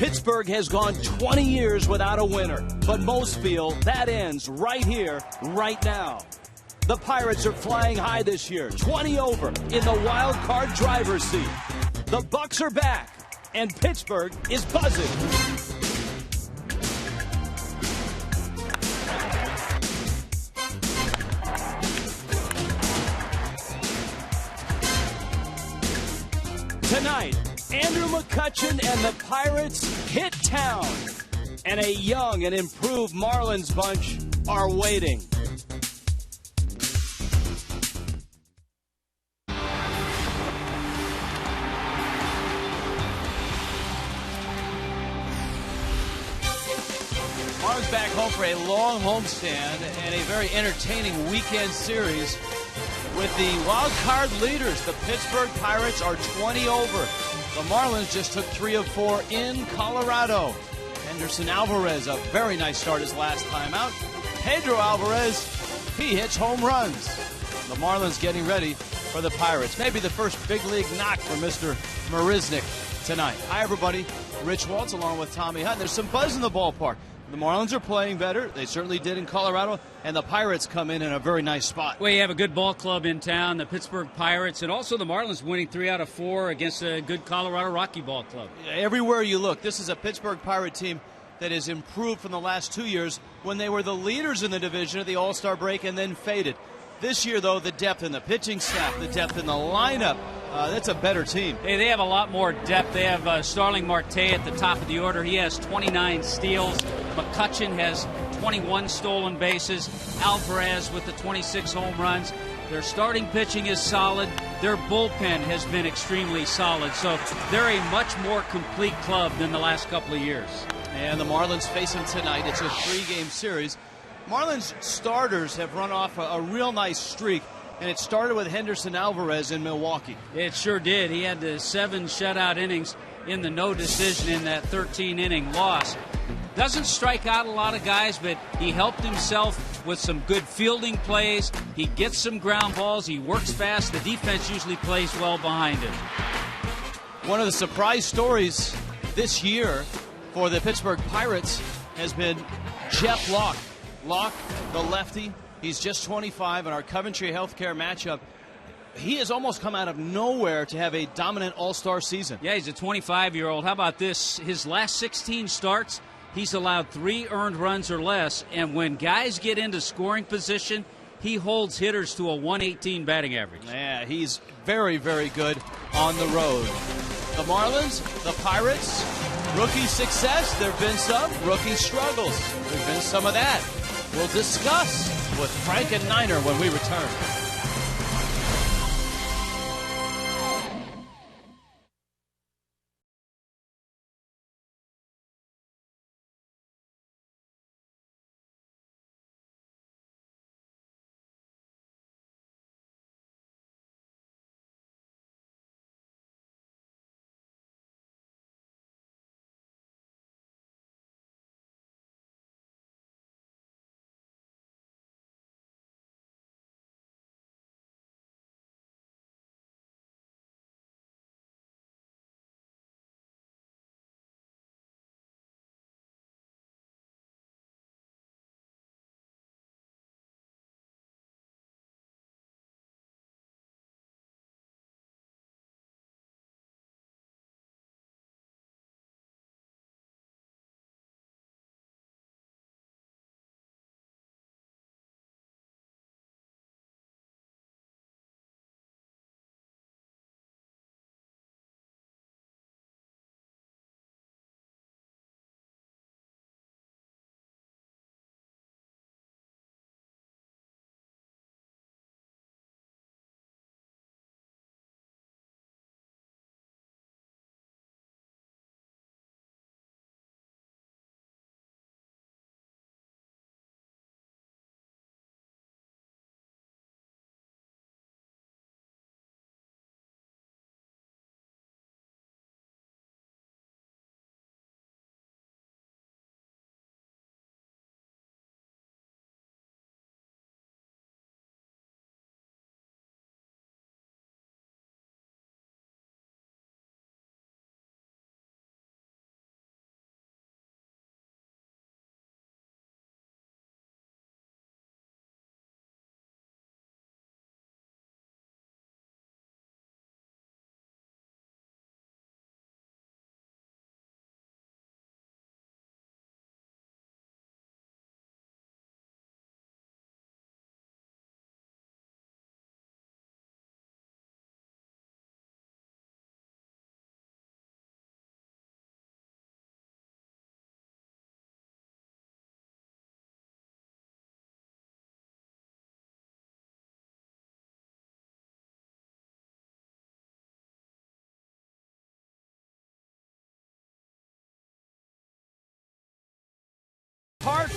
Pittsburgh has gone 20 years without a winner, but most feel that ends right here, right now. The Pirates are flying high this year, 20 over in the wild card driver's seat. The Bucks are back, and Pittsburgh is buzzing. Tonight, Andrew McCutchen and the Pirates hit town, and a young and improved Marlins bunch are waiting. Marlins back home for a long homestand and a very entertaining weekend series with the wild card leaders. The Pittsburgh Pirates are 20 over. The Marlins just took 3 of 4 in Colorado. Henderson Alvarez, a very nice start his last time out. Pedro Alvarez, he hits home runs. The Marlins getting ready for the Pirates. Maybe the first big league knock for Mr. Marisnick tonight. Hi, everybody. Rich Waltz along with Tommy Hunt. There's some buzz in the ballpark. The Marlins are playing better. They certainly did in Colorado. And the Pirates come in a very nice spot. Well, you have a good ball club in town, the Pittsburgh Pirates, and also the Marlins winning 3 out of 4 against a good Colorado Rocky ball club. Everywhere you look, this is a Pittsburgh Pirate team that has improved from the last 2 years when they were the leaders in the division at the All-Star break and then faded. This year, though, the depth in the pitching staff, the depth in the lineup, that's a better team. Hey, they have a lot more depth. They have Starling Marte at the top of the order. He has 29 steals. McCutchen has 21 stolen bases. Alvarez with the 26 home runs. Their starting pitching is solid. Their bullpen has been extremely solid. So they're a much more complete club than the last couple of years. And the Marlins face them tonight. It's a 3-game series. Marlins starters have run off a real nice streak, and it started with Henderson Alvarez in Milwaukee. It sure did. He had the 7 shutout innings in the no decision in that 13-inning loss. Doesn't strike out a lot of guys, but he helped himself with some good fielding plays. He gets some ground balls. He works fast. The defense usually plays well behind him. One of the surprise stories this year for the Pittsburgh Pirates has been Jeff Locke. Locke, the lefty, he's just 25 in our Coventry Healthcare matchup. He has almost come out of nowhere to have a dominant all-star season. Yeah, he's a 25-year-old. How about this? His last 16 starts, he's allowed 3 earned runs or less, and when guys get into scoring position, he holds hitters to a 118 batting average. Yeah, he's very, very good on the road. The Marlins, the Pirates, rookie success, there have been some. Rookie struggles, there's been some of that. We'll discuss with Frank and Niner when we return. Park.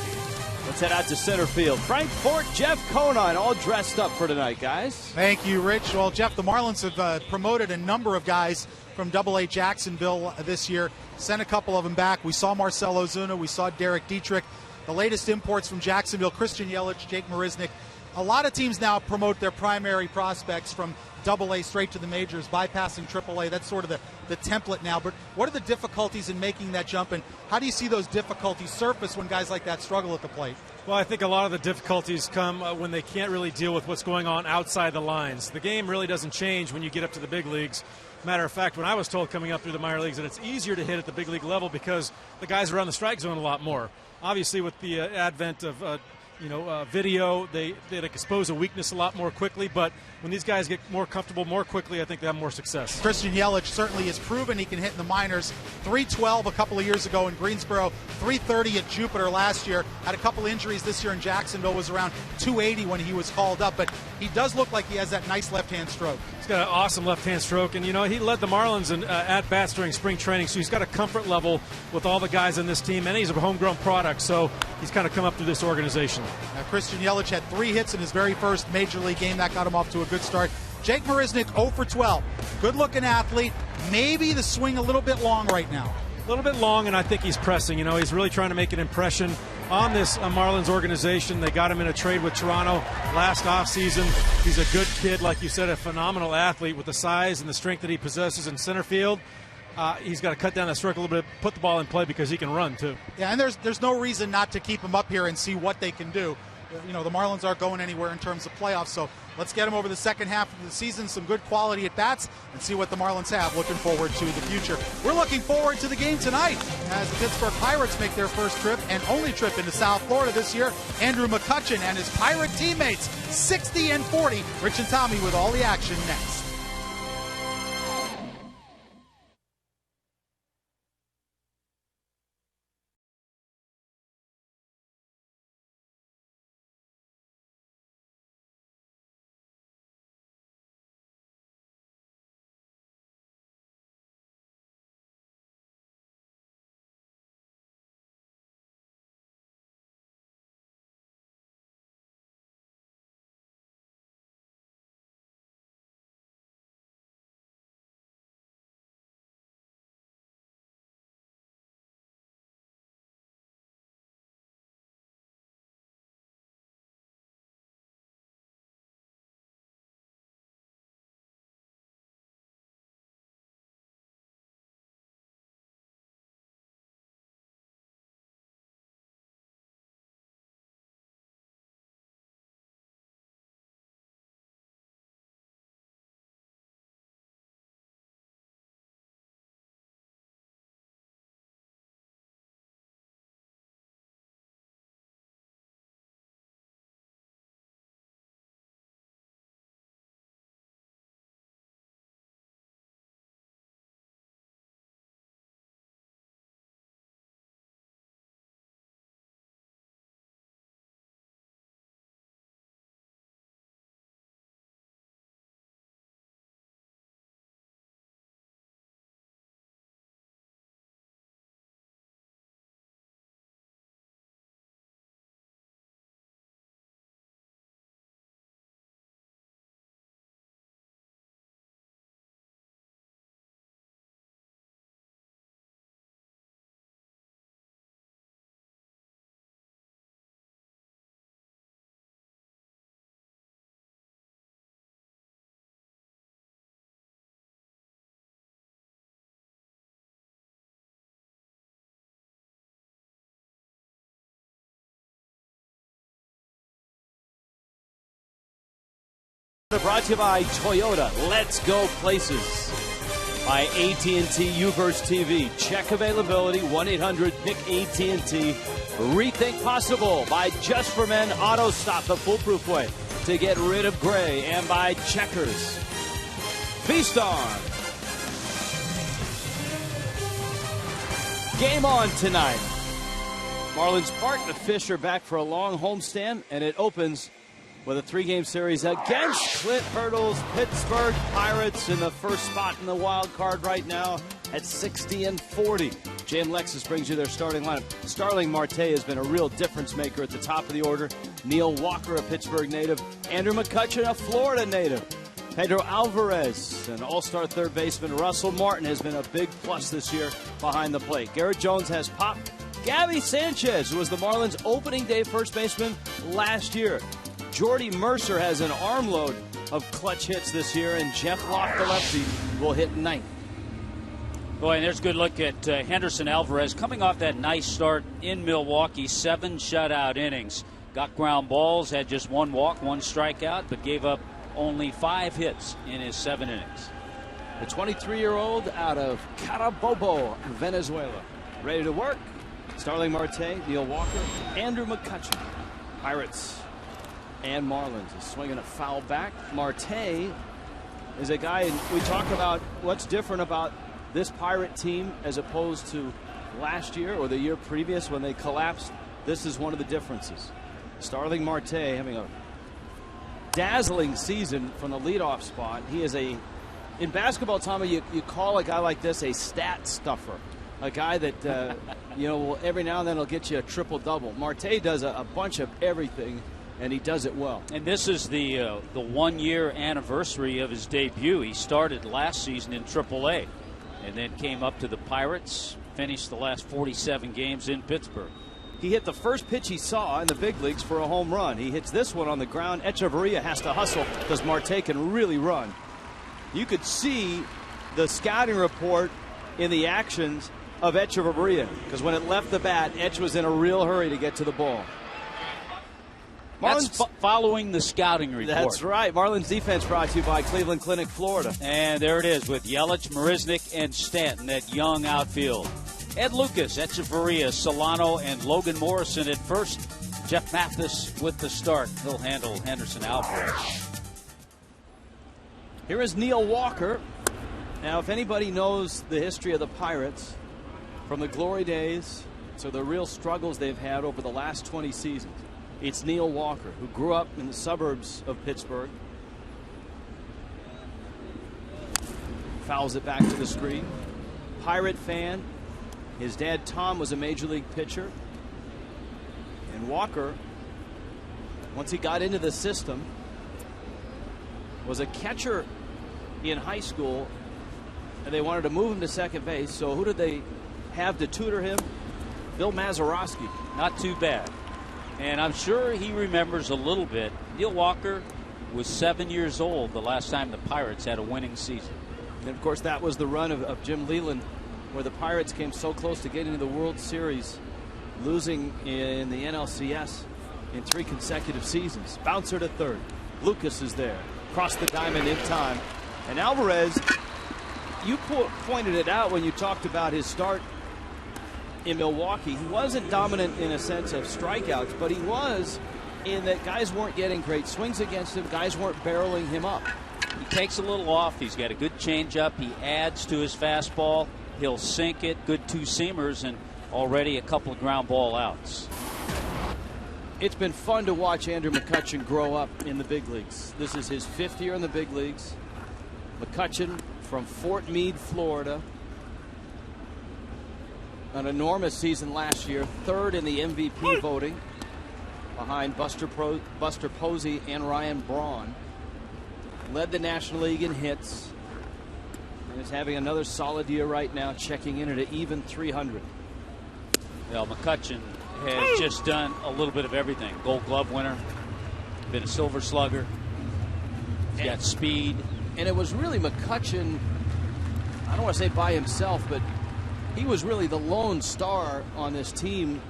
Let's head out to center field. Frank Fort, Jeff Conine, all dressed up for tonight, guys. Thank you, Rich. Well, Jeff, the Marlins have promoted a number of guys from AA Jacksonville this year. Sent a couple of them back. We saw Marcell Ozuna. We saw Derek Dietrich. The latest imports from Jacksonville, Christian Yelich, Jake Marisnick. A lot of teams now promote their primary prospects from AA straight to the majors, bypassing AAA. That's sort of the template now. But what are the difficulties in making that jump, and how do you see those difficulties surface when guys like that struggle at the plate? Well, I think a lot of the difficulties come when they can't really deal with what's going on outside the lines. The game really doesn't change when you get up to the big leagues. Matter of fact, when I was told coming up through the minor leagues that it's easier to hit at the big league level because the guys are on the strike zone a lot more. Obviously, with the advent of video, they expose a weakness a lot more quickly, but when these guys get more comfortable more quickly, I think they have more success. Christian Yelich certainly has proven he can hit in the minors. 312 a couple of years ago in Greensboro, 330 at Jupiter last year. Had a couple injuries this year in Jacksonville, was around 280 when he was called up, but he does look like he has that nice left-hand stroke. He's got an awesome left-hand stroke, and he led the Marlins in at-bats during spring training, so he's got a comfort level with all the guys on this team, and he's a homegrown product, so he's kind of come up through this organization. Now, Christian Yelich had 3 hits in his very first major league game. That got him off to a good start. Jake Marisnick 0 for 12. Good-looking athlete. Maybe the swing a little bit long right now. A little bit long, and I think he's pressing. He's really trying to make an impression on this Marlins organization. They got him in a trade with Toronto last offseason. He's a good kid, like you said, a phenomenal athlete with the size and the strength that he possesses in center field. He's got to cut down that stroke a little bit, put the ball in play because he can run, too. Yeah, and there's no reason not to keep him up here and see what they can do. The Marlins aren't going anywhere in terms of playoffs, so let's get him over the second half of the season, some good quality at bats, and see what the Marlins have. Looking forward to the future. We're looking forward to the game tonight as the Pittsburgh Pirates make their first trip and only trip into South Florida this year. Andrew McCutchen and his Pirate teammates, 60-40. Rich and Tommy with all the action next. Brought to you by Toyota. Let's go places. By AT&T UVerse TV. Check availability. 1-800-PICK-AT&T. Rethink possible. By Just for Men Auto Stop, the foolproof way to get rid of gray. And by Checkers. Feast on. Game on tonight. Marlins Park. The Fish are back for a long homestand, and it opens with a 3-game series against Clint Hurdle's Pittsburgh Pirates in the first spot in the wild card right now. at 60-40. Jam Lexus brings you their starting lineup. Starling Marte has been a real difference maker at the top of the order. Neil Walker, a Pittsburgh native. Andrew McCutchen, a Florida native. Pedro Alvarez, an all-star third baseman. Russell Martin has been a big plus this year behind the plate. Garrett Jones has popped. Gabby Sanchez was the Marlins' opening day first baseman last year. Jordy Mercer has an armload of clutch hits this year, and Jeff Locke, the lefty, will hit ninth. Boy, and there's a good look at Henderson Alvarez coming off that nice start in Milwaukee. 7 shutout innings. Got ground balls, had just 1 walk, 1 strikeout, but gave up only 5 hits in his 7 innings. The 23-year-old out of Carabobo, Venezuela. Ready to work. Starling Marte, Neil Walker, Andrew McCutchen. Pirates and Marlins is swinging a foul back. Marte is a guy, and we talk about what's different about this Pirate team as opposed to last year or the year previous when they collapsed. This is one of the differences. Starling Marte having a dazzling season from the leadoff spot. He is in basketball, Tommy, you call a guy like this a stat stuffer. A guy that, will every now and then will get you a triple-double. Marte does a bunch of everything, and he does it well. And this is the 1-year anniversary of his debut. He started last season in AAA and then came up to the Pirates, finished the last 47 games in Pittsburgh. He hit the first pitch he saw in the big leagues for a home run. He hits this one on the ground. Echeverria has to hustle because Marte can really run. You could see the scouting report in the actions of Echeverria because when it left the bat, Etch was in a real hurry to get to the ball. That's following the scouting report. That's right. Marlins defense brought to you by Cleveland Clinic, Florida. And there it is with Yelich, Marisnik, and Stanton, that young outfield. Ed Lucas, Echeverria, Solano, and Logan Morrison at first. Jeff Mathis with the start. He'll handle Henderson Alvarez. Here is Neil Walker. Now, if anybody knows the history of the Pirates, from the glory days to the real struggles they've had over the last 20 seasons, it's Neil Walker, who grew up in the suburbs of Pittsburgh. Fouls it back to the screen. Pirate fan. His dad, Tom, was a major league pitcher. And Walker, once he got into the system, was a catcher in high school, and they wanted to move him to second base. So who did they have to tutor him? Bill Mazeroski. Not too bad. And I'm sure he remembers a little bit. Neil Walker was 7 years old the last time the Pirates had a winning season. And, of course, that was the run of Jim Leyland, where the Pirates came so close to getting to the World Series, losing in the NLCS in 3 consecutive seasons. Bouncer to third. Lucas is there. Cross the diamond in time. And Alvarez, you pointed it out when you talked about his start in Milwaukee. He wasn't dominant in a sense of strikeouts, but he was in that guys weren't getting great swings against him. Guys weren't barreling him up. He takes a little off. He's got a good changeup. He adds to his fastball. He'll sink it. Good 2-seamers and already a couple of ground ball outs. It's been fun to watch Andrew McCutchen grow up in the big leagues. This is his 5th year in the big leagues. McCutchen from Fort Meade, Florida. An enormous season last year. 3rd in the MVP voting behind Buster Posey and Ryan Braun. Led the National League in hits. And is having another solid year right now, checking in at an even 300. Well, McCutchen has just done a little bit of everything. Gold Glove winner, been a Silver Slugger. He's got speed. And it was really McCutchen, I don't want to say by himself, but he was really the lone star on this team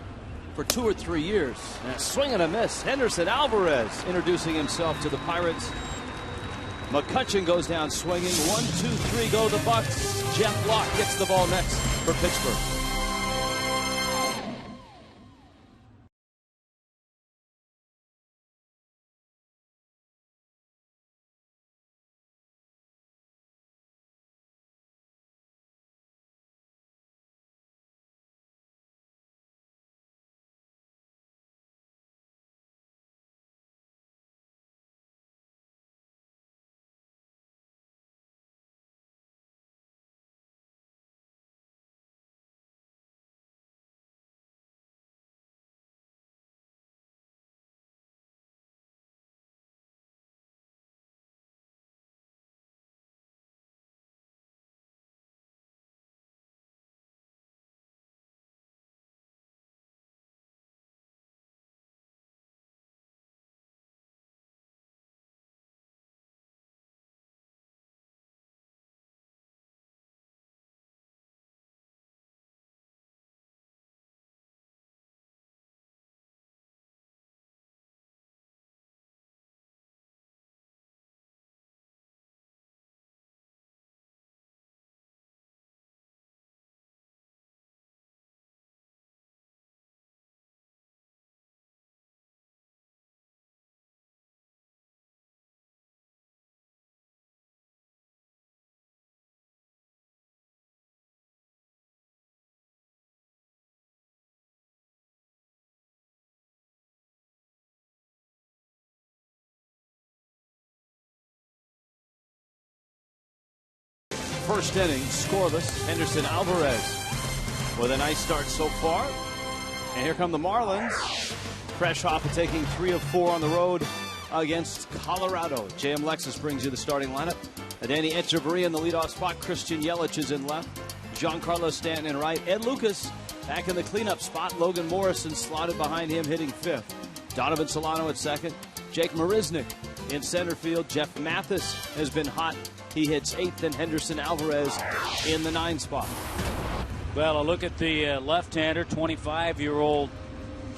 for 2 or 3 years. And a swing and a miss. Henderson Alvarez introducing himself to the Pirates. McCutchen goes down swinging. 1, 2, 3 go the Bucks. Jeff Locke gets the ball next for Pittsburgh. first inning, scoreless. Henderson Alvarez with a nice start so far. And here come the Marlins. Fresh off of taking 3 of 4 on the road against Colorado. JM Lexus brings you the starting lineup. Danny Echeverria in the leadoff spot. Christian Yelich is in left. Giancarlo Stanton in right. Ed Lucas back in the cleanup spot. Logan Morrison slotted behind him, hitting 5th. Donovan Solano at second. Jake Marisnick in center field. Jeff Mathis has been hot. He hits 8th, and Henderson Alvarez in the 9 spot. Well, a look at the left-hander, 25-year-old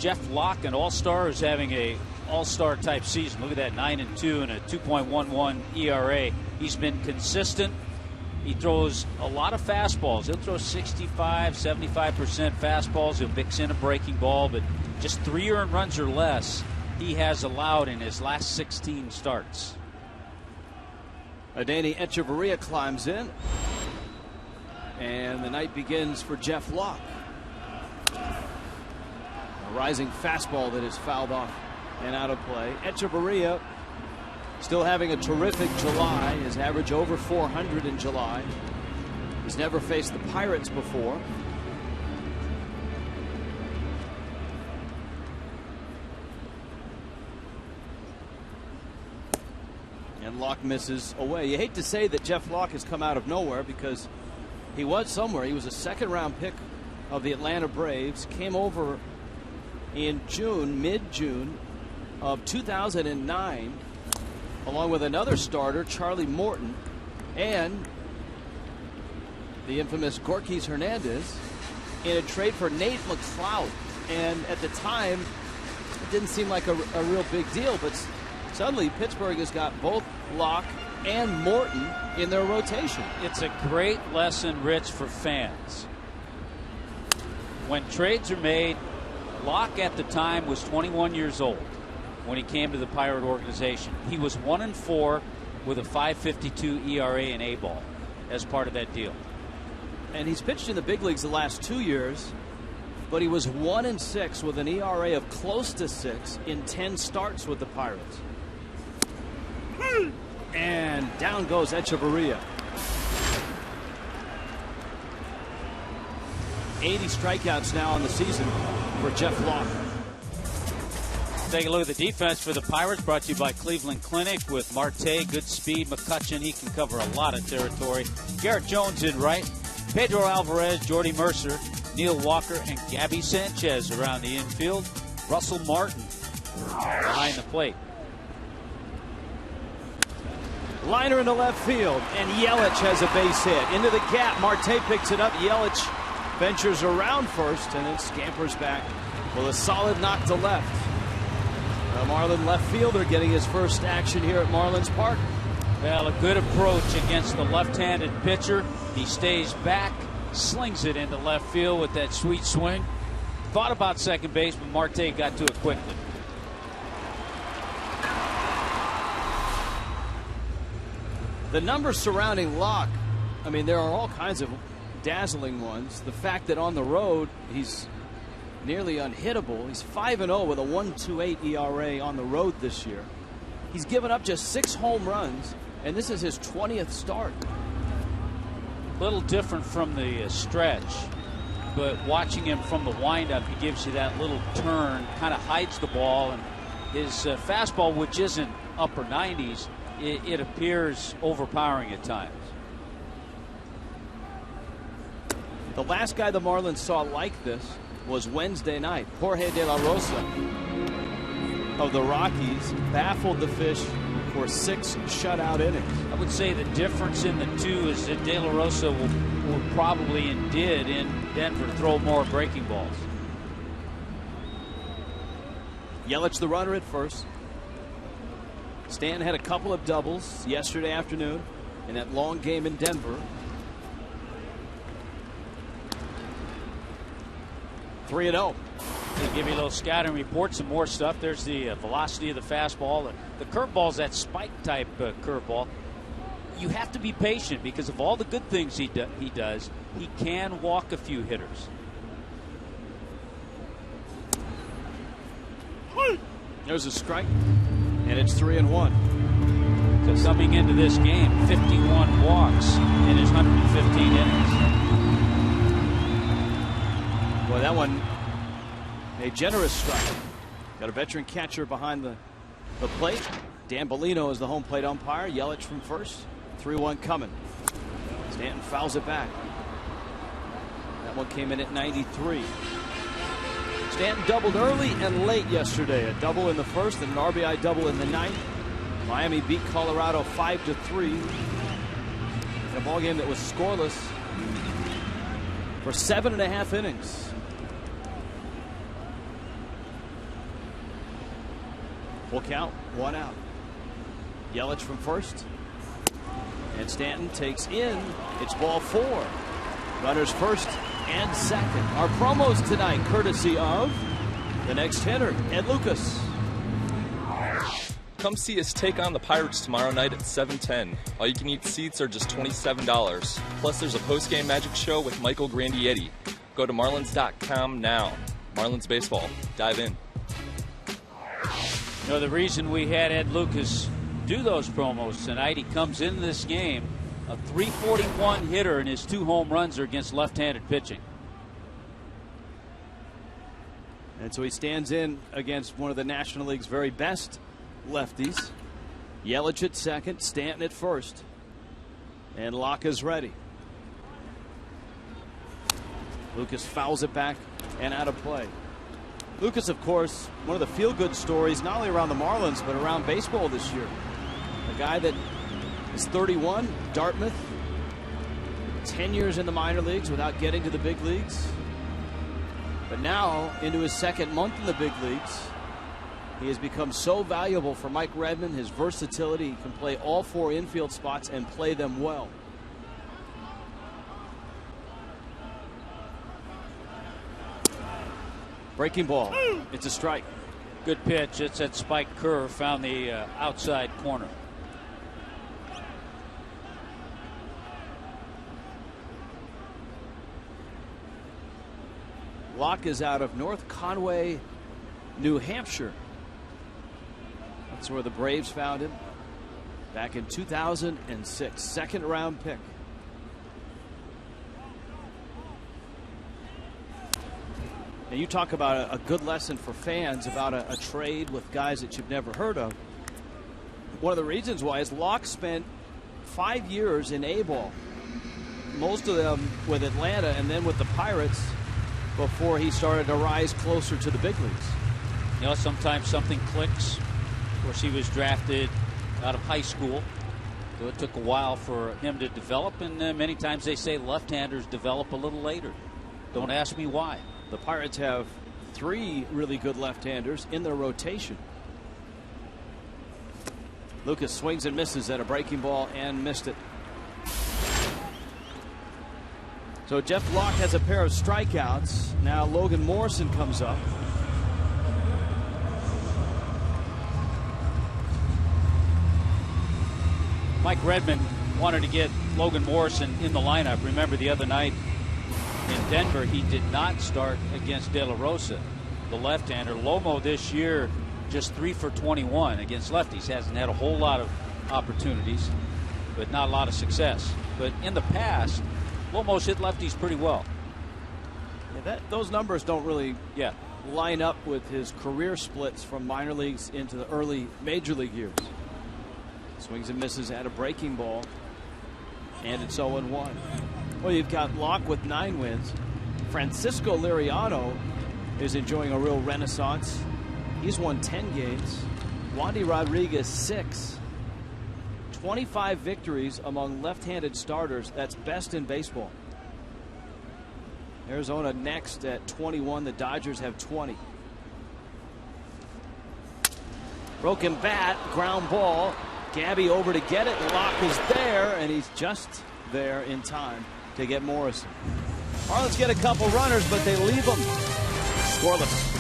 Jeff Locke, an all-star, is having a all-star type season. Look at that, 9-2 and a 2.11 ERA. He's been consistent. He throws a lot of fastballs. He'll throw 65, 75% fastballs. He'll mix in a breaking ball, but just 3 earned runs or less he has allowed in his last 16 starts. Danny Echeverria climbs in, and the night begins for Jeff Locke. A rising fastball that is fouled off and out of play. Echeverria still having a terrific July. His average over 400 in July. He's never faced the Pirates before. And Locke misses away. You hate to say that Jeff Locke has come out of nowhere, because he was somewhere. He was a second-round pick of the Atlanta Braves. Came over in June, mid-June of 2009, along with another starter, Charlie Morton, and the infamous Gorkys Hernandez, in a trade for Nate McLeod. And at the time, it didn't seem like a real big deal, but suddenly Pittsburgh has got both Locke and Morton in their rotation. It's a great lesson, Rich, for fans. When trades are made, Locke at the time was 21 years old when he came to the Pirate organization. He was 1-4 with a 5.52 ERA and A-ball as part of that deal. And he's pitched in the big leagues the last 2 years, but he was 1-6 with an ERA of close to 6 in 10 starts with the Pirates. And down goes Echeverria. 80 strikeouts now on the season for Jeff Locke. Take a look at the defense for the Pirates, brought to you by Cleveland Clinic with Marte, good speed. McCutchen, he can cover a lot of territory. Garrett Jones in right. Pedro Alvarez, Jordy Mercer, Neil Walker, and Gabby Sanchez around the infield. Russell Martin behind the plate. Liner into left field, and Yelich has a base hit. Into the gap, Marte picks it up. Yelich ventures around first and then scampers back with a solid knock to left. The Marlin left fielder getting his first action here at Marlins Park. Well, a good approach against the left-handed pitcher. He stays back, slings it into left field with that sweet swing. Thought about second base, but Marte got to it quickly. The numbers surrounding Locke, I mean, there are all kinds of dazzling ones. The fact that on the road he's nearly unhittable. He's 5-0 with a 1.28 ERA on the road this year. He's given up just 6 home runs, and this is his 20th start. A little different from the stretch, but watching him from the windup, he gives you that little turn, kind of hides the ball, and his fastball, which isn't upper 90s, it appears overpowering at times. The last guy the Marlins saw like this was Wednesday night. Jorge De La Rosa of the Rockies baffled the Fish for 6 shutout innings. I would say the difference in the two is that De La Rosa will probably and did in Denver throw more breaking balls. Yelich the runner at first. Stan had a couple of doubles yesterday afternoon in that long game in Denver. 3-0. They give you a little scouting report, some more stuff. There's the velocity of the fastball. The curveball's that spike type curveball. You have to be patient because of all the good things he does. He can walk a few hitters. There's a strike, and it's 3-1. Lucas. Coming into this game, 51 walks in his 115 innings. Boy, that one, a generous strike. Got a veteran catcher behind the plate. Dan Bellino is the home plate umpire. Yelich from first. 3-1 coming. Stanton fouls it back. That one came in at 93. Stanton doubled early and late yesterday. A double in the first and an RBI double in the ninth. Miami beat Colorado 5-3 in a ball game that was scoreless for 7.5 innings. Full count, 1 out. Yelich from first. And Stanton takes in. It's ball 4. Runners first and second. Our promos tonight courtesy of the next hitter, Ed Lucas. Come see us take on the Pirates tomorrow night at 7:10. All-you-can-eat seats are just $27. Plus, there's a post-game magic show with Michael Grandietti. Go to Marlins.com now. Marlins Baseball. Dive in. You know, the reason we had Ed Lucas do those promos tonight, he comes into this game a .341 hitter, and his 2 home runs are against left-handed pitching. And so he stands in against one of the National League's very best lefties. Yelich at second, Stanton at first. And Locke is ready. Lucas fouls it back and out of play. Lucas, of course, one of the feel-good stories, not only around the Marlins, but around baseball this year. A guy that is 31, Dartmouth, 10 years in the minor leagues without getting to the big leagues. But now, into his second month in the big leagues, he has become so valuable for Mike Redmond. His versatility, he can play all 4 infield spots and play them well. Breaking ball. It's a strike. Good pitch. It's that spike curve, found the outside corner. Locke is out of North Conway, New Hampshire. That's where the Braves found him back in 2006. Second round pick. Now you talk about a good lesson for fans about a trade with guys that you've never heard of. One of the reasons why is Locke spent 5 years in A-ball. Most of them with Atlanta and then with the Pirates before he started to rise closer to the big leagues. You know, sometimes something clicks. Of course, he was drafted out of high school, so it took a while for him to develop, and many times they say left-handers develop a little later. Don't ask me why. The Pirates have 3 really good left-handers in their rotation. Lucas swings and misses at a breaking ball and missed it. So Jeff Locke has a pair of strikeouts. Now Logan Morrison comes up. Mike Redmond wanted to get Logan Morrison in the lineup. Remember the other night in Denver, he did not start against De La Rosa, the left-hander. Lomo this year just 3 for 21 against lefties. Hasn't had a whole lot of opportunities, but not a lot of success. But in the past, Lomo's hit lefties pretty well. Yeah, those numbers don't really line up with his career splits from minor leagues into the early major league years. Swings and misses at a breaking ball, and it's 0-1. Well, you've got Locke with 9 wins. Francisco Liriano is enjoying a real renaissance. He's won 10 games. Wandy Rodriguez 6. 25 victories among left-handed starters. That's best in baseball. Arizona next at 21. The Dodgers have 20. Broken bat, ground ball. Gabby over to get it. Locke is there, and he's just there in time to get Morrison. Marlins get a couple runners, but they leave them scoreless.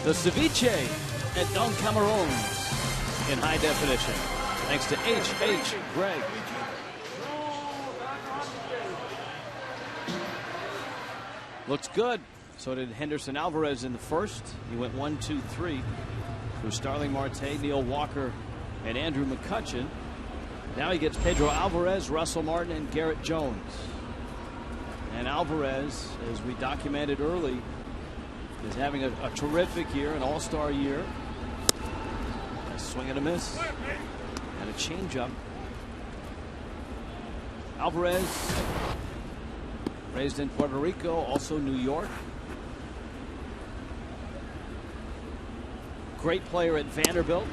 the ceviche at Don Camarone's in high definition. Thanks to H.H. Gregg. Looks good. So did Henderson Alvarez in the first. He went 1-2-3 through Starling Marte, Neil Walker, and Andrew McCutchen. Now he gets Pedro Alvarez, Russell Martin, and Garrett Jones. And Alvarez, as we documented early, is having a terrific year, an all-star year. A swing and a miss. And a changeup. Alvarez, raised in Puerto Rico, also New York. Great player at Vanderbilt.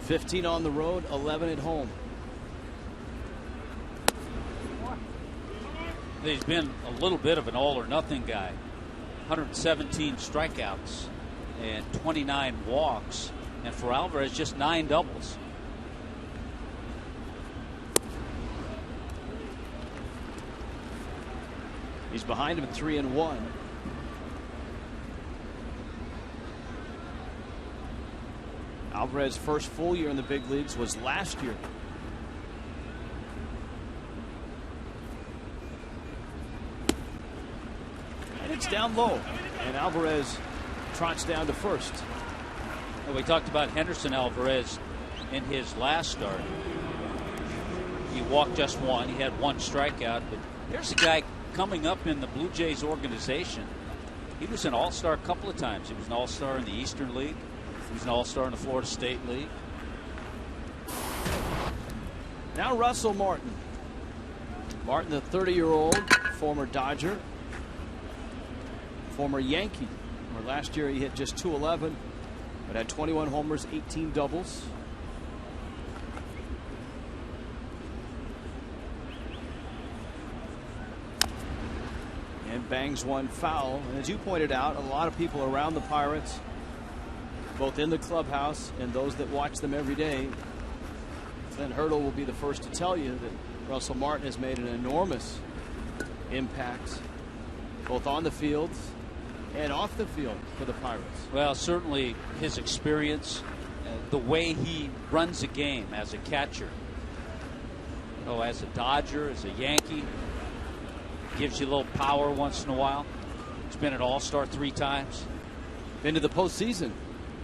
$15 on the road, 11 at home. He's been a little bit of an all-or-nothing guy. 117 strikeouts and 29 walks. And for Alvarez, just 9 doubles. He's behind him at 3-1. Alvarez's first full year in the big leagues was last year. And it's down low. And Alvarez trots down to first. Well, we talked about Henderson Alvarez in his last start. He walked just one. He had 1 strikeout. But here's a guy coming up in the Blue Jays organization. He was an all-star a couple of times. He was an all-star in the Eastern League. He was an all-star in the Florida State League. Now Russell Martin. Martin, the 30-year-old former Dodger, former Yankee. Where last year he hit just .211, but had 21 homers, 18 doubles. And bangs one foul. And as you pointed out, a lot of people around the Pirates, both in the clubhouse and those that watch them every day, Clint Hurdle will be the first to tell you that Russell Martin has made an enormous impact both on the field and off the field for the Pirates. Well, certainly his experience, the way he runs a game as a catcher, as a Dodger, as a Yankee, gives you a little power once in a while. He's been an all-star 3 times. Been to the postseason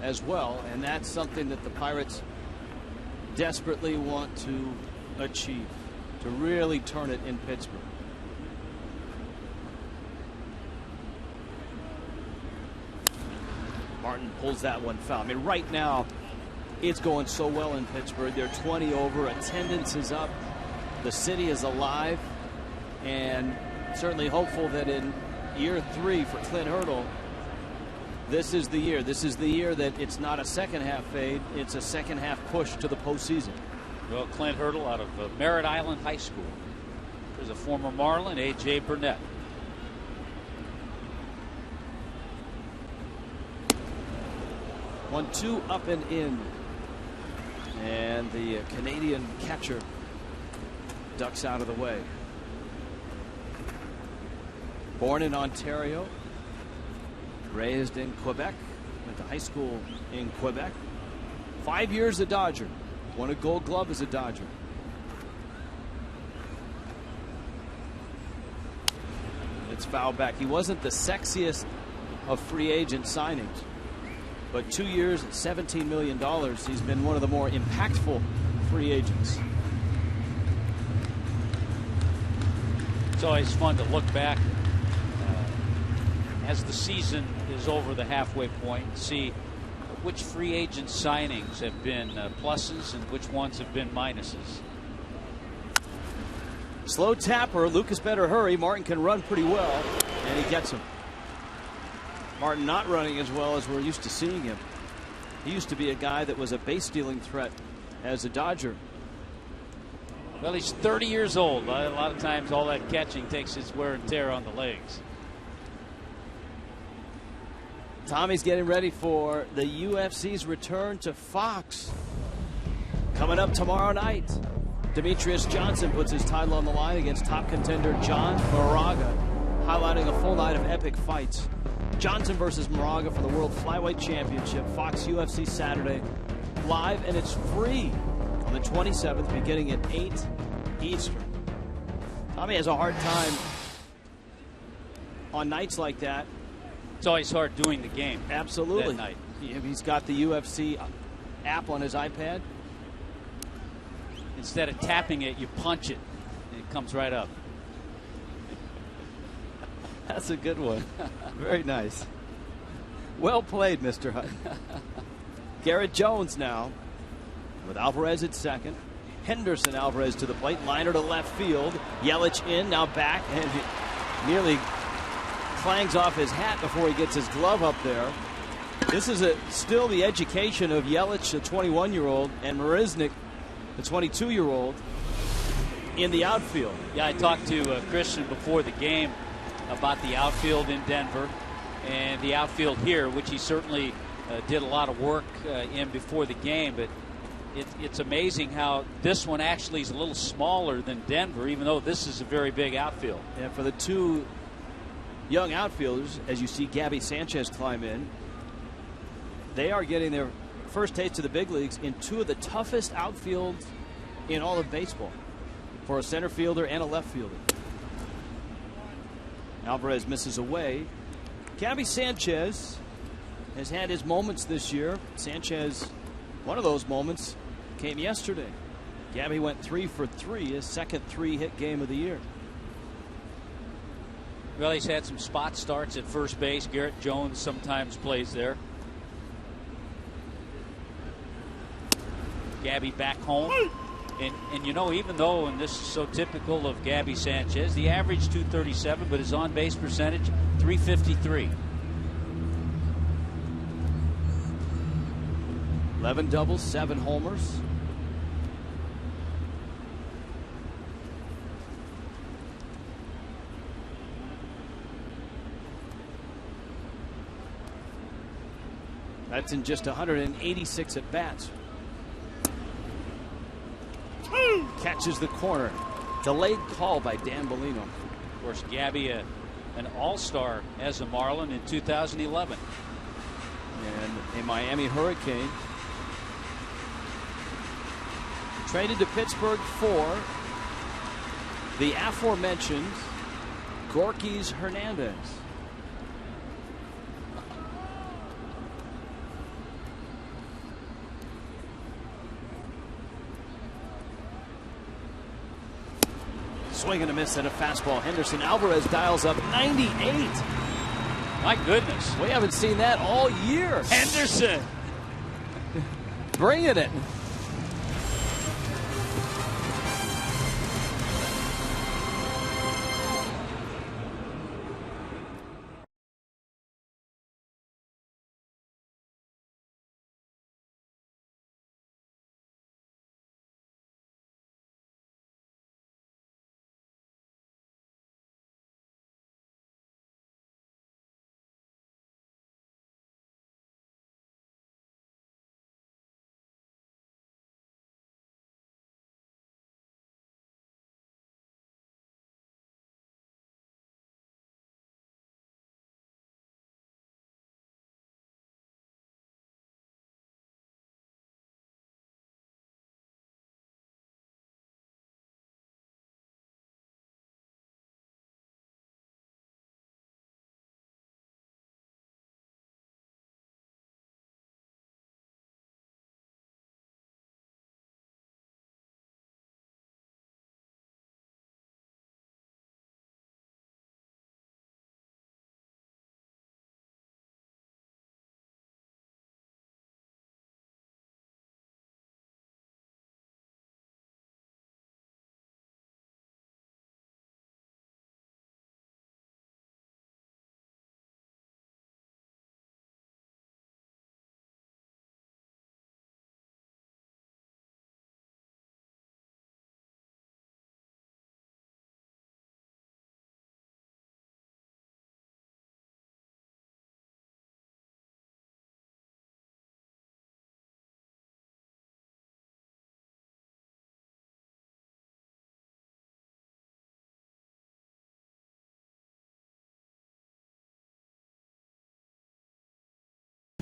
as well, and that's something that the Pirates desperately want to achieve, to really turn it in Pittsburgh. Martin pulls that one foul. I mean, right now it's going so well in Pittsburgh. They're 20 over, attendance is up, the city is alive, and certainly hopeful that in year 3 for Clint Hurdle, this is the year. This is the year that it's not a second half fade, it's a second half push to the postseason. Well, Clint Hurdle out of Merritt Island High School. There's a former Marlin, A.J. Burnett. One, two, up and in. And the Canadian catcher ducks out of the way. Born in Ontario, raised in Quebec, went to high school in Quebec. 5 years a Dodger, won a Gold Glove as a Dodger. It's fouled back. He wasn't the sexiest of free agent signings, but 2 years at $17 million, he's been one of the more impactful free agents. It's always fun to look back as the season is over the halfway point and see which free agent signings have been pluses and which ones have been minuses. Slow tapper. Lucas better hurry. Martin can run pretty well, and he gets him. Martin not running as well as we're used to seeing him. He used to be a guy that was a base stealing threat as a Dodger. Well, he's 30 years old. A lot of times all that catching takes its wear and tear on the legs. Tommy's getting ready for the UFC's return to Fox. Coming up tomorrow night. Demetrius Johnson puts his title on the line against top contender John Moraga, highlighting a full night of epic fights. Johnson versus Moraga for the World Flyweight Championship, Fox UFC Saturday, live, and it's free on the 27th, beginning at 8 Eastern. Tommy has a hard time on nights like that. It's always hard doing the game. Absolutely. That night. He's got the UFC app on his iPad. Instead of tapping it, you punch it, and it comes right up. That's a good one. Very nice. Well played, Mr. Hutt. Garrett Jones now with Alvarez at second. Henderson Alvarez to the plate. Liner to left field. Yelich in, now back, and he nearly clangs off his hat before he gets his glove up there. This is still the education of Yelich, the 21-year-old, and Marisnik, the 22-year-old, in the outfield. Yeah, I talked to Christian before the game about the outfield in Denver and the outfield here, which he certainly did a lot of work in before the game. But it's amazing how this one actually is a little smaller than Denver, even though this is a very big outfield. And for the two young outfielders, as you see Gabby Sanchez climb in, they are getting their first taste of the big leagues in two of the toughest outfields in all of baseball for a center fielder and a left fielder. Alvarez misses away. Gabby Sanchez has had his moments this year. Sanchez, one of those moments came yesterday. Gabby went 3 for 3, his second 3-hit game of the year. Well, he's had some spot starts at first base. Garrett Jones sometimes plays there. Gabby back home. And you know, even though, and this is so typical of Gabby Sanchez, the average 237, but his on-base percentage 353. 11 doubles, 7 homers. That's in just 186 at bats. Catches the corner. Delayed call by Dan Bellino. Of course, Gabby, an all-star as a Marlin in 2011. And a Miami Hurricane. Traded to Pittsburgh for the aforementioned Gorkys Hernandez. Swing and a miss and a fastball. Henderson Alvarez dials up 98. My goodness. We haven't seen that all year. Henderson bringing it.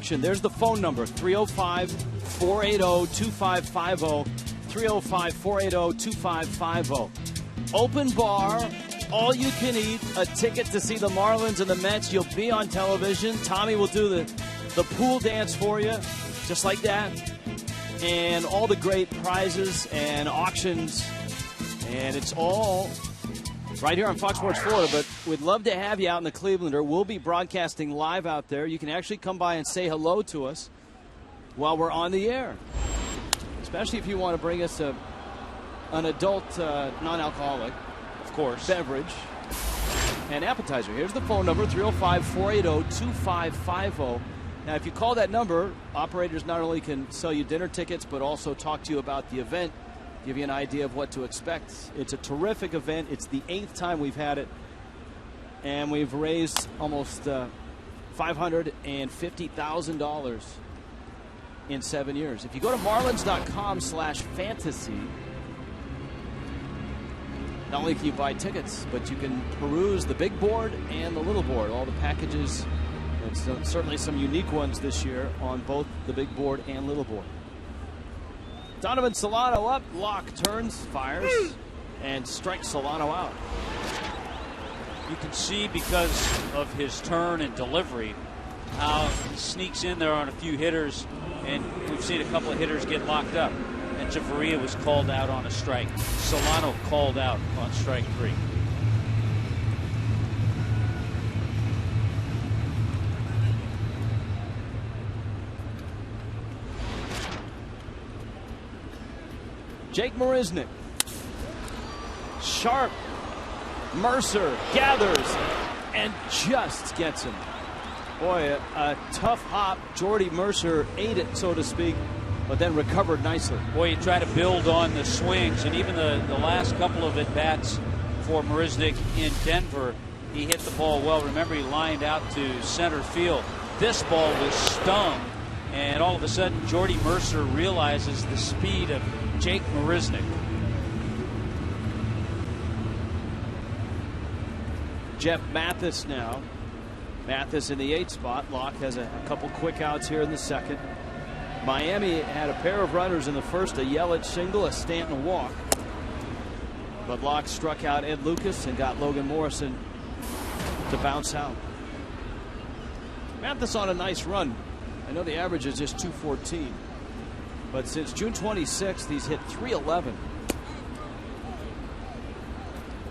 action. There's the phone number, 305-480-2550, 305-480-2550. Open bar, all you can eat, a ticket to see the Marlins and the Mets. You'll be on television. Tommy will do the pool dance for you, just like that. And all the great prizes and auctions. And it's all right here on Fox Sports Florida, but we'd love to have you out in the Clevelander. We'll be broadcasting live out there. You can actually come by and say hello to us while we're on the air, especially if you want to bring us an adult, non-alcoholic, of course, beverage and appetizer. Here's the phone number, 305-480-2550. Now, if you call that number, operators not only can sell you dinner tickets, but also talk to you about the event, give you an idea of what to expect. It's a terrific event. It's the 8th time we've had it, and we've raised almost $550,000 in 7 years. If you go to marlins.com/fantasy, not only can you buy tickets, but you can peruse the big board and the little board, all the packages, and certainly some unique ones this year on both the big board and little board. Donovan Solano up, Locke turns, fires, and strikes Solano out. You can see because of his turn and delivery how he sneaks in there on a few hitters, and we've seen a couple of hitters get locked up. And Javaria was called out on a strike. Solano called out on strike 3. Jake Marisnick. Sharp. Mercer gathers and just gets him. Boy, a tough hop. Jordy Mercer ate it, so to speak, but then recovered nicely. Boy, you try to build on the swings, and even the last couple of at-bats for Marisnick in Denver, he hit the ball well. Remember, he lined out to center field. This ball was stung, and all of a sudden, Jordy Mercer realizes the speed of Jake Marisnick. Jeff Mathis now. Mathis in the 8th spot. Locke has a couple quick outs here in the 2nd. Miami had a pair of runners in the 1st, a Yelich single, a Stanton walk. But Locke struck out Ed Lucas and got Logan Morrison to bounce out. Mathis on a nice run. I know the average is just 214. But since June 26th, he's hit .311.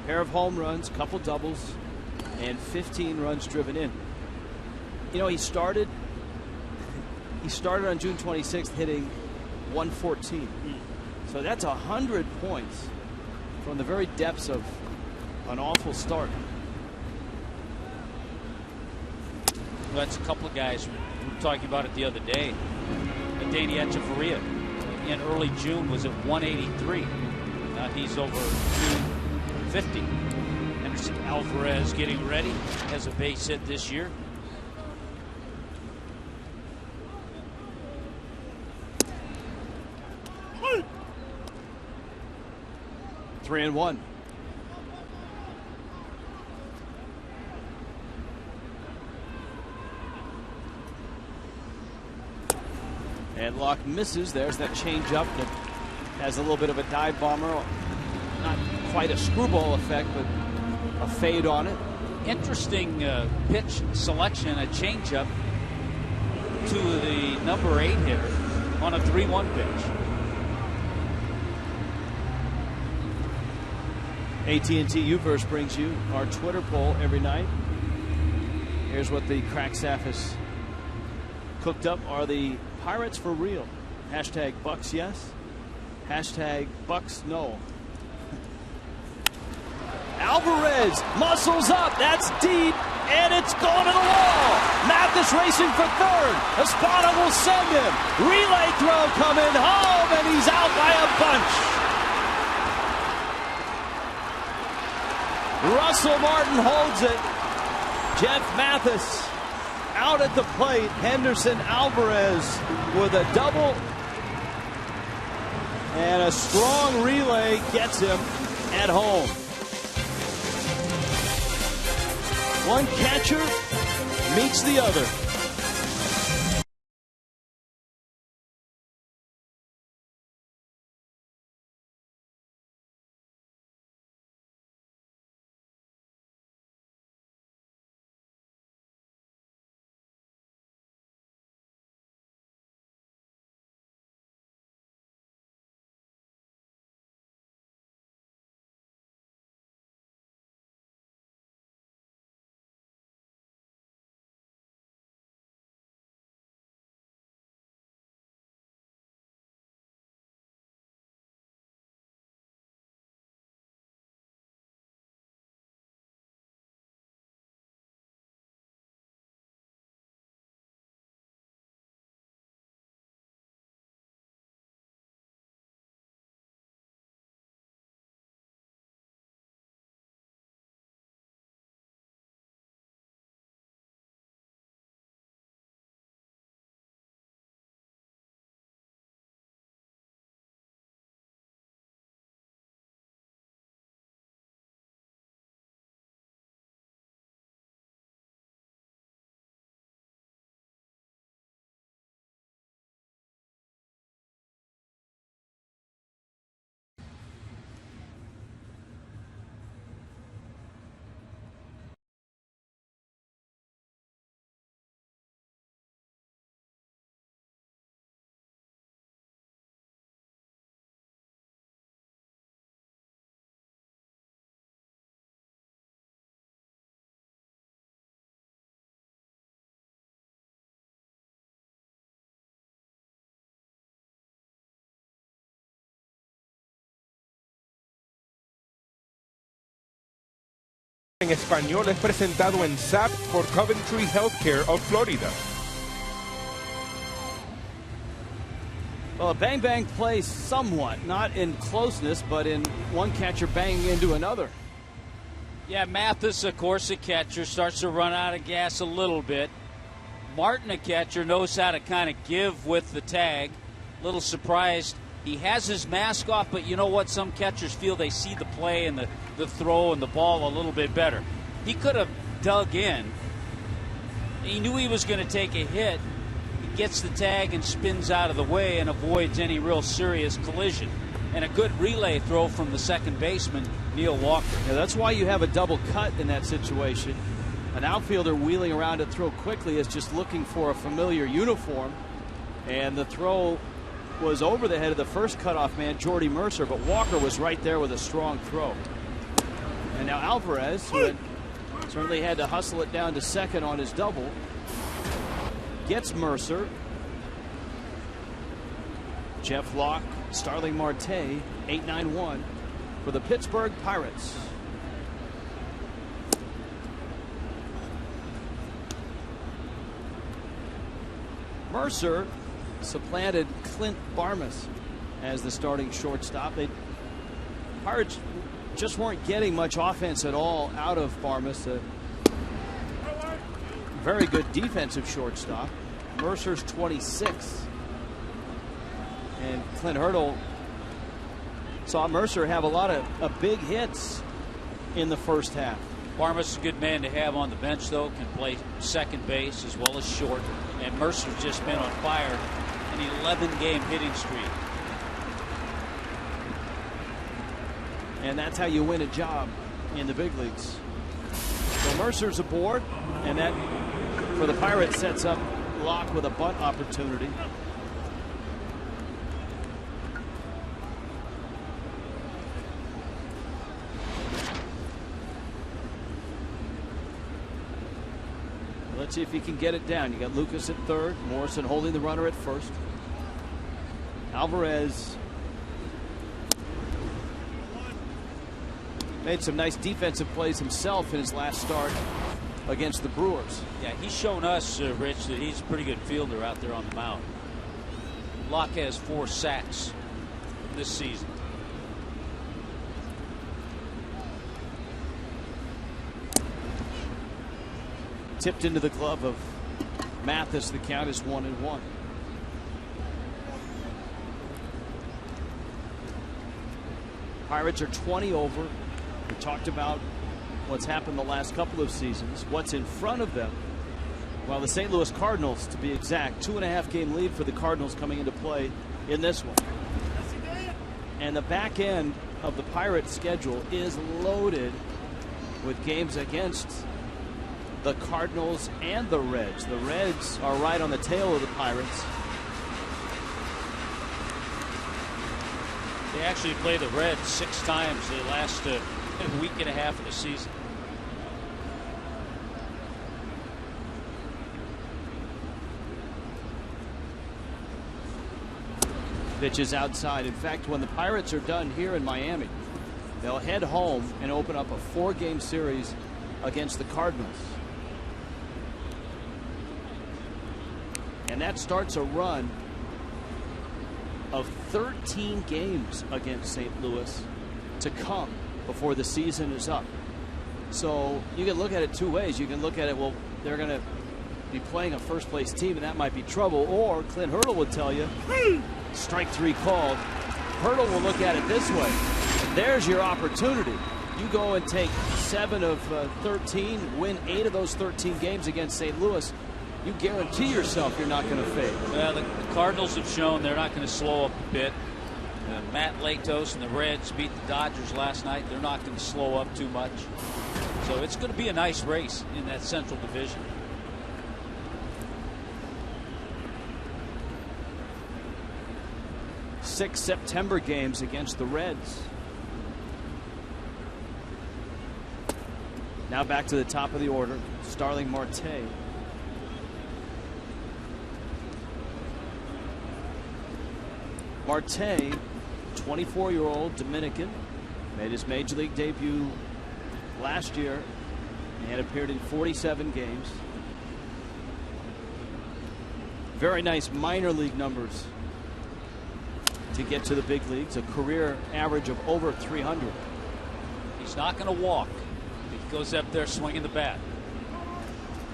Pair of home runs, couple doubles, and 15 runs driven in. You know, he started on June 26th hitting .114. So that's 100 points from the very depths of an awful start. Well, that's a couple of guys. We were talking about it the other day. Danny Echeverria in early June was at 183. He's over 250. Henderson Alvarez getting ready. Has a base hit this year. Three and one. And Locke misses. There's that changeup that has a little bit of a dive bomber. Not quite a screwball effect, but a fade on it. Interesting pitch selection, a changeup to the number 8 hitter on a 3-1 pitch. AT&T U-verse brings you our Twitter poll every night. Here's what the crack staff has cooked up. Are the Pirates for real? Hashtag Bucks yes. Hashtag Bucks no. Alvarez muscles up. That's deep. And it's going to the wall. Mathis racing for third. Espada will send him. Relay throw coming home. And he's out by a bunch. Russell Martin holds it. Jeff Mathis out at the plate. Henderson Alvarez with a double. And a strong relay gets him at home. One catcher meets the other. en español es presentado en SAP por Coventry Healthcare of Florida. Well, a bang-bang play somewhat, not in closeness, but in one catcher banging into another. Yeah, Mathis, of course, a catcher, starts to run out of gas a little bit. Martin, a catcher, knows how to kind of give with the tag. A little surprised. He has his mask off, but you know what? Some catchers feel they see the play and the throw and the ball a little bit better. He could have dug in. He knew he was going to take a hit. He gets the tag and spins out of the way and avoids any real serious collision. And a good relay throw from the second baseman, Neil Walker. Yeah, that's why you have a double cut in that situation. An outfielder wheeling around to throw quickly is just looking for a familiar uniform. And the throw was over the head of the first cutoff man, Jordy Mercer, but Walker was right there with a strong throw. And now Alvarez, who had certainly had to hustle it down to second on his double, gets Mercer. Jeff Locke, Starling Marte, 8-9-1 for the Pittsburgh Pirates. Mercer supplanted Clint Barmas as the starting shortstop. Pirates just weren't getting much offense at all out of Barmas. A very good defensive shortstop. Mercer's 26. And Clint Hurdle saw Mercer have a lot of big hits in the first half. Barmas is a good man to have on the bench, though. Can play second base as well as short. And Mercer's just been on fire. An 11-game hitting streak. And that's how you win a job in the big leagues. So Mercer's aboard, and that for the Pirates sets up Locke with a bunt opportunity. Let's see if he can get it down. You got Lucas at third, Morrison holding the runner at first. Alvarez made some nice defensive plays himself in his last start against the Brewers. Yeah, he's shown us, Rich, that he's a pretty good fielder out there on the mound. Locke has 4 sacks this season. Tipped into the glove of Mathis. The count is 1-1. Pirates are 20 over. We talked about what's happened the last couple of seasons. What's in front of them? Well, the St. Louis Cardinals, to be exact. 2.5-game lead for the Cardinals coming into play in this one. And the back end of the Pirates schedule is loaded with games against the Cardinals and the Reds. The Reds are right on the tail of the Pirates. They actually play the Reds 6 times the last week and a half of the season. Pitch is outside. In fact, when the Pirates are done here in Miami, they'll head home and open up a 4-game series against the Cardinals. And that starts a run of 13 games against St. Louis to come before the season is up. So you can look at it 2 ways. You can look at it, well, they're going to be playing a first-place team, and that might be trouble. Or Clint Hurdle would tell you, strike 3 called. Hurdle will look at it this way. There's your opportunity. You go and take 7 of 13, win 8 of those 13 games against St. Louis. You guarantee yourself you're not going to fade. Well, the Cardinals have shown they're not going to slow up a bit. Matt Latos and the Reds beat the Dodgers last night. They're not going to slow up too much. So it's going to be a nice race in that Central Division. Six September games against the Reds. Now back to the top of the order. Starling Marte. Marte, 24-year-old Dominican, made his major league debut last year He had appeared in 47 games. Very nice minor league numbers to get to the big leagues. A career average of over 300. He's not going to walk. He goes up there swinging the bat.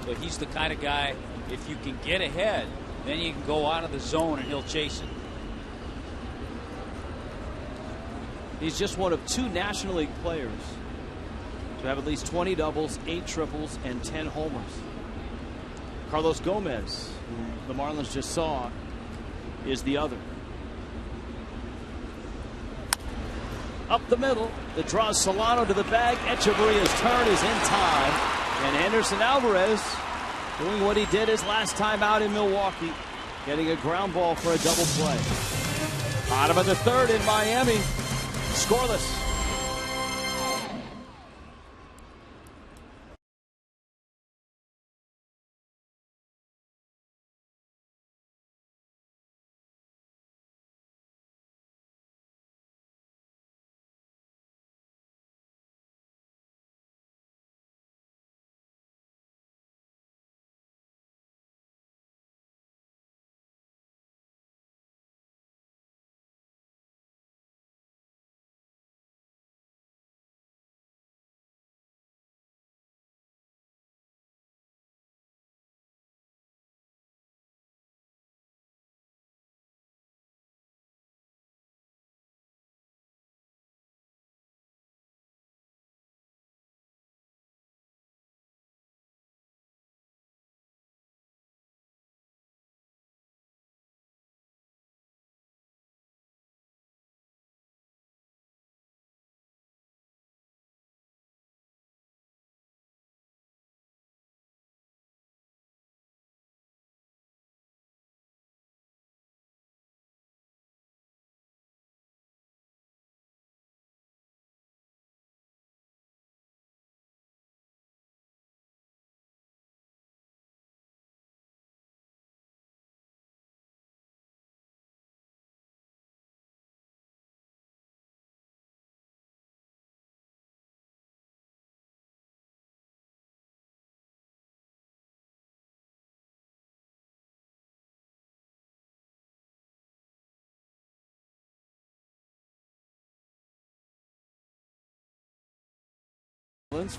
But he's the kind of guy, if you can get ahead, then you can go out of the zone and he'll chase it. He's just one of 2 National League players to have at least 20 doubles, 8 triples, and 10 homers. Carlos Gomez, who the Marlins just saw, is the other. Up the middle, that draws Solano to the bag. Echeverria's turn is in time. And Anderson Alvarez doing what he did his last time out in Milwaukee, getting a ground ball for a double play. Bottom of the 3rd in Miami. Scoreless.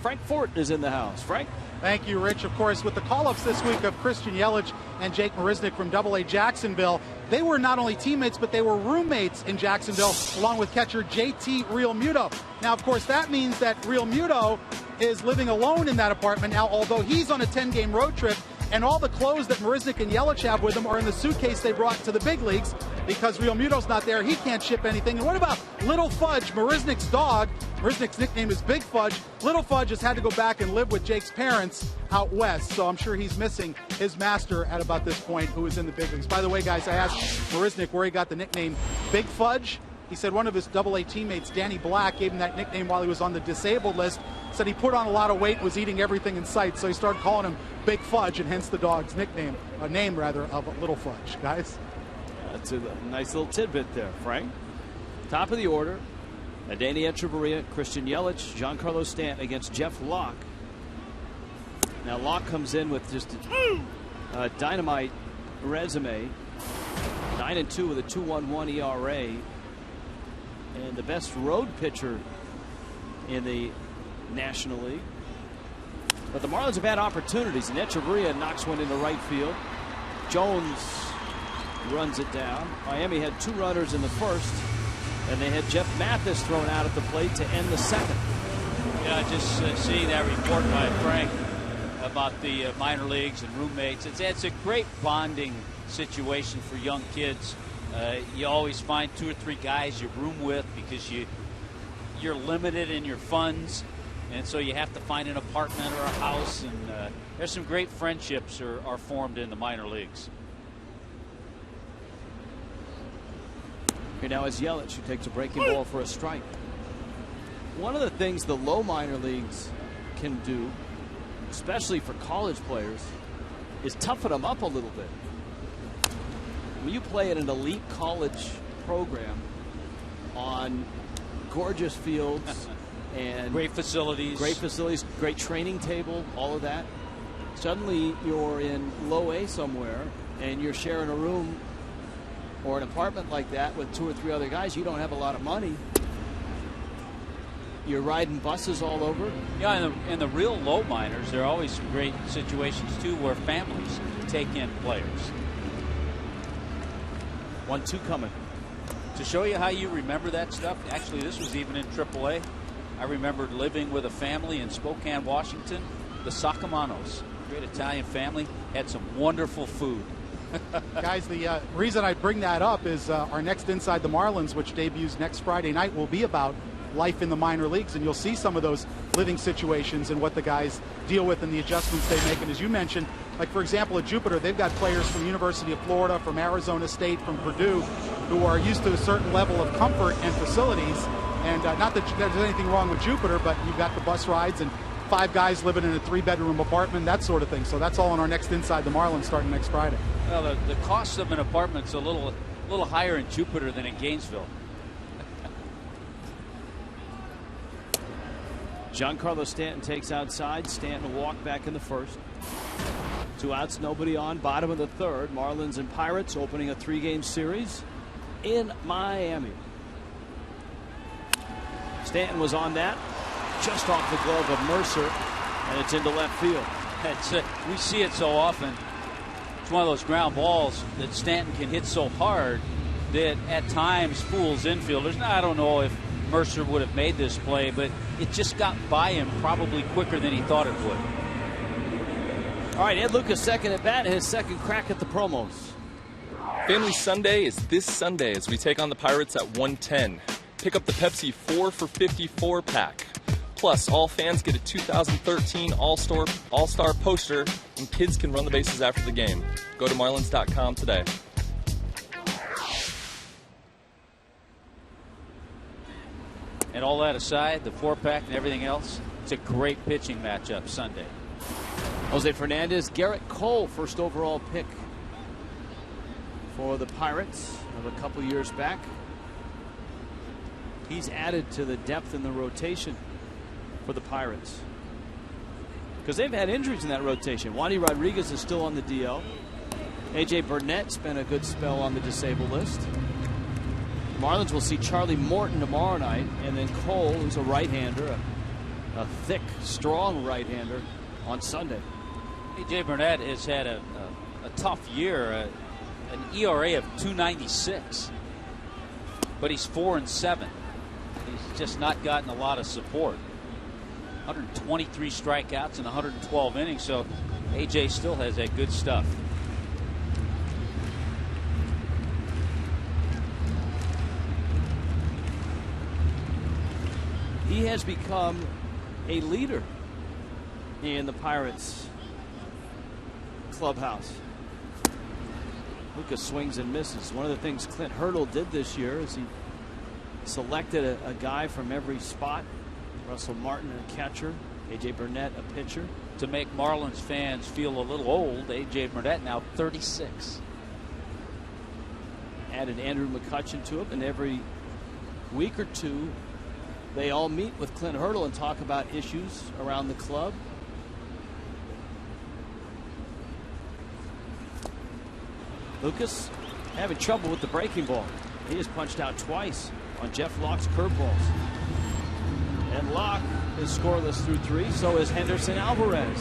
Frank Fort is in the house. Frank? Thank you, Rich. Of course, with the call-ups this week of Christian Yelich and Jake Marisnick from AA Jacksonville, they were not only teammates, but they were roommates in Jacksonville, along with catcher JT Realmuto. Now, of course, that means that Realmuto is living alone in that apartment now, although he's on a 10-game road trip, and all the clothes that Marisnick and Yelich have with them are in the suitcase they brought to the big leagues because Realmuto's not there. He can't ship anything. And what about Little Fudge, Marisnick's dog? Marisnick's nickname is Big Fudge. Little Fudge has had to go back and live with Jake's parents out west, so I'm sure he's missing his master at about this point, who is in the big leagues. By the way, guys, I asked Marisnick where he got the nickname Big Fudge. He said one of his AA teammates, Danny Black, gave him that nickname while he was on the disabled list. Said he put on a lot of weight and was eating everything in sight, so he started calling him Big Fudge, and hence the dog's nickname, a name rather, of Little Fudge. Guys? That's a nice little tidbit there, Frank. Top of the order, Adeiny Echeverria, Christian Yelich, Giancarlo Stanton against Jeff Locke. Now Locke comes in with just a dynamite resume, 9-2 with a 2.11 ERA, and the best road pitcher in the National League. But the Marlins have had opportunities, and Echeverria knocks one into right field. Jones runs it down. Miami had 2 runners in the first, and they had Jeff Mathis thrown out at the plate to end the second. Yeah, just seeing that report by Frank about the minor leagues and roommates. It's a great bonding situation for young kids. You always find 2 or 3 guys you room with because you're limited in your funds, and so you have to find an apartment or a house, and there's some great friendships are formed in the minor leagues. Here now is Yelich, who takes a breaking ball for a strike. One of the things the low minor leagues can do, especially for college players, is toughen them up a little bit. When you play at an elite college program on gorgeous fields and Great facilities. great training table, all of that. Suddenly you're in low A somewhere and you're sharing a room or an apartment like that with 2 or 3 other guys. You don't have a lot of money. You're riding buses all over. Yeah, in the real low minors, there are always some great situations, too, where families take in players. 1-2 coming. To show you how you remember that stuff, actually, this was even in AAA. I remembered living with a family in Spokane, Washington, the Sacamanos. Great Italian family, had some wonderful food. Guys, the reason I bring that up is our next Inside the Marlins, which debuts next Friday night, will be about life in the minor leagues, and you'll see some of those living situations and what the guys deal with and the adjustments they make. And as you mentioned, like for example at Jupiter, they've got players from the University of Florida, from Arizona State, from Purdue, who are used to a certain level of comfort and facilities. And not that there's anything wrong with Jupiter, but you've got the bus rides and 5 guys living in a 3-bedroom apartment, that sort of thing. So that's all on our next Inside the Marlins starting next Friday. Well, the cost of an apartment's a little higher in Jupiter than in Gainesville. Giancarlo Stanton takes outside. Stanton will walk back in the first. 2 outs, nobody on. Bottom of the third. Marlins and Pirates opening a 3-game series in Miami. Stanton was on that. Just off the glove of Mercer. And it's into left field. We see it so often. It's one of those ground balls that Stanton can hit so hard that at times fools infielders. Now, I don't know if Mercer would have made this play, but it just got by him probably quicker than he thought it would. All right, Ed Lucas second at bat, his second crack at the promos. Family Sunday is this Sunday as we take on the Pirates at 1:10. Pick up the Pepsi 4 for $54 pack. Plus, all fans get a 2013 All-Star poster, and kids can run the bases after the game. Go to Marlins.com today. And all that aside, the 4-pack and everything else, it's a great pitching matchup Sunday. Jose Fernandez, Garrett Cole, first overall pick for the Pirates of a couple years back. He's added to the depth in the rotation for the Pirates, because they've had injuries in that rotation. Wandy Rodriguez is still on the DL. A.J. Burnett spent a good spell on the disabled list. Marlins will see Charlie Morton tomorrow night, and then Cole, who's a right-hander, a thick, strong right-hander, on Sunday. A.J. Burnett has had a tough year, an ERA of 2.96, but he's 4-7. He's just not gotten a lot of support. 123 strikeouts in 112 innings, so A.J. still has that good stuff. He has become a leader in the Pirates clubhouse. Lucas swings and misses. One of the things Clint Hurdle did this year is he selected a guy from every spot. Russell Martin, a catcher. A.J. Burnett, a pitcher. To make Marlins fans feel a little old, A.J. Burnett now 36. Added Andrew McCutchen to it, and every week or two they all meet with Clint Hurdle and talk about issues around the club. Lucas having trouble with the breaking ball. He has punched out twice on Jeff Locke's curveballs. And Locke is scoreless through 3. So is Henderson Alvarez.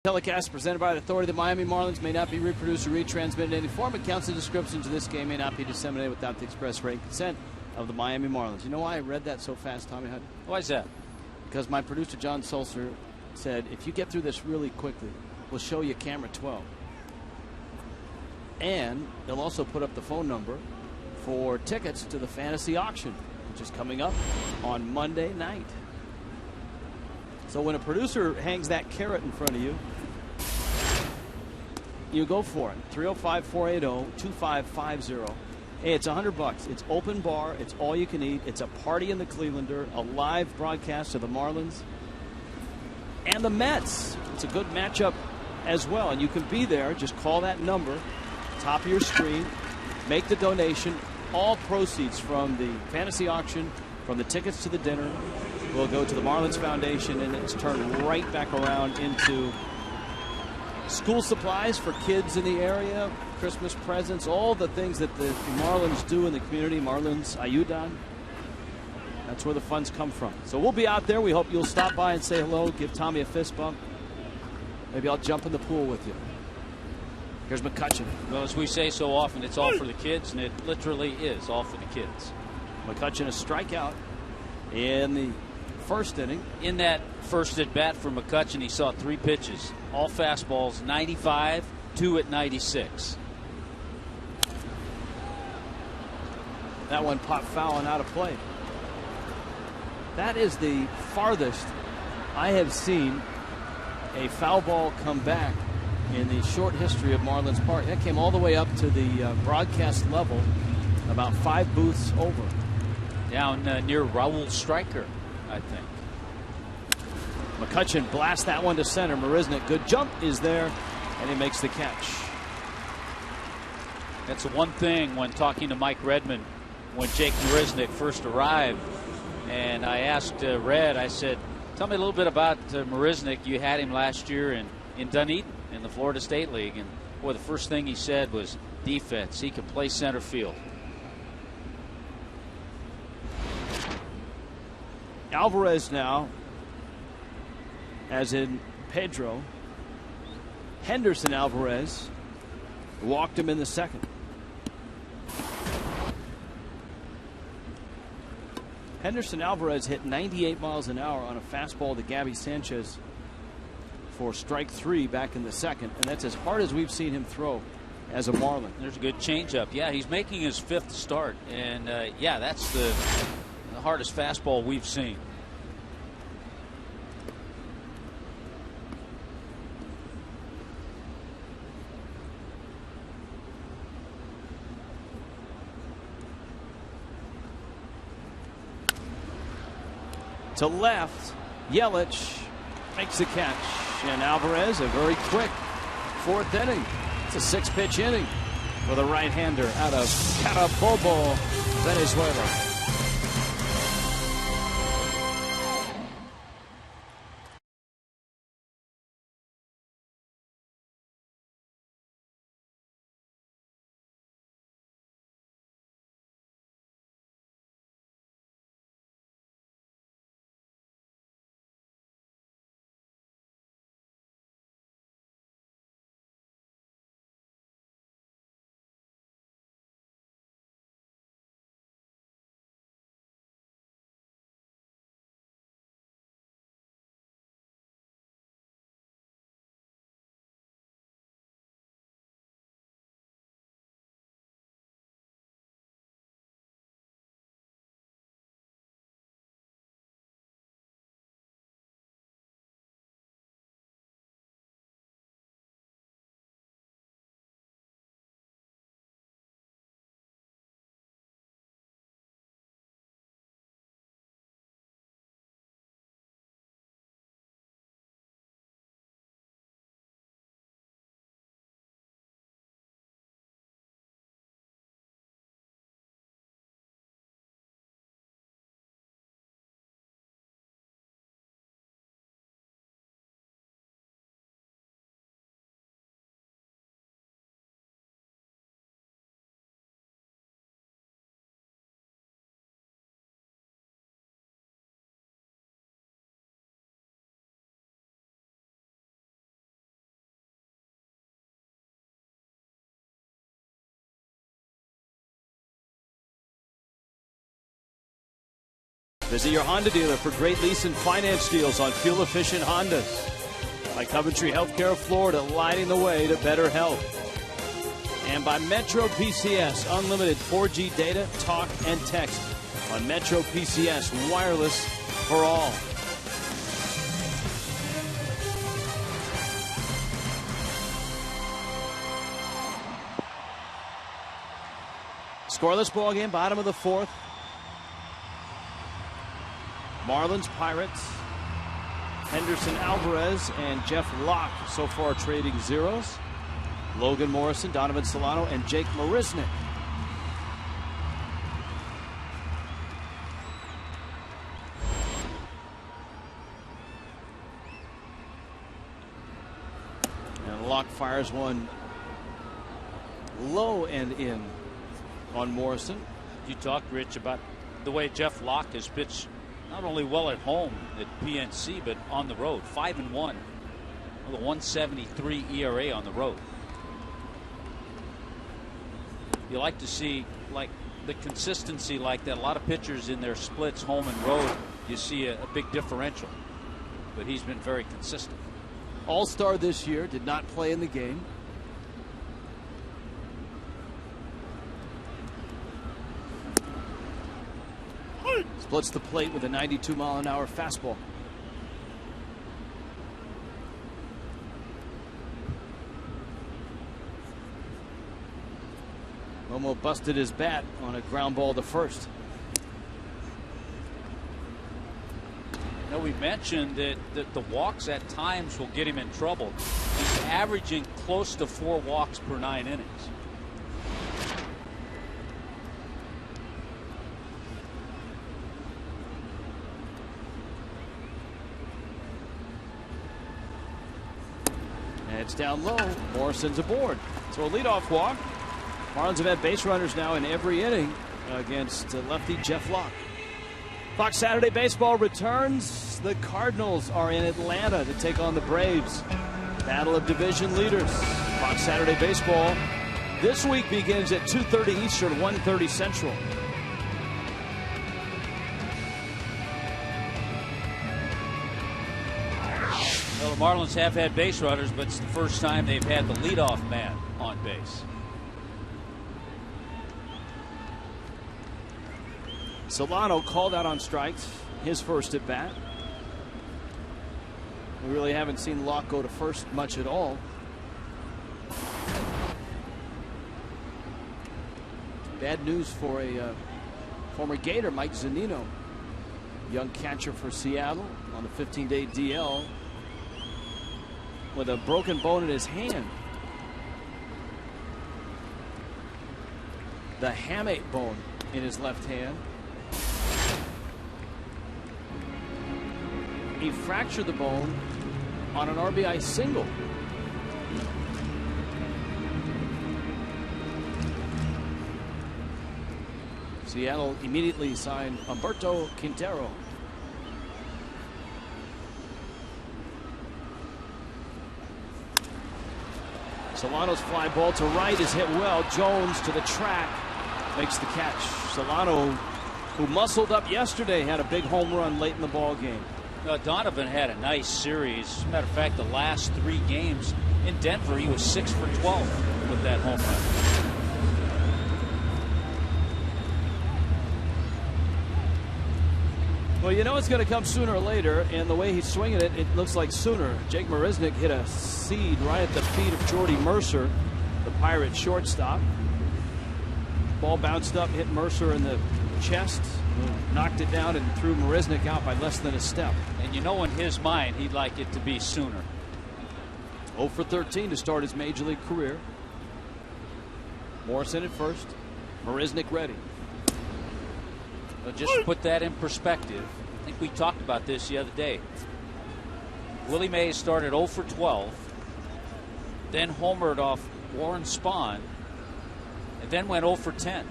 Telecast presented by the authority of the Miami Marlins may not be reproduced or retransmitted in any form. Accounts and descriptions of this game may not be disseminated without the express written consent of the Miami Marlins. You know why I read that so fast, Tommy Hutton? Why is that? Because my producer, John Sulzer, said, if you get through this really quickly, we'll show you camera 12. And they'll also put up the phone number for tickets to the fantasy auction, which is coming up on Monday night. So when a producer hangs that carrot in front of you, you go for it. 305-480-2550. Hey, it's $100. It's open bar. It's all you can eat. It's a party in the Clevelander, a live broadcast of the Marlins and the Mets. It's a good matchup as well, and you can be there. Just call that number, top of your screen, make the donation. All proceeds from the fantasy auction, from the tickets to the dinner, will go to the Marlins Foundation, and it's turned right back around into school supplies for kids in the area, Christmas presents, all the things that the Marlins do in the community. Marlins Ayudan. That's where the funds come from. So we'll be out there. We hope you'll stop by and say hello, give Tommy a fist bump. Maybe I'll jump in the pool with you. Here's McCutchen. Well, as we say so often, it's all for the kids, and it literally is all for the kids. McCutchen a strikeout in the first inning. In that first at bat for McCutchen, he saw 3 pitches, all fastballs, 95, 2 at 96. That one popped foul and out of play. That is the farthest I have seen a foul ball come back in the short history of Marlins Park. That came all the way up to the broadcast level, about 5 booths over. Down near Raul Stryker, I think. McCutchen blasts that one to center. Marisnick, good jump is there, and he makes the catch. That's the one thing when talking to Mike Redmond when Jake Marisnick first arrived. And I asked Red, I said, tell me a little bit about Marisnick. You had him last year in Dunedin in the Florida State League. And, boy, the first thing he said was defense. He can play center field. Alvarez now, as in Pedro. Henderson Alvarez walked him in the second. Henderson Alvarez hit 98 miles an hour on a fastball to Gabby Sanchez for strike 3 back in the second, and that's as hard as we've seen him throw as a Marlin. There's a good changeup. Yeah, he's making his 5th start, and yeah, that's the hardest fastball we've seen. To left, Yelich makes the catch, and Alvarez a very quick 4th inning. It's a 6-pitch inning for the right-hander out of Carabobo, Venezuela. Visit your Honda dealer for great lease and finance deals on fuel-efficient Hondas. By Coventry Healthcare of Florida, lighting the way to better health. And by Metro PCS, unlimited 4G data, talk, and text on Metro PCS, wireless for all. Scoreless ball game, bottom of the fourth. Marlins, Pirates. Henderson Alvarez and Jeff Locke so far trading zeros. Logan Morrison, Donovan Solano, and Jake Marisnick. And Locke fires one low and in on Morrison. You talked, Rich, about the way Jeff Locke has pitched not only well at home at PNC, but on the road. 5-1 with a 1.73 ERA on the road. You like to see like the consistency like that. A lot of pitchers in their splits, home and road, you see a big differential. But he's been very consistent. All-star this year, did not play in the game. Splits the plate with a 92-mile-an-hour fastball. Romo busted his bat on a ground ball to first. Now, we mentioned that the walks at times will get him in trouble. He's averaging close to 4 walks per 9 innings. And it's down low. Morrison's aboard. So a leadoff walk. Marlins have had base runners now in every inning against lefty Jeff Locke. Fox Saturday Baseball returns. The Cardinals are in Atlanta to take on the Braves. Battle of division leaders. Fox Saturday Baseball this week begins at 2:30 Eastern, 1:30 Central. Well, the Marlins have had base runners, but it's the first time they've had the leadoff man on base. Solano called out on strikes, his first at bat. We really haven't seen Locke go to first much at all. Bad news for a former Gator, Mike Zunino, young catcher for Seattle on a 15-day DL with a broken bone in his hand. The hamate bone in his left hand. He fractured the bone on an RBI single. Seattle immediately signed Humberto Quintero. Solano's fly ball to right is hit well. Jones to the track makes the catch. Solano, who muscled up yesterday, had a big home run late in the ball game. Donovan had a nice series. As a matter of fact, the last 3 games in Denver, he was 6 for 12 with that home run. Well, you know it's going to come sooner or later, and the way he's swinging it, it looks like sooner. Jake Marisnick hit a seed right at the feet of Jordy Mercer, the Pirate shortstop. Ball bounced up, hit Mercer in the chest, knocked it down, and threw Marisnick out by less than a step. And you know, in his mind, he'd like it to be sooner. 0 for 13 to start his major league career. Morrison at first, Marisnick ready. But just to put that in perspective, I think we talked about this the other day. Willie Mays started 0 for 12, then homered off Warren Spahn, and then went 0 for 10.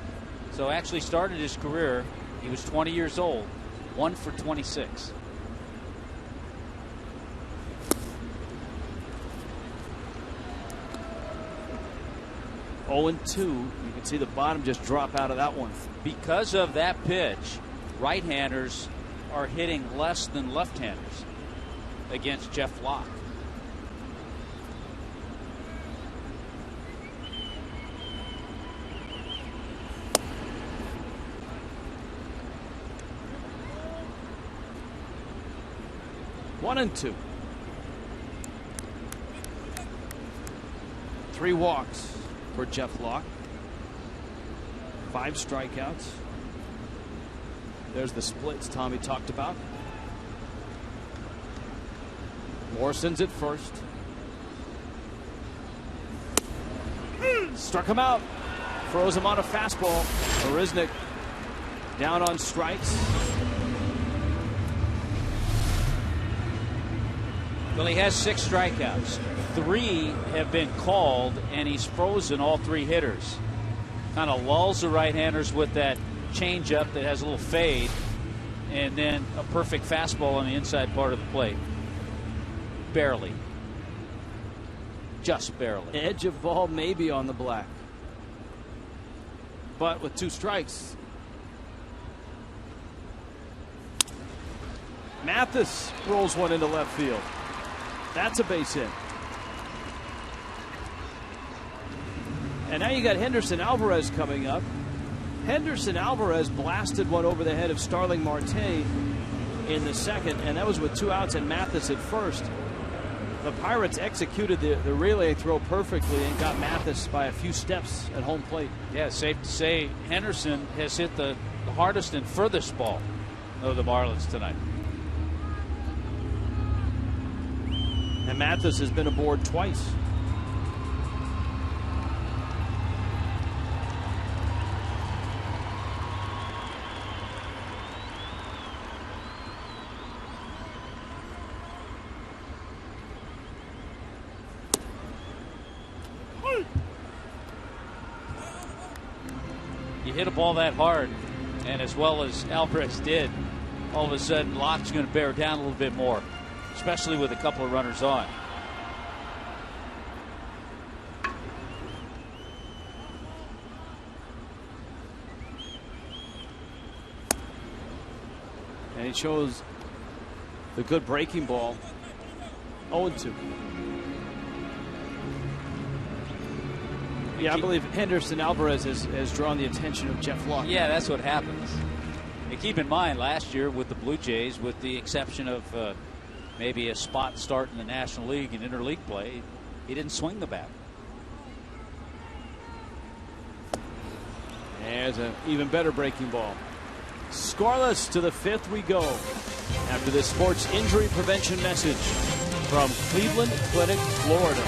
So actually started his career, he was 20 years old, 1 for 26. Oh and 2. You can see the bottom just drop out of that one. Because of that pitch, right-handers are hitting less than left-handers against Jeff Locke. One and two. 3 walks for Jeff Locke. 5 strikeouts. There's the splits Tommy talked about. Morrison's at first. Struck him out. Froze him on a fastball. Marisnick down on strikes. Well, he has 6 strikeouts. 3 have been called, and he's frozen all 3 hitters. Kind of lulls the right-handers with that changeup that has a little fade, and then a perfect fastball on the inside part of the plate. Barely. Just barely. Edge of ball maybe on the black. But with 2 strikes. Mathis rolls one into left field. That's a base hit. And now you got Henderson Alvarez coming up. Henderson Alvarez blasted one over the head of Starling Marte in the second, and that was with 2 outs and Mathis at first. The Pirates executed the relay throw perfectly and got Mathis by a few steps at home plate. Yeah, safe to say Henderson has hit the hardest and furthest ball of the Marlins tonight. And Mathis has been aboard twice. You hit a ball that hard, and as well as Alvarez did, all of a sudden Locke's going to bear down a little bit more, especially with a couple of runners on. And he shows the good breaking ball. 0-2. Yeah, I believe Henderson Alvarez has drawn the attention of Jeff Locke. Yeah, that's what happens. And keep in mind, last year with the Blue Jays, with the exception of maybe a spot start in the National League and interleague play, he didn't swing the bat. There's an even better breaking ball. Scoreless to the 5th we go after this sports injury prevention message from Cleveland Clinic, Florida.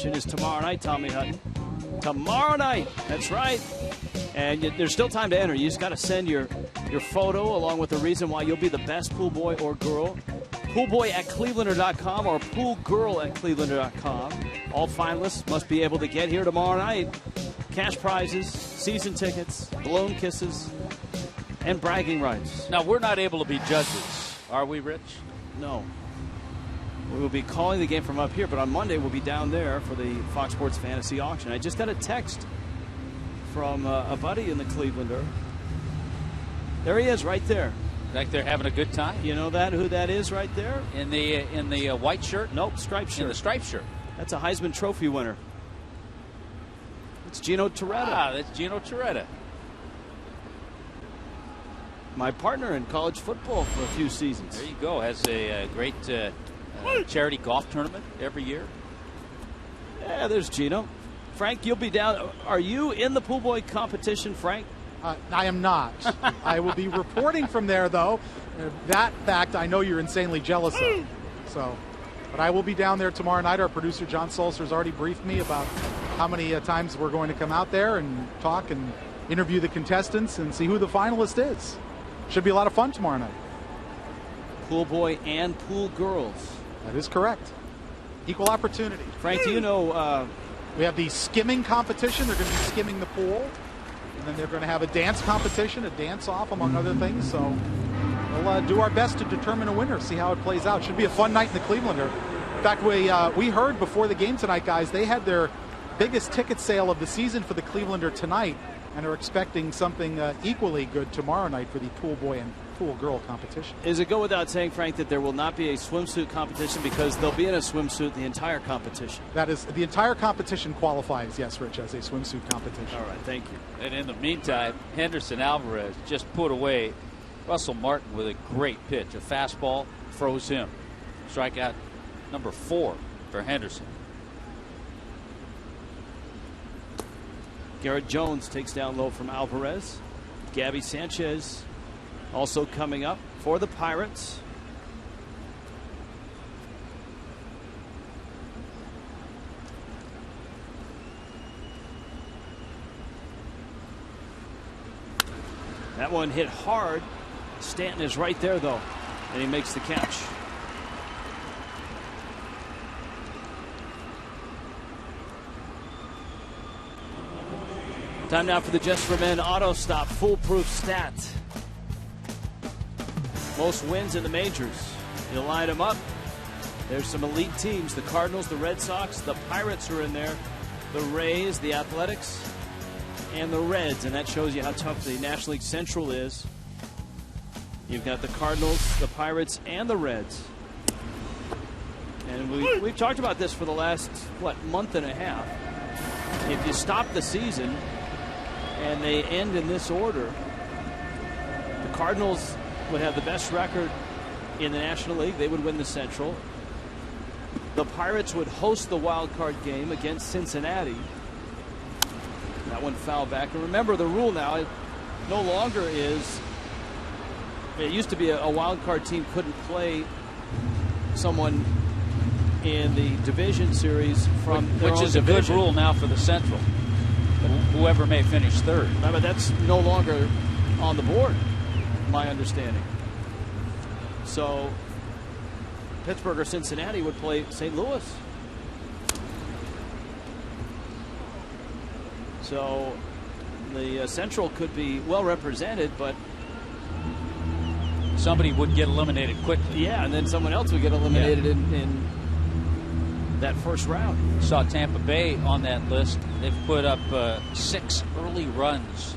Is tomorrow night, Tommy Hutton. Tomorrow night, that's right. And there's still time to enter. You just got to send your photo along with the reason why you'll be the best pool boy or girl. Poolboy@clevelander.com or poolgirl@clevelander.com. All finalists must be able to get here tomorrow night. Cash prizes, season tickets, balloon kisses, and bragging rights. Now, we're not able to be judges, are we, Rich? No. We will be calling the game from up here, but on Monday we'll be down there for the Fox Sports Fantasy Auction. I just got a text from a buddy in the Clevelander. There he is, right there. Like they're having a good time. You know who that is right there? In the white shirt? Nope, striped shirt. In the striped shirt. That's a Heisman Trophy winner. It's Gino Torretta. Ah, that's Gino Torretta. My partner in college football for a few seasons. There you go. Has a great charity golf tournament every year. Yeah, there's Gino. Frank, you'll be down. Are you in the pool boy competition, Frank? I am not. I will be reporting from there, though. That fact I know you're insanely jealous of. So, but I will be down there tomorrow night. Our producer, John Sulzer, has already briefed me about how many times we're going to come out there and talk and interview the contestants and see who the finalist is. Should be a lot of fun tomorrow night. Pool boy and pool girls. That is correct. Equal opportunity. Frank, do you know... we have the skimming competition. They're going to be skimming the pool. And then they're going to have a dance competition, a dance-off, among other things. So we'll do our best to determine a winner, see how it plays out. Should be a fun night in the Clevelander. In fact, we heard before the game tonight, guys, they had their biggest ticket sale of the season for the Clevelander tonight and are expecting something equally good tomorrow night for the pool boy and pool girl competition. Is it go without saying, Frank, that there will not be a swimsuit competition because they'll be in a swimsuit the entire competition? That is, the entire competition qualifies, yes, Rich, as a swimsuit competition. All right, thank you. And in the meantime, Henderson Alvarez just put away Russell Martin with a great pitch. A fastball froze him. Strikeout number 4 for Henderson. Garrett Jones takes down low from Alvarez. Gabby Sanchez also coming up for the Pirates. That one hit hard. Stanton is right there, though, and he makes the catch. Time now for the Just for Men Auto Stop Foolproof Stat. Most wins in the majors. You line them up. There's some elite teams. The Cardinals, the Red Sox, the Pirates are in there. The Rays, the Athletics, and the Reds. And that shows you how tough the National League Central is. You've got the Cardinals, the Pirates, and the Reds. And we've talked about this for the last, month and a half. If you stop the season and they end in this order, the Cardinals would have the best record in the National League. They would win the Central. The Pirates would host the wild card game against Cincinnati. That one fouled back. And remember, the rule now, it no longer is, it used to be a wild card team couldn't play someone in the division series from their which own is a division. good rule now for the Central. Whoever may finish third. But that's no longer on the board, my understanding. So Pittsburgh or Cincinnati would play St. Louis. So the Central could be well represented, but somebody would get eliminated quickly. Yeah, and then someone else would get eliminated in that first round. Saw Tampa Bay on that list. They've put up 6 early runs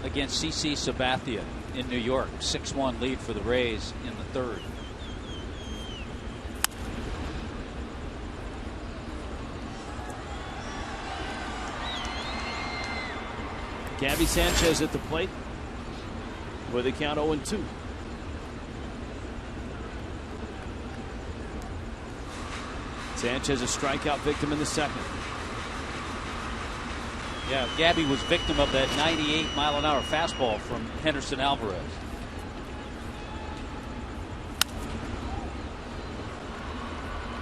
against CC Sabathia in New York. 6-1 lead for the Rays in the third. Gabby Sanchez at the plate with a count 0-2. Sanchez a strikeout victim in the second. Yeah, Gabby was victim of that 98-mile-an-hour fastball from Henderson Alvarez.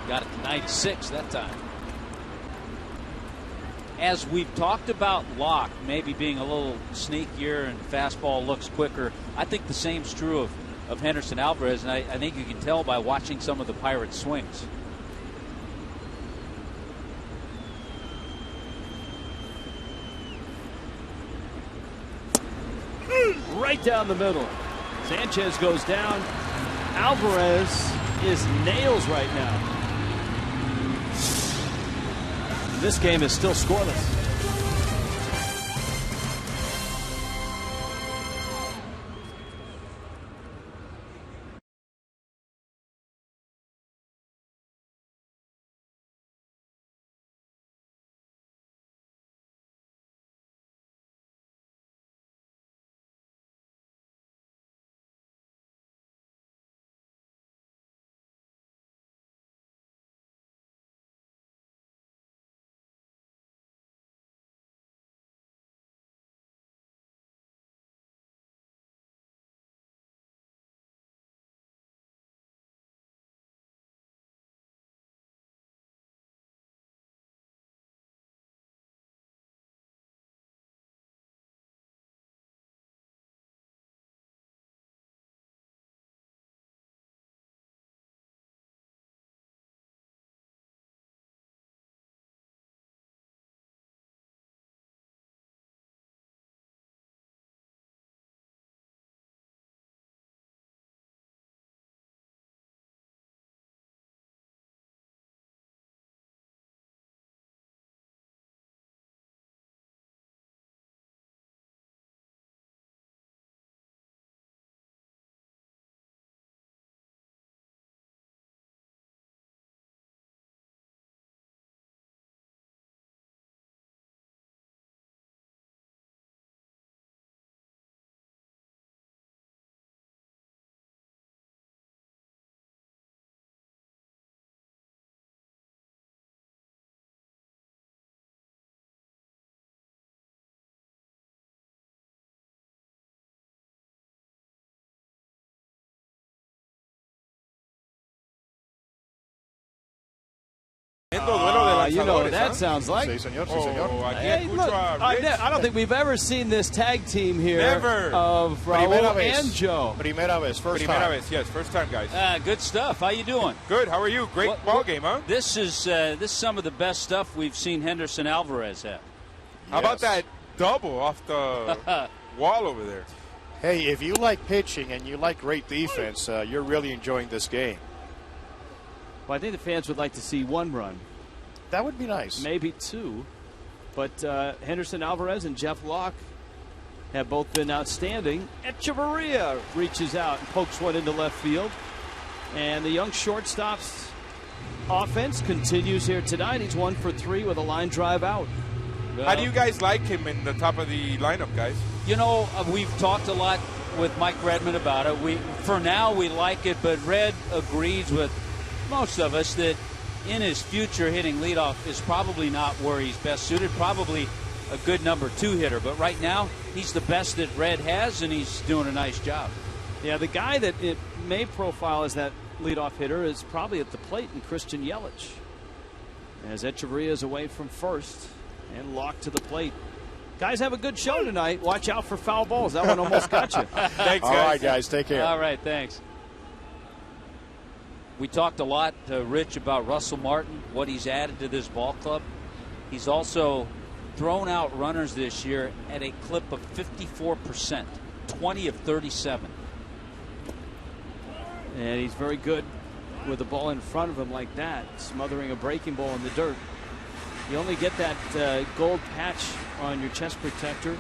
Got it to 96 that time. as we've talked about Locke maybe being a little sneakier and fastball looks quicker, I think the same's true of Henderson Alvarez, and I think you can tell by watching some of the Pirates' swings. Right down the middle. Sanchez goes down. Alvarez is nails right now. This game is still scoreless. You know what that sounds like. Sí, señor, sí, señor. Hey, look, I don't think we've ever seen this tag team here of Raul and Joe. Primera vez, first time. Primera vez, yes, first time, guys. Good stuff. How you doing? Good. How are you? Great ball game, huh? This is some of the best stuff we've seen Henderson Alvarez have. How about that double off the wall over there? Hey, if you like pitching and you like great defense, you're really enjoying this game. Well, I think the fans would like to see one run. That would be nice. Maybe two. But Henderson Alvarez and Jeff Locke have both been outstanding. Echeverria reaches out and pokes one into left field. And the young shortstop's offense continues here tonight. He's 1 for 3 with a line drive out. How do you guys like him in the top of the lineup, guys? You know, we've talked a lot with Mike Redmond about it. For now, we like it, but Red agrees with most of us that in his future, hitting leadoff is probably not where he's best suited. Probably a good number 2 hitter, but right now he's the best that Red has, and he's doing a nice job. Yeah, the guy that it may profile as that leadoff hitter is probably at the plate in Christian Yelich. As Echeverria is away from first and Locke to the plate. Guys, have a good show tonight. Watch out for foul balls. That one almost got you. Thanks, guys. All right, guys, take care. All right, thanks. We talked a lot, Rich, about Russell Martin, what he's added to this ball club. He's also thrown out runners this year at a clip of 54%, 20 of 37. And he's very good with the ball in front of him like that, smothering a breaking ball in the dirt. You only get that gold patch on your chest protector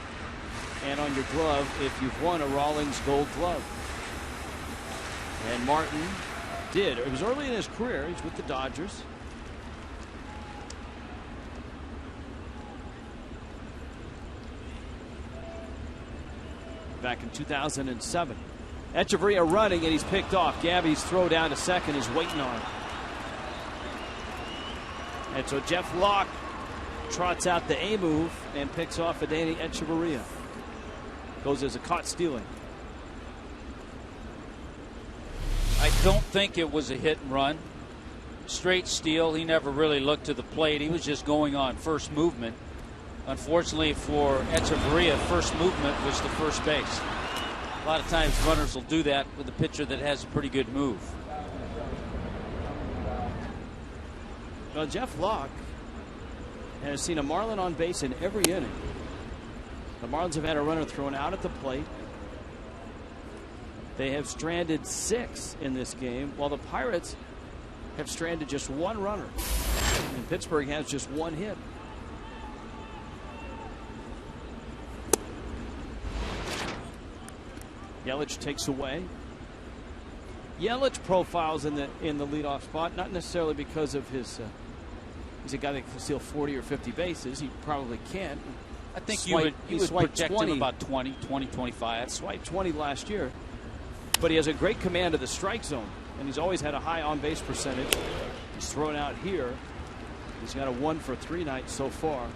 and on your glove if you've won a Rawlings Gold Glove. And Martin did. It was early in his career. He's with the Dodgers. Back in 2007. Echeverria running, and he's picked off. Gabby's throw down to second is waiting on him. And so Jeff Locke trots out the A move and picks off Adeiny Echeverria. Goes as a caught stealing. I don't think it was a hit and run. Straight steal. He never really looked to the plate. He was just going on first movement. Unfortunately for Echeverria, first movement was to first base. A lot of times runners will do that with a pitcher that has a pretty good move. Well, Jeff Locke has seen a Marlin on base in every inning. The Marlins have had a runner thrown out at the plate. They have stranded 6 in this game, while the Pirates have stranded just 1 runner. And Pittsburgh has just 1 hit. Yelich takes away. Yelich profiles in the leadoff spot, not necessarily because of his he's a guy that can steal 40 or 50 bases. He probably can't. I think he would project 20. Him about 20, 25. Swiped 20 last year. But he has a great command of the strike zone, and he's always had a high on-base percentage. He's thrown out here. He's got a 1-for-3 night so far.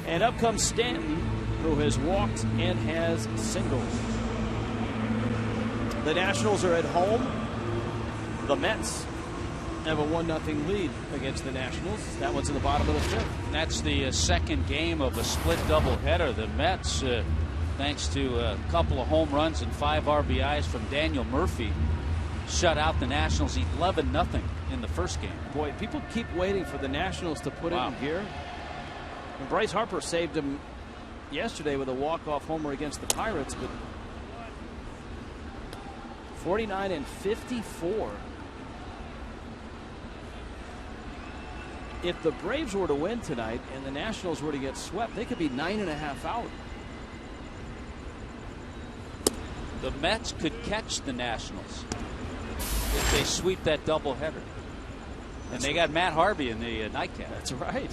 And up comes Stanton, who has walked and has singled. The Nationals are at home. The Mets have a 1-0 lead against the Nationals. That one's in the bottom of the 5th. That's the second game of a split doubleheader. The Mets, thanks to a couple of home runs and 5 RBIs from Daniel Murphy, shut out the Nationals 11-0 in the first game. Boy, people keep waiting for the Nationals to put it in gear. And Bryce Harper saved him yesterday with a walk-off homer against the Pirates, but 49-54. If the Braves were to win tonight and the Nationals were to get swept, they could be 9.5 out. The Mets could catch the Nationals if they sweep that doubleheader. And they got Matt Harvey in the nightcap. That's right.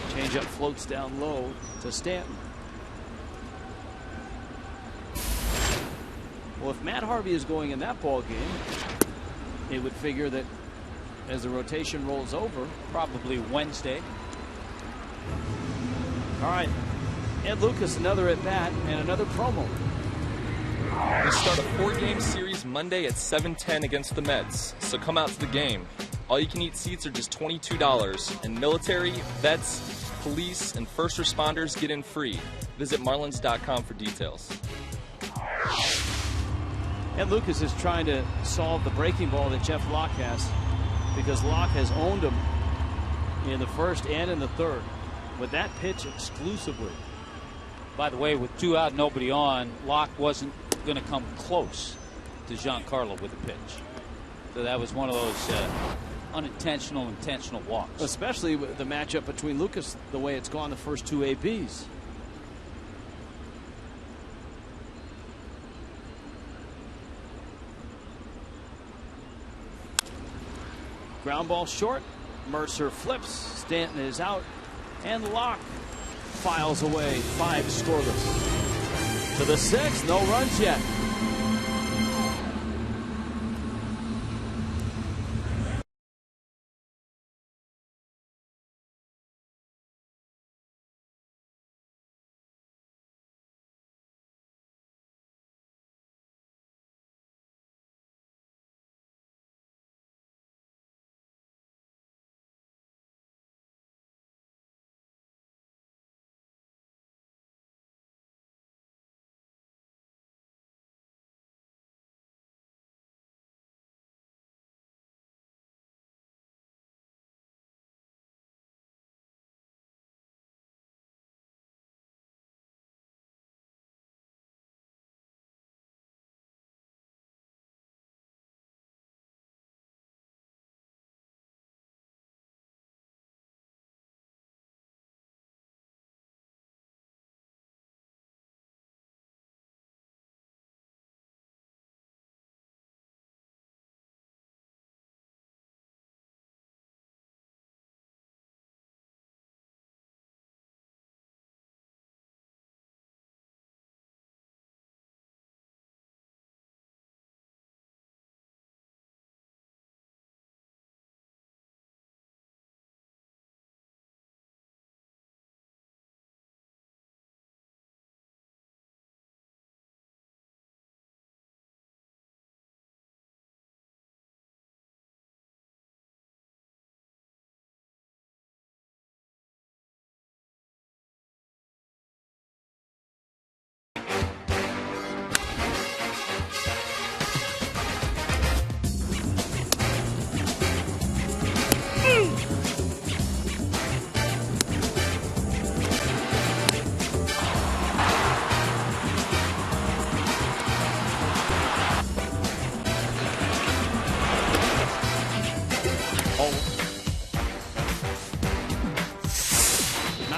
Changeup floats down low to Stanton. Well, if Matt Harvey is going in that ball game, it would figure that as the rotation rolls over, probably Wednesday. All right, Ed Lucas, another at bat and another promo. They start a 4-game series Monday at 7:10 against the Mets, so come out to the game. All-you-can-eat seats are just $22, and military, vets, police, and first responders get in free. Visit Marlins.com for details. Ed Lucas is trying to solve the breaking ball that Jeff Locke has, because Locke has owned him in the first and in the third with that pitch exclusively. By the way, with 2 out, nobody on, Locke wasn't going to come close to Giancarlo with a pitch. So that was one of those unintentional, intentional walks. Especially with the matchup between Lucas, the way it's gone the first 2 ABs. Ground ball short. Mercer flips. Stanton is out. And Locke files away 5 scoreless. To the 6th. No runs yet.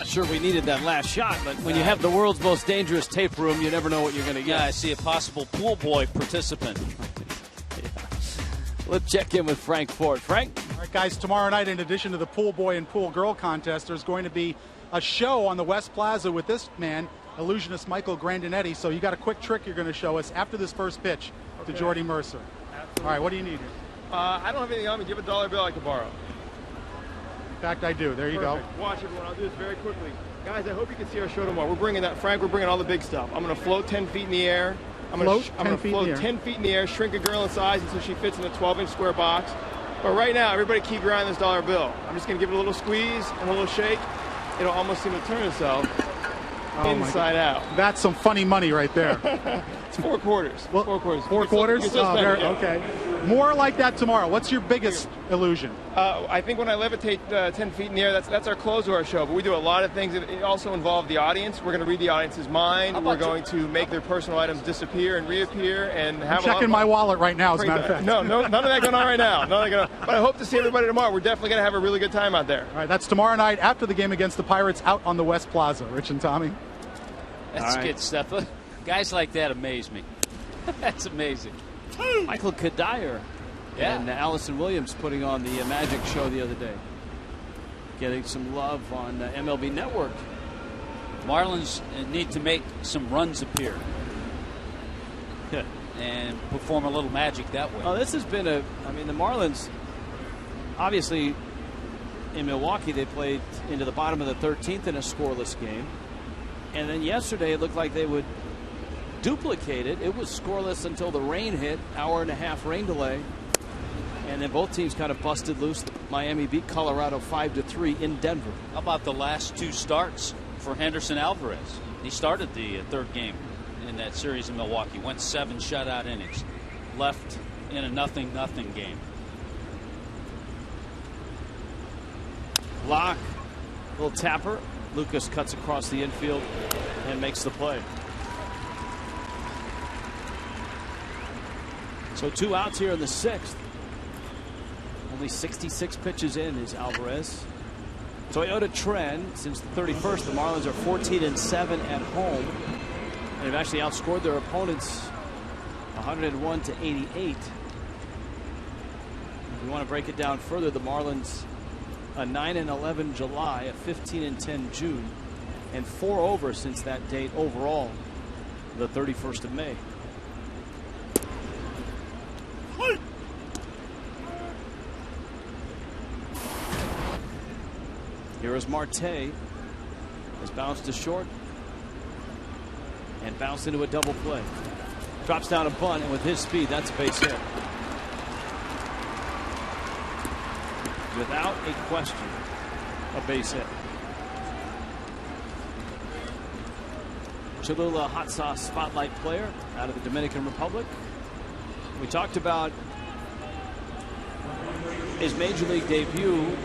not sure we needed that last shot, but when you have the world's most dangerous tape room, you never know what you're going to get. Yeah, I see a possible pool boy participant. Let's check in with Frank Ford. Frank? All right, guys, tomorrow night, in addition to the pool boy and pool girl contest, there's going to be a show on the West Plaza with this man, illusionist Michael Grandinetti. So you got a quick trick you're going to show us after this first pitch to Jordy Mercer. Absolutely. All right, what do you need here? I don't have anything on me. Do you have a dollar bill I could borrow? In fact, I do. There you Perfect. Go. Watch, everyone. I'll do this very quickly. Guys, I hope you can see our show tomorrow. We're bringing that, Frank, we're bringing all the big stuff. I'm going to float 10 feet in the air. I'm going to float 10 feet in the air, shrink a girl in size until she fits in a 12-inch square box. But right now, everybody keep your eye on this dollar bill. I'm just going to give it a little squeeze and a little shake. It'll almost seem to turn itself inside out. That's some funny money right there. It's 4 quarters. Well, 4 quarters. 4 quarters? Okay. More like that tomorrow. What's your biggest illusion? I think when I levitate 10 feet in the air, that's our close to our show. But we do a lot of things. It also involves the audience. We're going to read the audience's mind. We're going to make their personal items disappear and reappear and have. I'm checking my wallet right now, as a matter of fact. No, none of that going on right now. But I hope to see everybody tomorrow. We're definitely going to have a really good time out there. All right, that's tomorrow night after the game against the Pirates out on the West Plaza. Rich and Tommy. That's good stuff. Guys like that amaze me. That's amazing. Michael Kadire and Allison Williams putting on the Magic show the other day. Getting some love on MLB Network. Marlins need to make some runs appear. And perform a little magic that way. Oh, this has been the Marlins, obviously, in Milwaukee, they played into the bottom of the 13th in a scoreless game. And then yesterday, it looked like they would duplicate it. It was scoreless until the rain hit, hour-and-a-half rain delay. And then both teams kind of busted loose. Miami beat Colorado 5-3 in Denver. How about the last 2 starts for Henderson Alvarez? He started the third game in that series in Milwaukee. Went 7 shutout innings. Left in a 0-0 game. Block. Little tapper. Lucas cuts across the infield and makes the play. So 2 outs here in the 6th. Only 66 pitches in is Alvarez. Toyota trend since the 31st. The Marlins are 14-7 at home. And they've actually outscored their opponents 101-88. If you want to break it down further, the Marlins a 9-11 July, a 15-10 June, and 4 over since that date overall, the 31st of May. Here is Marte. Has bounced to short and bounced into a double play. Drops down a bunt, and with his speed, that's a base hit. Without a question, a base hit. Cholula hot sauce spotlight player out of the Dominican Republic. We talked about his major league debut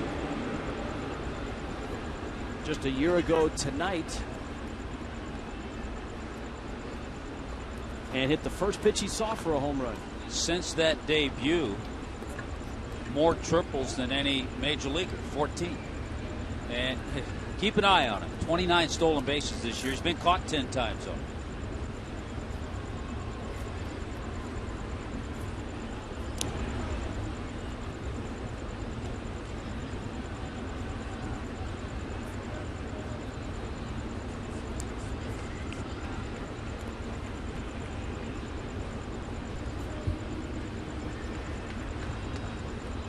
just a year ago tonight, and hit the first pitch he saw for a home run. Since that debut, more triples than any major leaguer, 14. And keep an eye on him. 29 stolen bases this year. He's been caught 10 times though.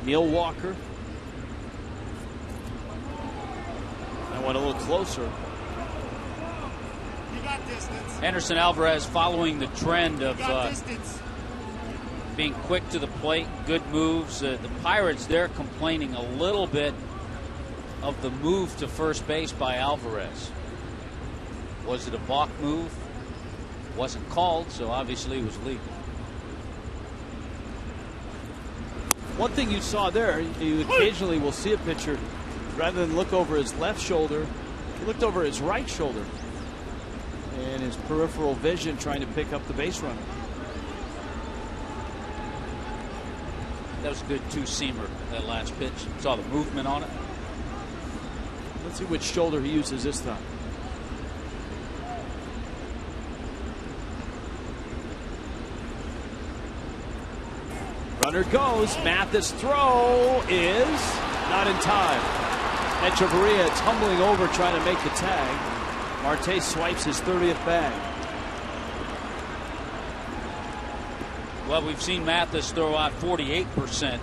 Neil Walker. I went a little closer. Henderson Alvarez following the trend of being quick to the plate, good moves. The Pirates, they're complaining a little bit of the move to first base by Alvarez. Was it a balk move? Wasn't called, so obviously it was legal. One thing you saw there, you occasionally will see a pitcher, rather than look over his left shoulder, he looked over his right shoulder and his peripheral vision trying to pick up the base runner. That was a good 2-seamer, that last pitch. Saw the movement on it. Let's see which shoulder he uses this time. Runner goes. Mathis throw is not in time. Echeverria tumbling over trying to make the tag. Marte swipes his 30th bag. Well, we've seen Mathis throw out 48%.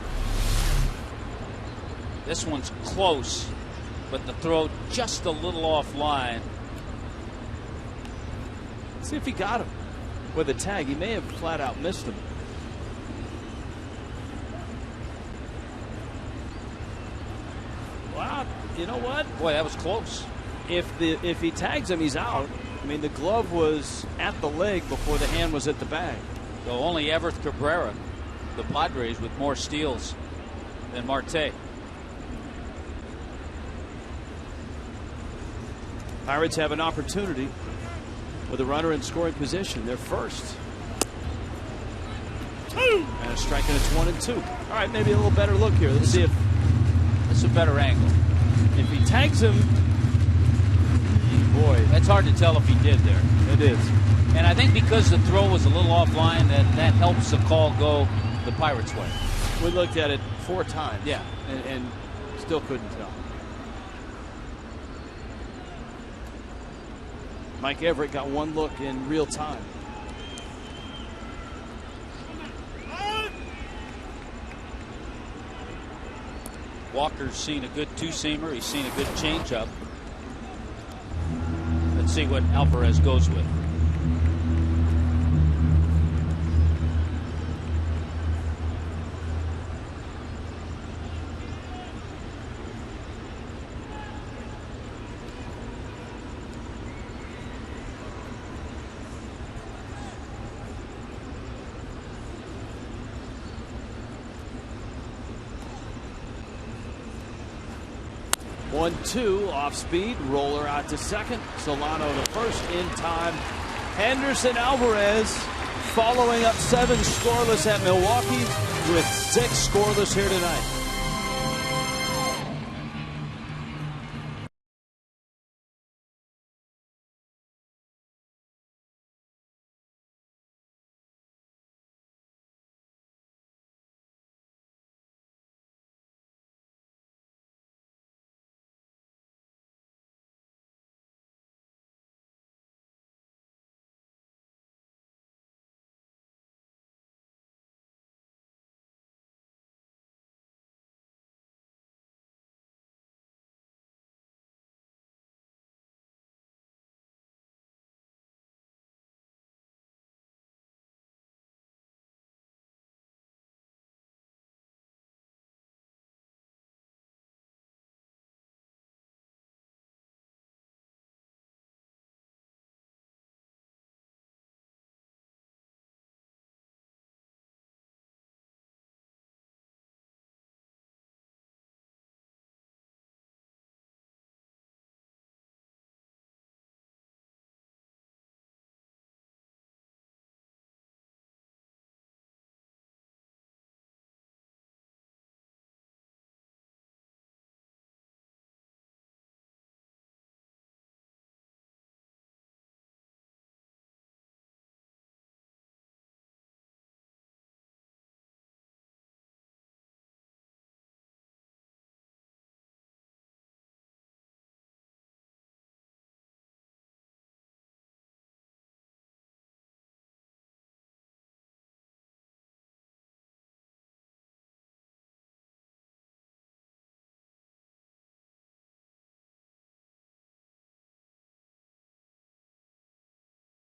This one's close, but the throw just a little offline. See if he got him with a tag. He may have flat out missed him. Wow, you know what? Boy, that was close. If he tags him, he's out. I mean, the glove was at the leg before the hand was at the bag. So only Everth Cabrera, the Padres, with more steals than Marte. Pirates have an opportunity with a runner in scoring position. They're first. And a strike, and it's 1-2. All right, maybe a little better look here. Let's see if that's a better angle. If he tags him, boy, that's hard to tell if he did there. It is. And I think because the throw was a little offline, that helps the call go the Pirates' way. We looked at it 4 times. Yeah. And still couldn't tell. Mike Everett got one look in real time. Walker's seen a good two-seamer. He's seen a good changeup. Let's see what Alvarez goes with. One, two, off speed, roller out to second. Solano to first in time. Henderson Alvarez following up 7 scoreless at Milwaukee with 6 scoreless here tonight.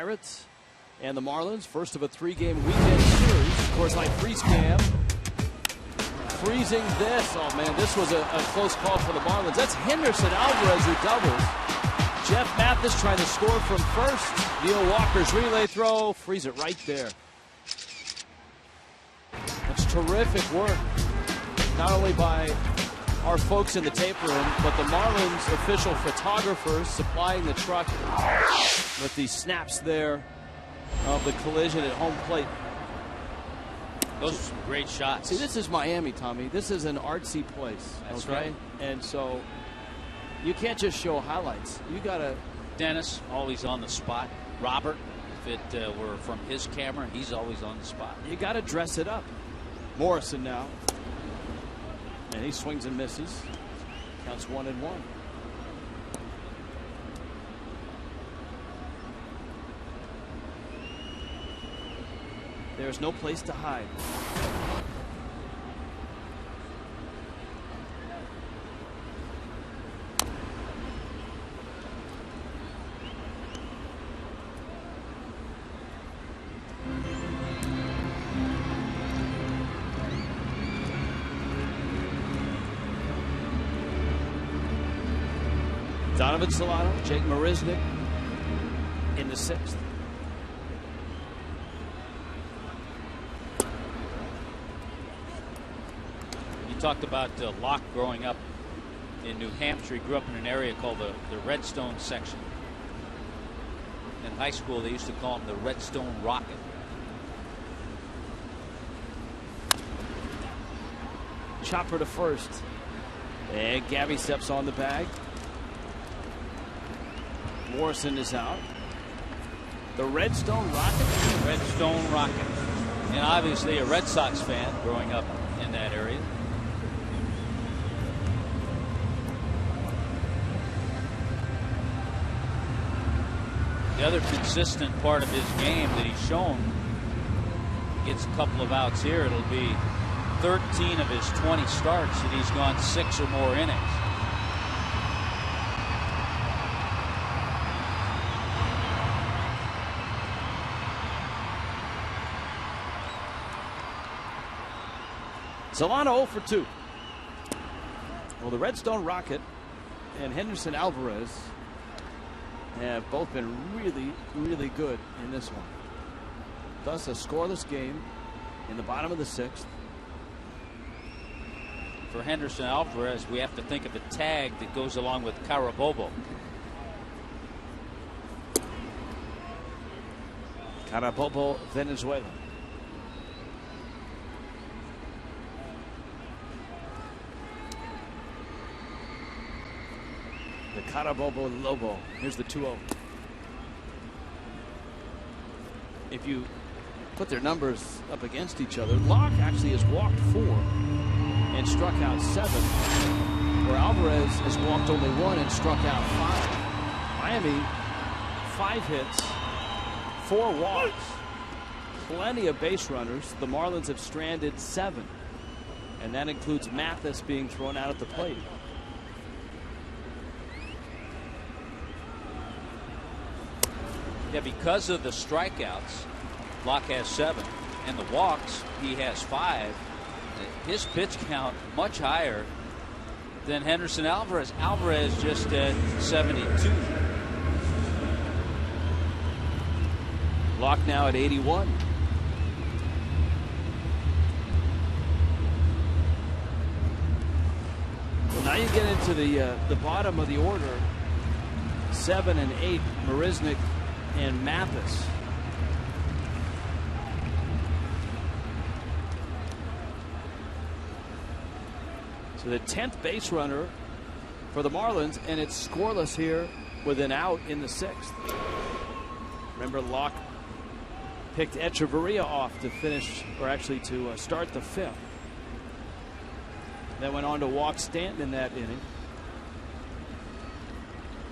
Pirates and the Marlins, first of a 3-game weekend series. Of course, like freeze cam, freezing this. Oh man, this was a close call for the Marlins. That's Henderson Alvarez who doubles. Jeff Mathis trying to score from first. Neil Walker's relay throw, freeze it right there. That's terrific work, not only by our folks in the tape room, but the Marlins official photographers supplying the truck with the snaps there of the collision at home plate. Those are some great shots. See, this is Miami, Tommy. This is an artsy place. That's okay? right. And so You can't just show highlights. You got to. Dennis, always on the spot. Robert, if it were from his camera, he's always on the spot. You got to dress it up. Morrison now. And he swings and misses. Counts 1-1. There's no place to hide. Donovan Solano, Jake Marisnick in the 6th. You talked about Locke growing up in New Hampshire. He grew up in an area called the Redstone section. In high school, they used to call him the Redstone Rocket. Chopper to first. And Gabby steps on the bag. Morrison is out. The Redstone Rocket. Redstone Rocket. And obviously a Red Sox fan growing up in that area. The other consistent part of his game that he's shown, gets a couple of outs here. It'll be 13 of his 20 starts that he's gone 6 or more innings. Solano 0 for 2. Well, the Redstone Rocket and Henderson Alvarez have both been really, really good in this one. Thus, a scoreless game in the bottom of the 6th. For Henderson Alvarez, we have to think of the tag that goes along with Carabobo. Carabobo, Venezuela. The Carabobo Lobo. Here's the 2-0. If you put their numbers up against each other, Locke actually has walked 4 and struck out 7, where Alvarez has walked only 1 and struck out 5. Miami, 5 hits, 4 walks, plenty of base runners. The Marlins have stranded 7, and that includes Mathis being thrown out at the plate. Yeah, because of the strikeouts, Locke has 7, and the walks, he has 5. His pitch count much higher than Henderson Alvarez. Alvarez just at 72. Locke now at 81. Well, now you get into the bottom of the order. 7 and 8, Marisnick and Mathis. So the 10th base runner for the Marlins, and it's scoreless here with an out in the 6th. Remember, Locke picked Echeverria off to finish, or actually to start the 5th. Then went on to walk Stanton in that inning.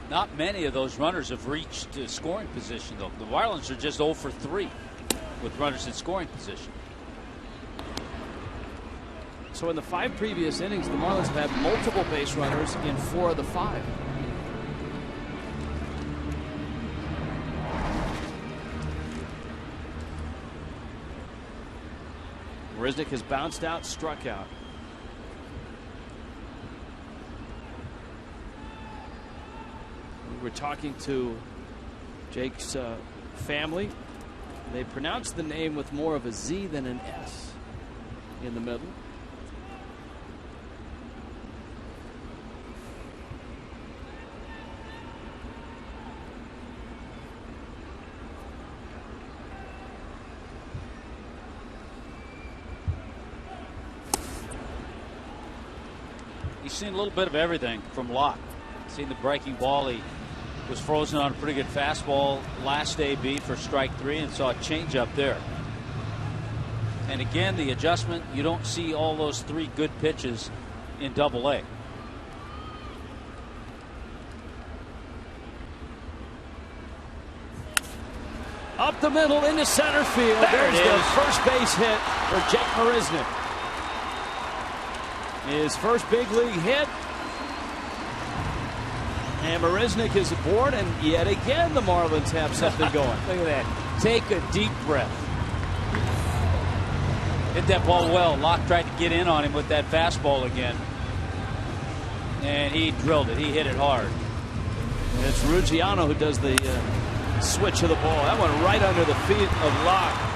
Not many of those runners have reached scoring position, though. The Marlins are just 0 for 3 with runners in scoring position. So in the 5 previous innings, the Marlins have had multiple base runners in 4 of the 5. Marisnick has bounced out, struck out. We're talking to Jake's family. They pronounce the name with more of a Z than an S in the middle. He's seen a little bit of everything from Locke. Seen the breaking ball. He was frozen on a pretty good fastball last AB for strike 3 and saw a changeup there. And again, the adjustment, you don't see all those 3 good pitches in Double-A. Up the middle into center field. There's the first base hit for Jake Marisnick. His first big league hit. And Marisnick is aboard, and yet again the Marlins have something going. Look at that. Take a deep breath. Hit that ball well. Locke tried to get in on him with that fastball again. And he drilled it. He hit it hard. And it's Ruggiano who does the switch of the ball. That went right under the feet of Locke.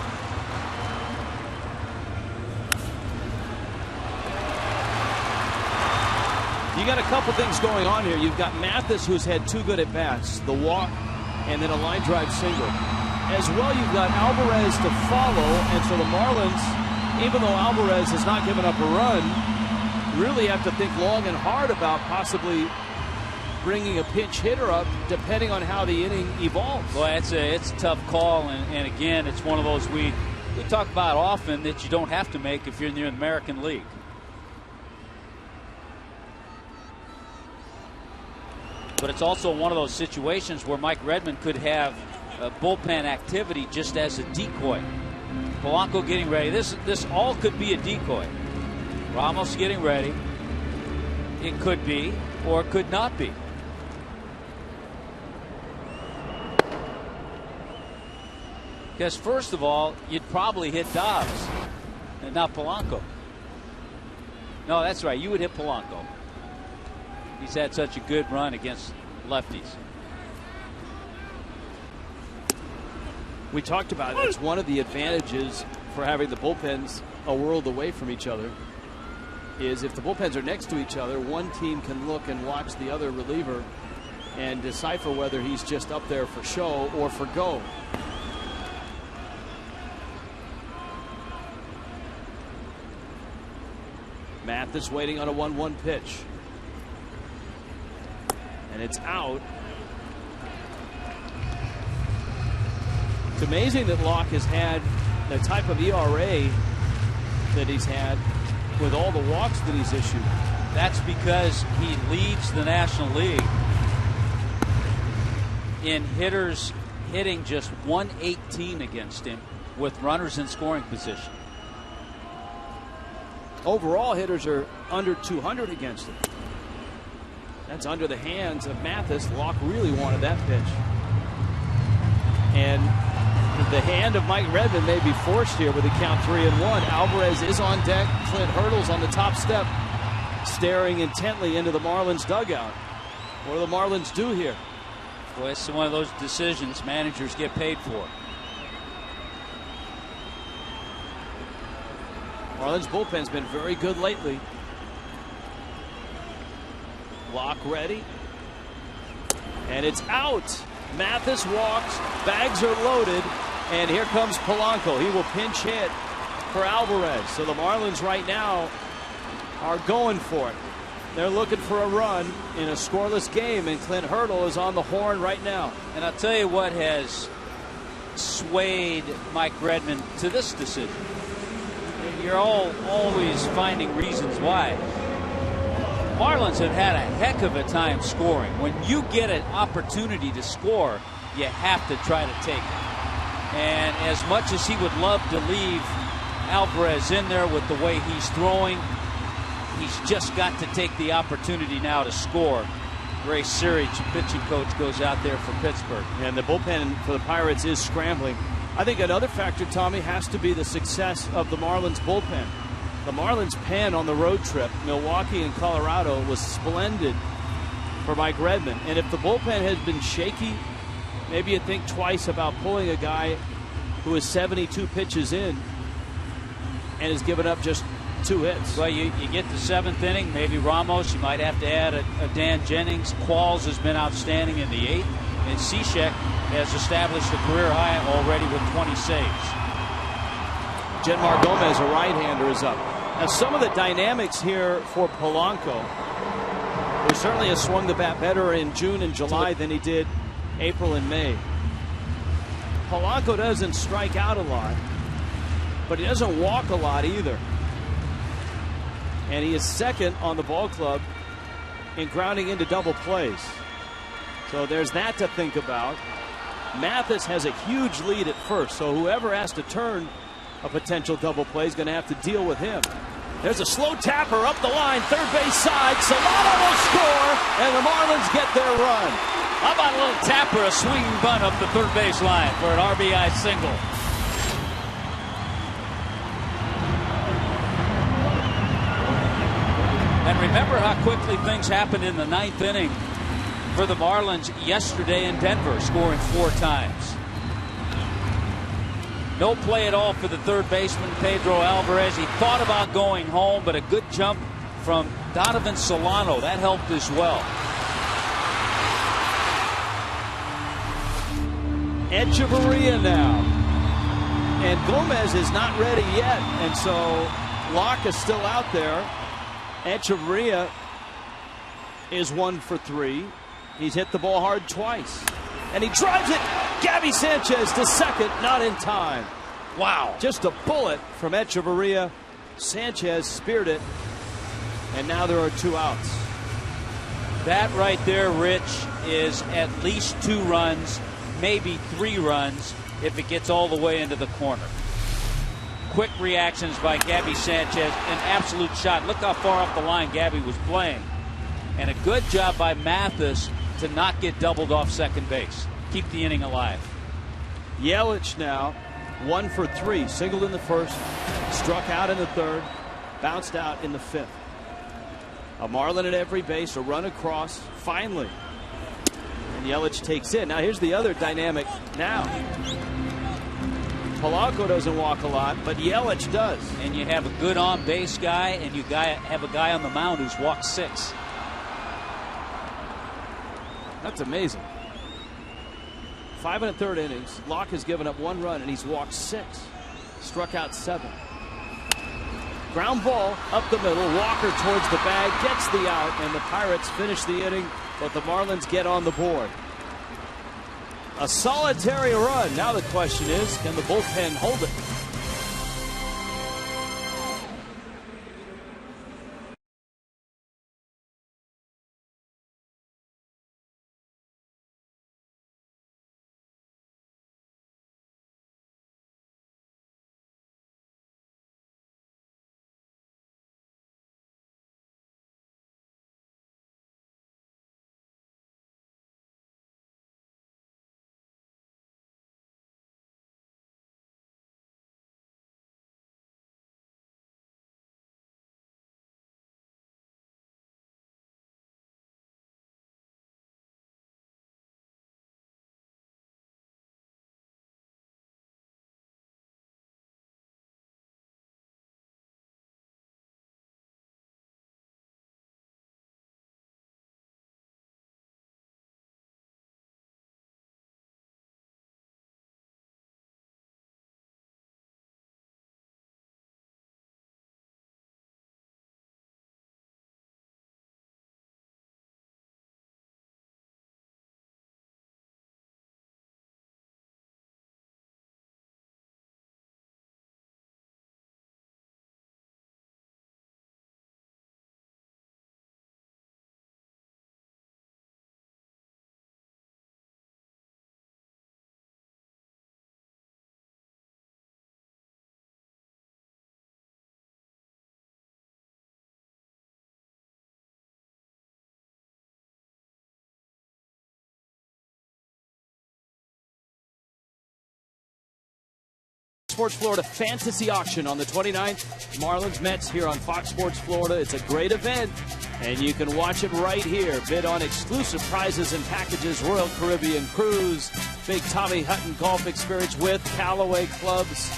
You got a couple things going on here. You've got Mathis, who's had 2 good at-bats, the walk and then a line drive single. As well, you've got Alvarez to follow, and so the Marlins, even though Alvarez has not given up a run, really have to think long and hard about possibly bringing a pinch hitter up depending on how the inning evolves. Well, it's a tough call, and again, it's one of those we talk about often that you don't have to make if you're in the American League. But it's also one of those situations where Mike Redmond could have bullpen activity just as a decoy. Polanco getting ready. This all could be a decoy. Ramos getting ready. It could be, or it could not be. Because first of all, you'd probably hit Dobbs and not Polanco. No, that's right. You would hit Polanco. He's had such a good run against lefties. We talked about it. It's one of the advantages for having the bullpens a world away from each other is if the bullpens are next to each other, one team can look and watch the other reliever and decipher whether he's just up there for show or for go. Mathis waiting on a 1-1 pitch. And it's out. It's amazing that Locke has had the type of ERA that he's had with all the walks that he's issued. That's because he leads the National League in hitters hitting just 118 against him with runners in scoring position. Overall, hitters are under 200 against him. That's under the hands of Mathis. Locke really wanted that pitch. And the hand of Mike Redmond may be forced here with a count 3-1. Alvarez is on deck. Clint Hurdle's on the top step, staring intently into the Marlins dugout. What do the Marlins do here? Well, it's one of those decisions managers get paid for. Marlins bullpen's been very good lately. Locke ready. And it's out. Mathis walks. Bags are loaded. And here comes Polanco. He will pinch hit for Alvarez. So the Marlins right now are going for it. They're looking for a run in a scoreless game, and Clint Hurdle is on the horn right now. And I'll tell you what has swayed Mike Redmond to this decision. You're always finding reasons why. Marlins have had a heck of a time scoring. When you get an opportunity to score, you have to try to take it. And as much as he would love to leave Alvarez in there with the way he's throwing, he's just got to take the opportunity now to score. Ray Sirich, pitching coach, goes out there for Pittsburgh. And the bullpen for the Pirates is scrambling. I think another factor, Tommy, has to be the success of the Marlins bullpen. The Marlins pen on the road trip, Milwaukee and Colorado, was splendid for Mike Redmond. And if the bullpen has been shaky, maybe you think twice about pulling a guy who is 72 pitches in and has given up just 2 hits. Well, you get the 7th inning, maybe Ramos. You might have to add a Dan Jennings. Qualls has been outstanding in the 8th. And Cishek has established a career high already with 20 saves. Genmar Gomez, a right-hander, is up. Now, some of the dynamics here for Polanco He certainly has swung the bat better in June and July than he did April and May. Polanco doesn't strike out a lot, but he doesn't walk a lot either. And he is second on the ball club in grounding into double plays. So there's that to think about. Mathis has a huge lead at first, so whoever has to turn a potential double play is going to have to deal with him. There's a slow tapper up the line, third base side. Solano will score, and the Marlins get their run. How about a little tapper, a swinging bunt up the third base line for an RBI single? And remember how quickly things happened in the 9th inning for the Marlins yesterday in Denver, scoring 4 times. No play at all for the third baseman, Pedro Alvarez. He thought about going home, but a good jump from Donovan Solano. That helped as well. Echeverria now. And Gomez is not ready yet, and so Locke is still out there. Echeverria is 1 for 3. He's hit the ball hard twice. And he drives it. Gabby Sanchez to second, not in time. Wow. Just a bullet from Echeverria. Sanchez speared it. And now there are 2 outs. That right there, Rich, is at least 2 runs, maybe 3 runs if it gets all the way into the corner. Quick reactions by Gabby Sanchez. An absolute shot. Look how far up the line Gabby was playing. And a good job by Mathis to not get doubled off second base. Keep the inning alive. Yelich now 1 for 3. Singled in the first, struck out in the third, bounced out in the 5th. A Marlin at every base, a run across, finally. And Yelich takes in. Now here's the other dynamic now. Polanco doesn't walk a lot, but Yelich does. And you have a good on-base guy, and you have a guy on the mound who's walked 6. That's amazing. 5 1/3 innings. Locke has given up 1 run, and he's walked 6. Struck out 7. Ground ball up the middle. Walker towards the bag, gets the out, and the Pirates finish the inning, but the Marlins get on the board. A solitary run. Now the question is, can the bullpen hold it? Sports Florida Fantasy Auction on the 29th. Marlins Mets here on Fox Sports Florida. It's a great event, and you can watch it right here. Bid on exclusive prizes and packages, Royal Caribbean Cruise, Big Tommy Hutton Golf Experience with Callaway Clubs,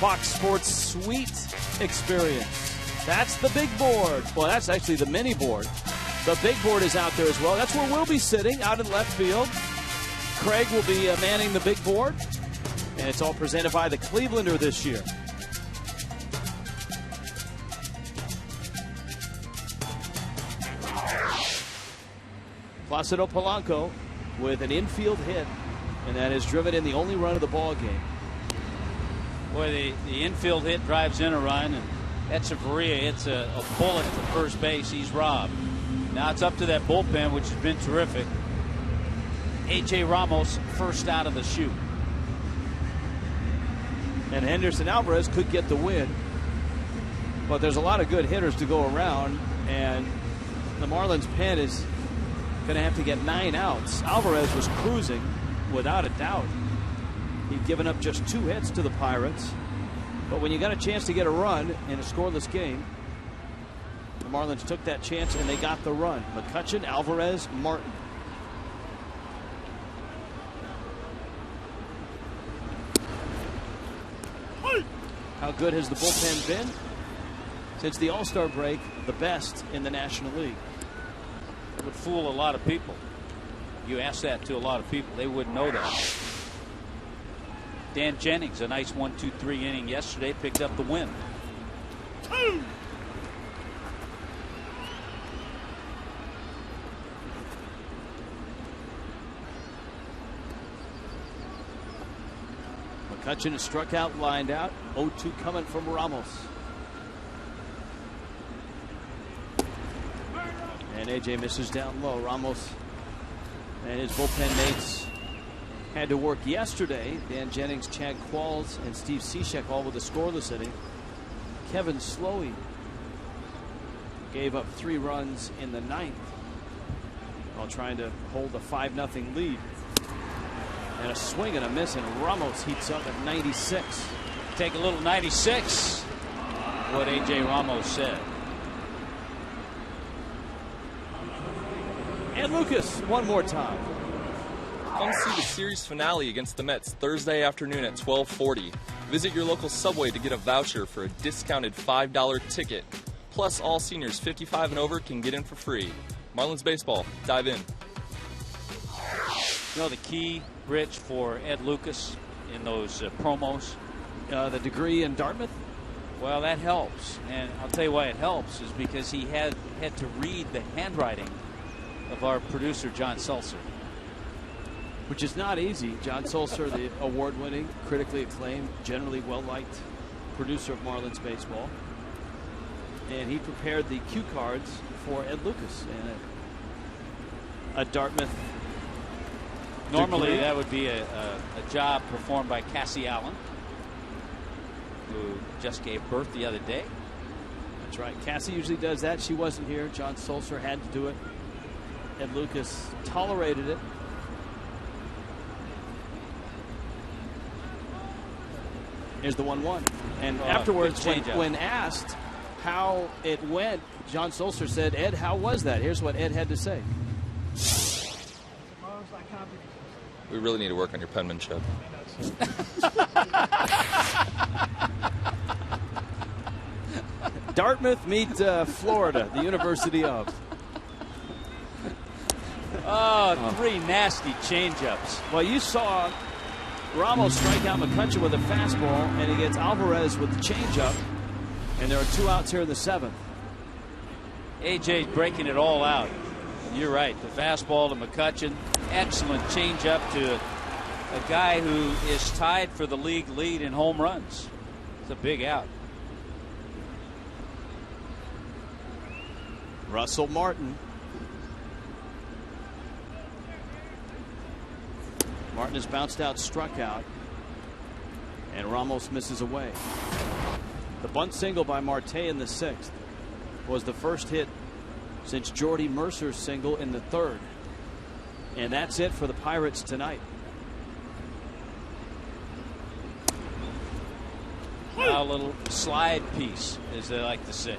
Fox Sports Suite Experience. That's the big board. Well, that's actually the mini board. The big board is out there as well. That's where we'll be sitting, out in left field. Craig will be manning the big board. And it's all presented by the Clevelander this year. Placido Polanco with an infield hit, and that has driven in the only run of the ball game. Boy, the infield hit drives in a run, and Echeverria hits a bullet to first base. He's robbed. Now it's up to that bullpen, which has been terrific. A.J. Ramos first out of the chute. And Henderson Alvarez could get the win, but there's a lot of good hitters to go around, and the Marlins pen is going to have to get 9 outs. Alvarez was cruising without a doubt. He'd given up just 2 hits to the Pirates, but when you got a chance to get a run in a scoreless game, the Marlins took that chance and they got the run. McCutchen, Alvarez, Martin. How good has the bullpen been? Since the All-Star break, the best in the National League. It would fool a lot of people. You ask that to a lot of people, they wouldn't know that. Dan Jennings, a nice 1-2-3 inning yesterday, picked up the win. McCutchen is struck out, lined out. 0-2 coming from Ramos. And A.J. misses down low. Ramos and his bullpen mates had to work yesterday. Dan Jennings, Chad Qualls, and Steve Cishek all with a scoreless inning. Kevin Slowey gave up 3 runs in the 9th while trying to hold a 5-0 lead. And a swing and a miss, and Ramos heats up at 96. Take a little 96, what A.J. Ramos said. And Lucas, one more time. Come see the series finale against the Mets Thursday afternoon at 12:40. Visit your local Subway to get a voucher for a discounted $5 ticket. Plus, all seniors 55 and over can get in for free. Marlins baseball, dive in. You know the key, Rich, for Ed Lucas in those promos? The degree in Dartmouth? Well, that helps. And I'll tell you why it helps is because he had to read the handwriting of our producer, John Sulzer. Which is not easy. John Sulzer, the award-winning, critically acclaimed, generally well-liked producer of Marlins baseball. And he prepared the cue cards for Ed Lucas. And a Dartmouth Normally degree. that would be a job performed by Cassie Allen, who just gave birth the other day. That's right. Cassie usually does that. She wasn't here. John Sulzer had to do it. Ed Lucas tolerated it. Here's the 1-1. And afterwards, when asked how it went, John Sulzer said, Ed, how was that? Here's what Ed had to say. We really need to work on your penmanship. Dartmouth meet Florida, the University of. Oh, 3 nasty changeups. Well, you saw Ramos strike out McCutchen with a fastball, and he gets Alvarez with the changeup, and there are 2 outs here in the 7th. AJ's breaking it all out. You're right. The fastball to McCutchen. Excellent changeup to a guy who is tied for the league lead in home runs. It's a big out. Russell Martin. Martin has bounced out, struck out, and Ramos misses away. The bunt single by Marte in the 6th was the first hit since Jordy Mercer's single in the 3rd. And that's it for the Pirates tonight. A little slide piece, as they like to say.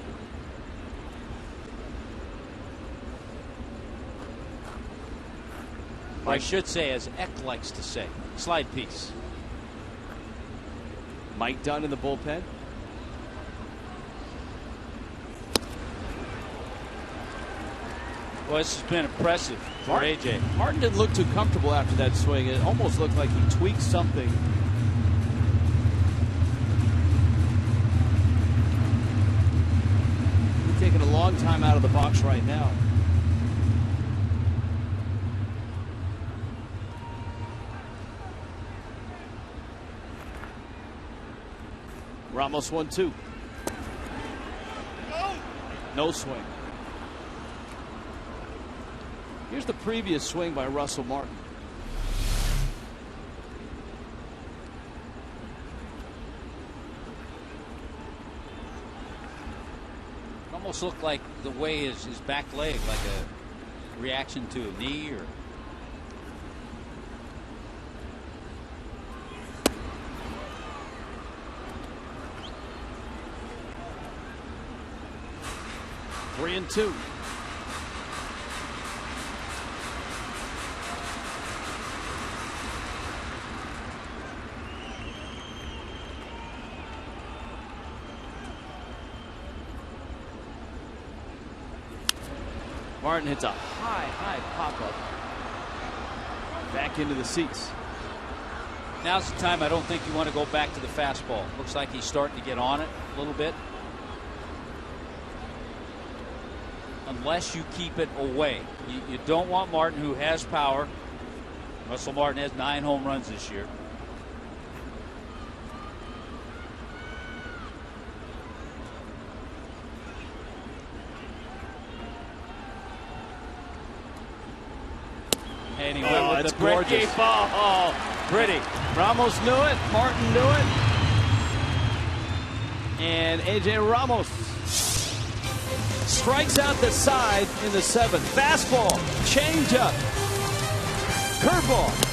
Or I should say, as Eck likes to say, slide piece. Mike Dunn in the bullpen. Well, this has been impressive for AJ. Martin didn't look too comfortable after that swing. It almost looked like he tweaked something. He's taking a long time out of the box right now. Ramos 1-2. No swing. Here's the previous swing by Russell Martin. It almost looked like the way his back leg, like a reaction to a knee or. Three and two. Martin hits a high pop-up back into the seats. Now's the time I don't think you want to go back to the fastball. Looks like he's starting to get on it a little bit. Unless you keep it away. You don't want Martin, who has power. Russell Martin has 9 home runs this year. And he went with the Pretty ball. Oh, pretty. Ramos knew it. Martin knew it. And A.J. Ramos strikes out the side in the 7th. Fastball, changeup, curveball.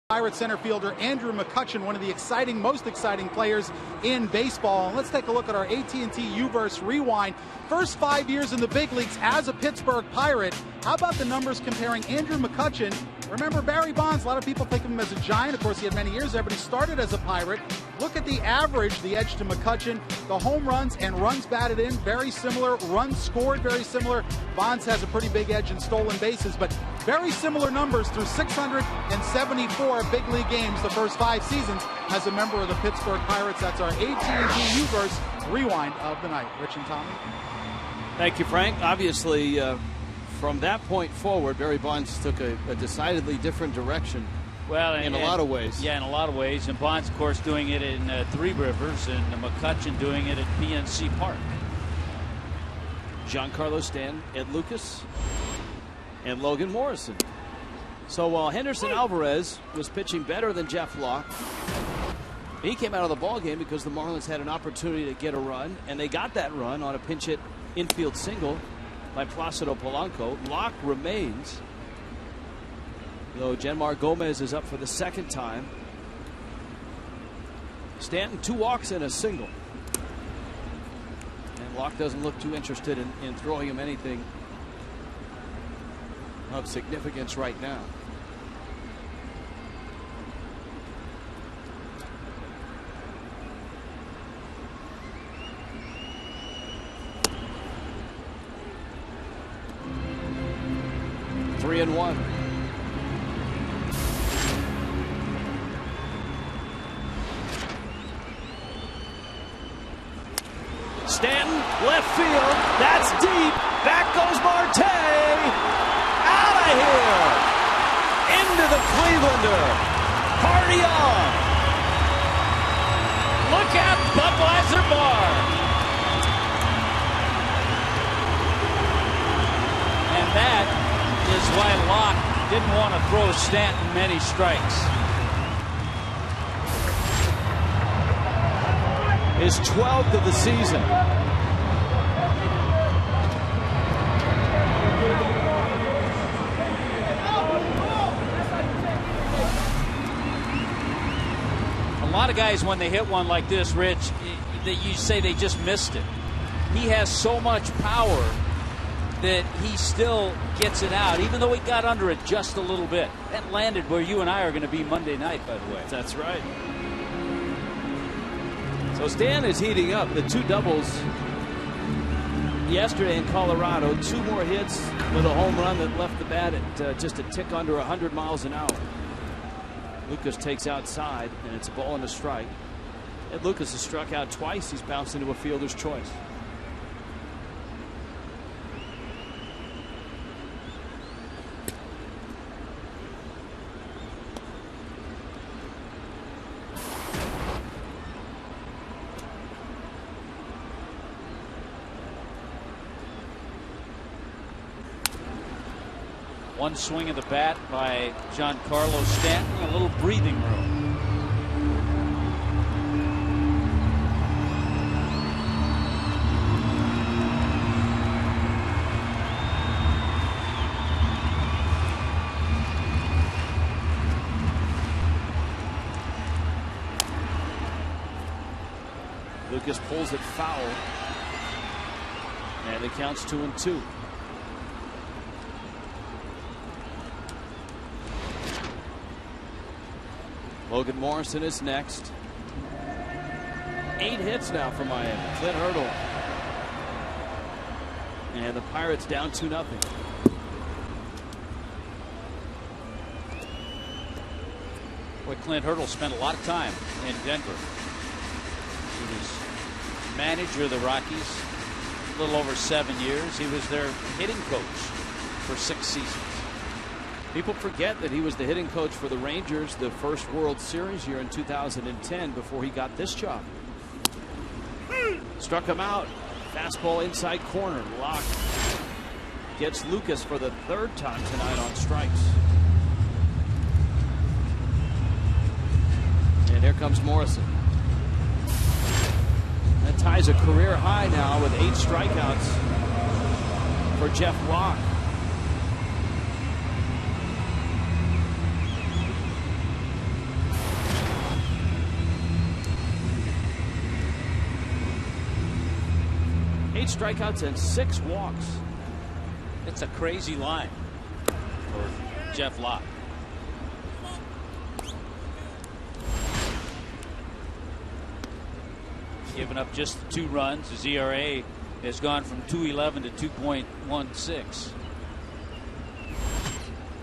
Pirate center fielder Andrew McCutchen, one of the most exciting players in baseball. And let's take a look at our AT&T U-verse rewind. First 5 years in the big leagues as a Pittsburgh Pirate. How about the numbers comparing Andrew McCutchen? Remember Barry Bonds, a lot of people think of him as a Giant. Of course, he had many years there, but he started as a Pirate. Look at the average, the edge to McCutchen. The home runs and runs batted in, very similar. Runs scored, very similar. Bonds has a pretty big edge in stolen bases, but very similar numbers through 674 big league games the first 5 seasons as a member of the Pittsburgh Pirates. That's our AT&T U-verse rewind of the night. Rich and Tommy. Thank you, Frank. Obviously, from that point forward, Barry Bonds took a decidedly different direction. Well, in a lot of ways. Yeah, in a lot of ways. And Bonds, of course, doing it in Three Rivers, and McCutchen doing it at PNC Park. Giancarlo Stanton, Ed Lucas, and Logan Morrison. So while Henderson Alvarez was pitching better than Jeff Locke, he came out of the ballgame because the Marlins had an opportunity to get a run, and they got that run on a pinch hit infield single by Placido Polanco. Locke remains, though Genmar Gomez is up for the 2nd time. Stanton 2 walks and a single. And Locke doesn't look too interested in throwing him anything of significance right now. Three and one. Stanton, left field. That's deep. Back goes Marte. Out of here. Into the Clevelander. Party on. Look at Budweiser Bar. And that is why Locke didn't want to throw Stanton many strikes. His 12th of the season. A lot of guys, when they hit one like this, Rich, that you say they just missed it. He has so much power that he still gets it out, even though he got under it just a little bit. That landed where you and I are going to be Monday night, by the way. That's right. So Stan is heating up. The two doubles yesterday in Colorado. Two more hits with a home run that left the bat at just a tick under 100 miles an hour. Lucas takes outside, and it's a ball and a strike. Ed Lucas has struck out twice. He's bounced into a fielder's choice. One swing of the bat by Giancarlo Stanton, a little breathing room. Lucas pulls it foul, and it counts 2-2. Logan Morrison is next. 8 hits now for Miami. Clint Hurdle. And the Pirates down 2-0. Boy, Clint Hurdle spent a lot of time in Denver. He was manager of the Rockies a little over 7 years. He was their hitting coach for 6 seasons. People forget that he was the hitting coach for the Rangers the first World Series year in 2010 before he got this job. Struck him out. Fastball inside corner. Locke gets Lucas for the 3rd time tonight on strikes. And here comes Morrison. That ties a career high now with 8 strikeouts for Jeff Locke. Strikeouts and 6 walks. It's a crazy line for Jeff Locke. Giving up just 2 runs. His ERA has gone from 2.11 to 2.16.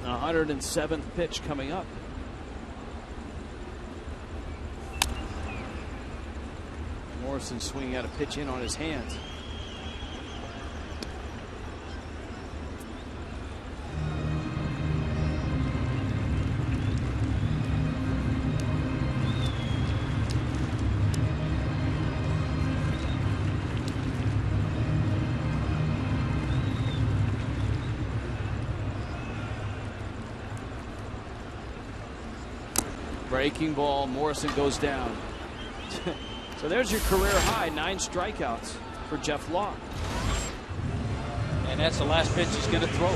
107th pitch coming up. Morrison swinging out a pitch in on his hands. Breaking ball. Morrison goes down. So there's your career high, 9 strikeouts for Jeff Locke. And that's the last pitch he's going to throw.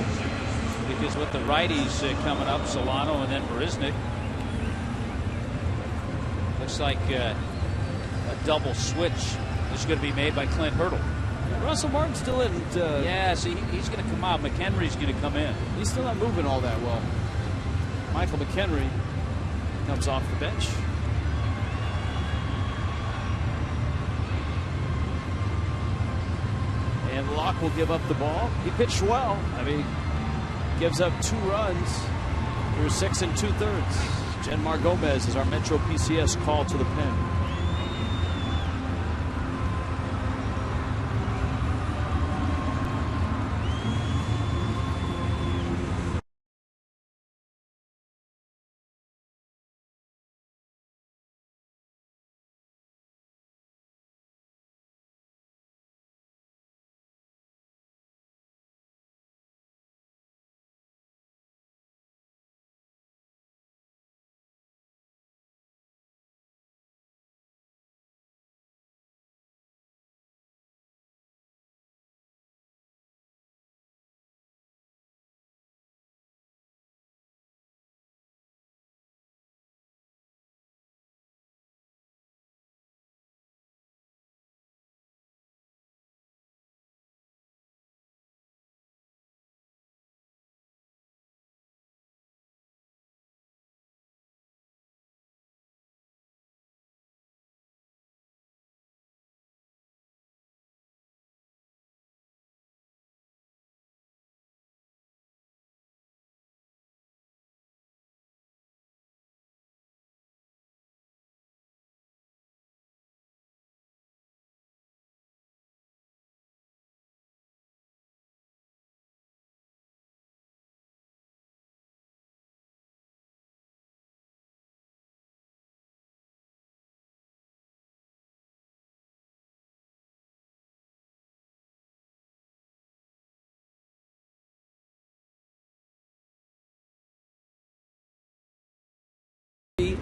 Because with the righties coming up, Solano and then Marisnick, looks like a double switch is going to be made by Clint Hurdle. Russell Martin still isn't. Yeah, see, he's going to come out. McHenry's going to come in. He's still not moving all that well. Michael McHenry comes off the bench. And Locke will give up the ball. He pitched well. I mean, gives up 2 runs through 6 2/3. Genmar Gomez is our Metro PCS call to the pen.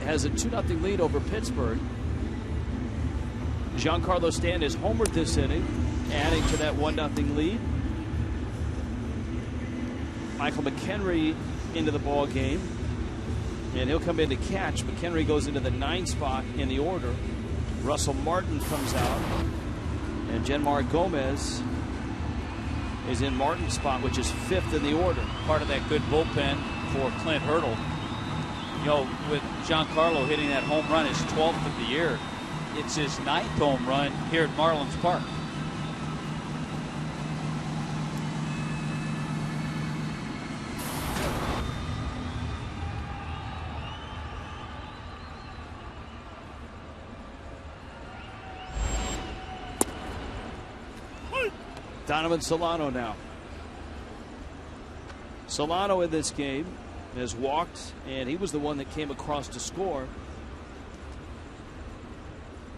Has a 2-0 lead over Pittsburgh. Giancarlo Stanton has homered this inning, adding to that 1-0 lead. Michael McHenry into the ball game, and he'll come in to catch. McHenry goes into the 9 spot in the order. Russell Martin comes out, and Genmar Gomez is in Martin's spot, which is 5th in the order. Part of that good bullpen for Clint Hurdle. You know, with Giancarlo hitting that home run, his 12th of the year, it's his 9th home run here at Marlins Park. Donovan Solano now. Solano in this game has walked, and he was the one that came across to score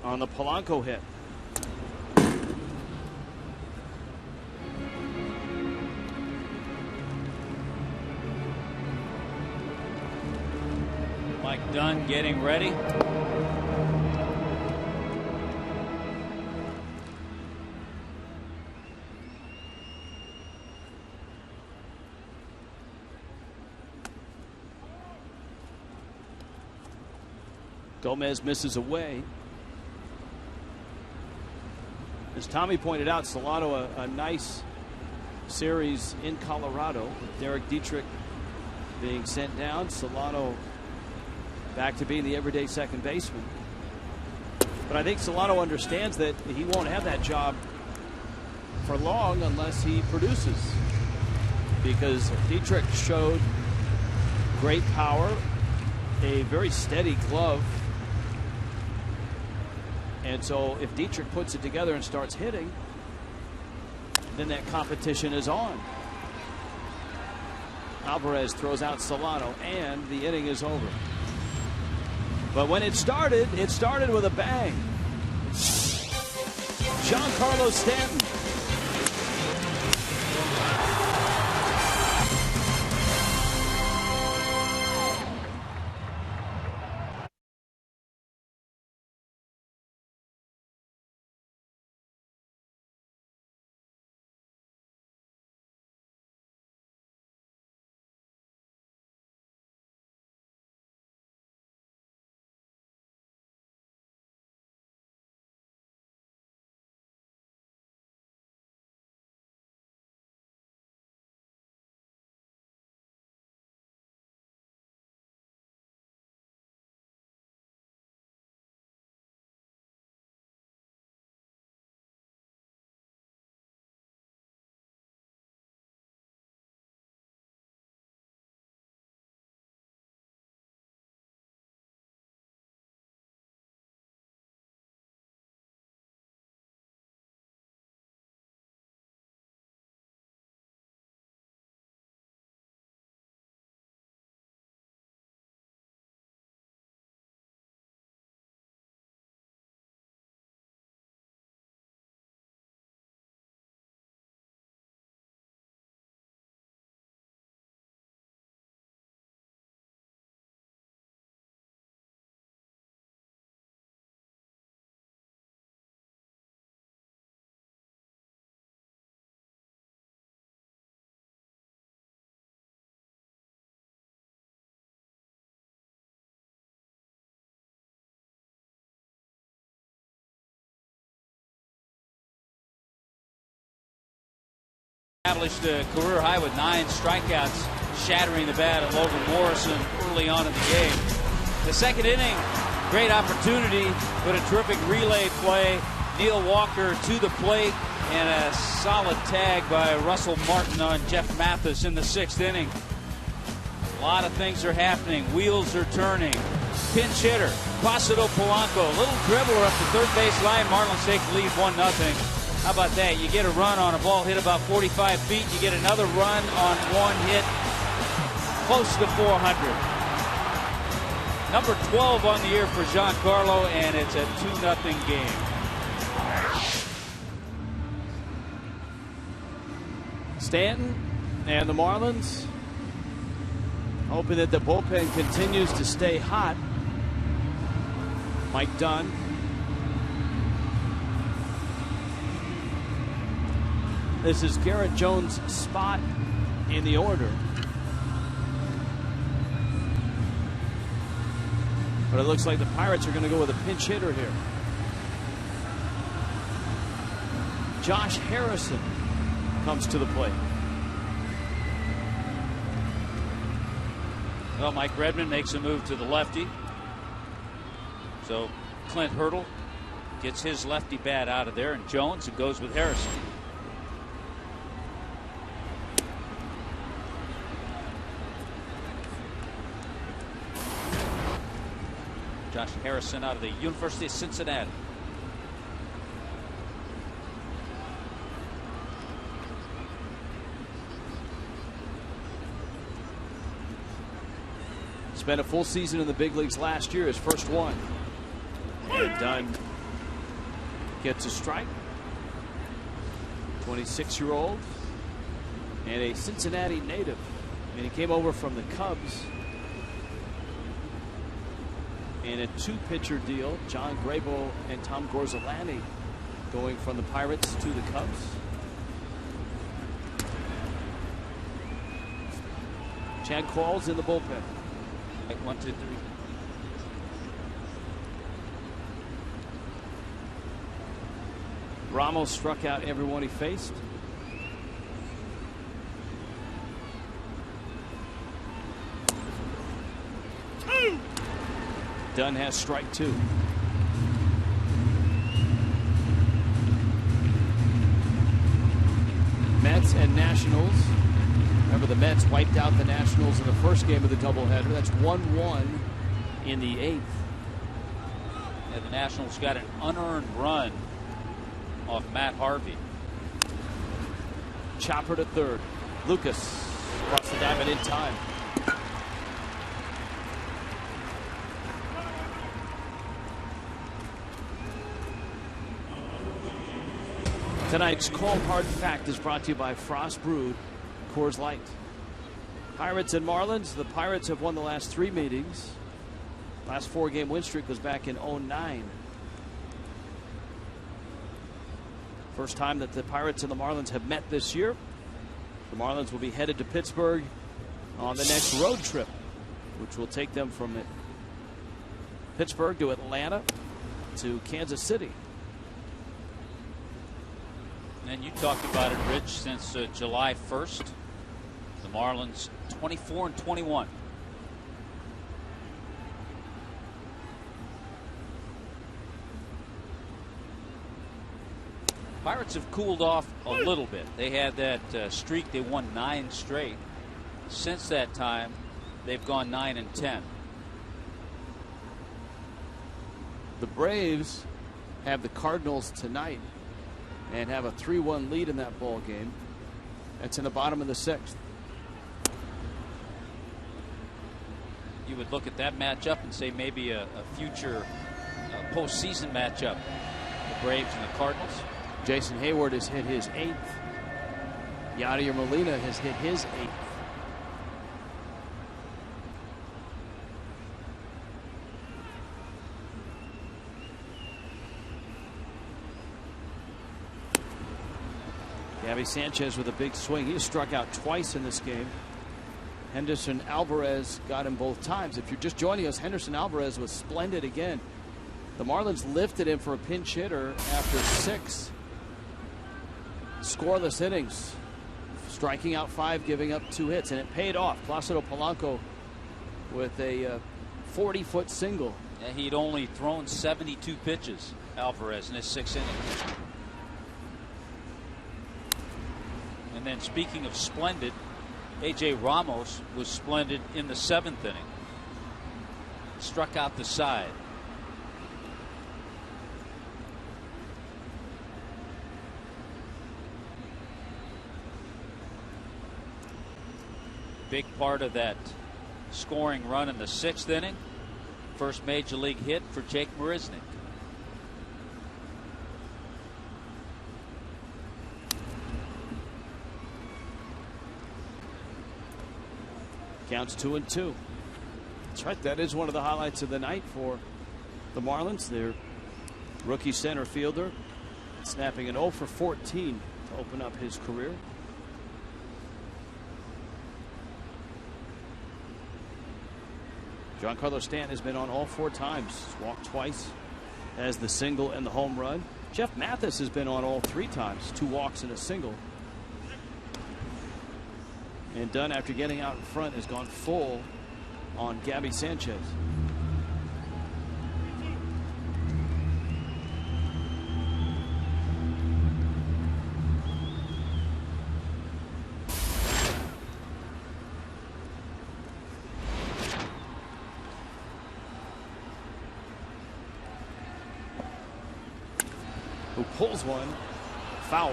on the Polanco hit. Mike Dunn getting ready. Gomez misses away. As Tommy pointed out, Solano a nice series in Colorado with Derek Dietrich being sent down. Solano back to being the everyday second baseman. But I think Solano understands that he won't have that job for long unless he produces, because Dietrich showed great power, a very steady glove. And so if Dietrich puts it together and starts hitting, then that competition is on. Alvarez throws out Solano, and the inning is over. But when it started with a bang. Giancarlo Stanton Established a career high with 9 strikeouts, shattering the bat of Logan Morrison early on in the game. The second inning, great opportunity, but a terrific relay play. Neil Walker to the plate, and a solid tag by Russell Martin on Jeff Mathis in the 6th inning. A lot of things are happening. Wheels are turning. Pinch hitter, Placido Polanco, little dribbler up the third base line. Marlins take the lead 1-0. How about that? You get a run on a ball hit about 45 feet. You get another run on one hit close to 400. Number 12 on the year for Giancarlo, and it's a 2-0 game. Stanton and the Marlins hoping that the bullpen continues to stay hot. Mike Dunn. This is Garrett Jones' spot in the order. But it looks like the Pirates are going to go with a pinch hitter here. Josh Harrison comes to the plate. Well, Mike Redmond makes a move to the lefty. So Clint Hurdle gets his lefty bat out of there, and Jones goes with Harrison. Josh Harrison out of the University of Cincinnati. Spent a full season in the big leagues last year, his first one. And Dunn gets a strike. 26-year-old and a Cincinnati native. And he came over from the Cubs in a 2-pitcher deal. John Grabo and Tom Gorzolani going from the Pirates to the Cubs. Chad Qualls in the bullpen. 1, 2, 3. Ramos struck out everyone he faced. Dunn has strike 2. Mets and Nationals. Remember, the Mets wiped out the Nationals in the first game of the doubleheader. That's 1-1 in the 8th. And the Nationals got an unearned run off Matt Harvey. Chopper to third. Lucas across the diamond in time. Tonight's Cold Hard Fact is brought to you by Frost Brewed Coors Light. Pirates and Marlins. The Pirates have won the last 3 meetings. Last 4-game win streak was back in 2009. First time that the Pirates and the Marlins have met this year. The Marlins will be headed to Pittsburgh on the next road trip, which will take them from Pittsburgh to Atlanta to Kansas City. And you talked about it, Rich, since July 1st. The Marlins 24-21. Pirates have cooled off a little bit. They had that streak. They won 9 straight. Since that time, they've gone 9-10. The Braves have the Cardinals tonight and have a 3-1 lead in that ball game. That's in the bottom of the 6th. You would look at that matchup and say maybe a future postseason matchup. The Braves and the Cardinals. Jason Hayward has hit his 8th. Yadier Molina has hit his 8th. Gabby Sanchez with a big swing. He has struck out twice in this game. Henderson Alvarez got him both times. If you're just joining us, Henderson Alvarez was splendid again. The Marlins lifted him for a pinch hitter after 6 scoreless innings. striking out 5, giving up 2 hits, and it paid off. Placido Polanco with a 40-foot single. Yeah, he'd only thrown 72 pitches, Alvarez, in his 6th inning. And then speaking of splendid, A.J. Ramos was splendid in the 7th inning. Struck out the side. Big part of that scoring run in the 6th inning. First major league hit for Jake Marisnick. Counts 2-2. That's right. That is one of the highlights of the night for the Marlins. Their rookie center fielder snapping an 0 for 14 to open up his career. Giancarlo Stanton has been on all 4 times. He's walked twice as the single and the home run. Jeff Mathis has been on all 3 times. 2 walks and a single. And Dunn, after getting out in front, has gone full on Gabby Sanchez. Who pulls one, foul.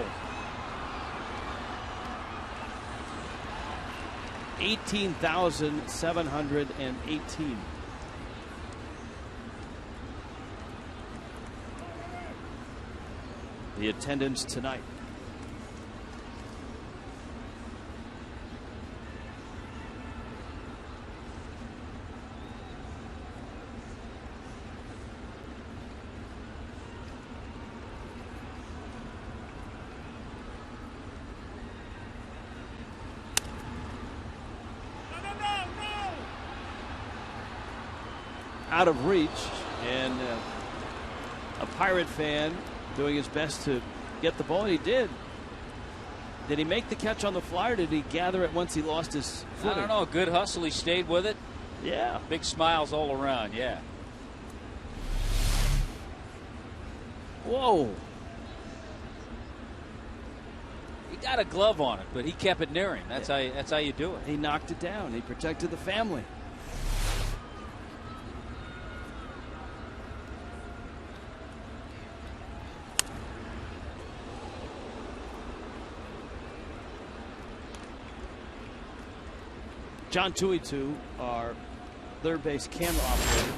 18,718. The attendance tonight. Out of reach, and a Pirate fan doing his best to get the ball, and he did. Did he make the catch on the fly, or did he gather it once he lost his footing? I don't know. Good hustle. He stayed with it. Yeah. Big smiles all around. Yeah. Whoa. He got a glove on it, but he kept it near him. That's how you do it. He knocked it down. He protected the family. John Tuitu, our third base camera operator,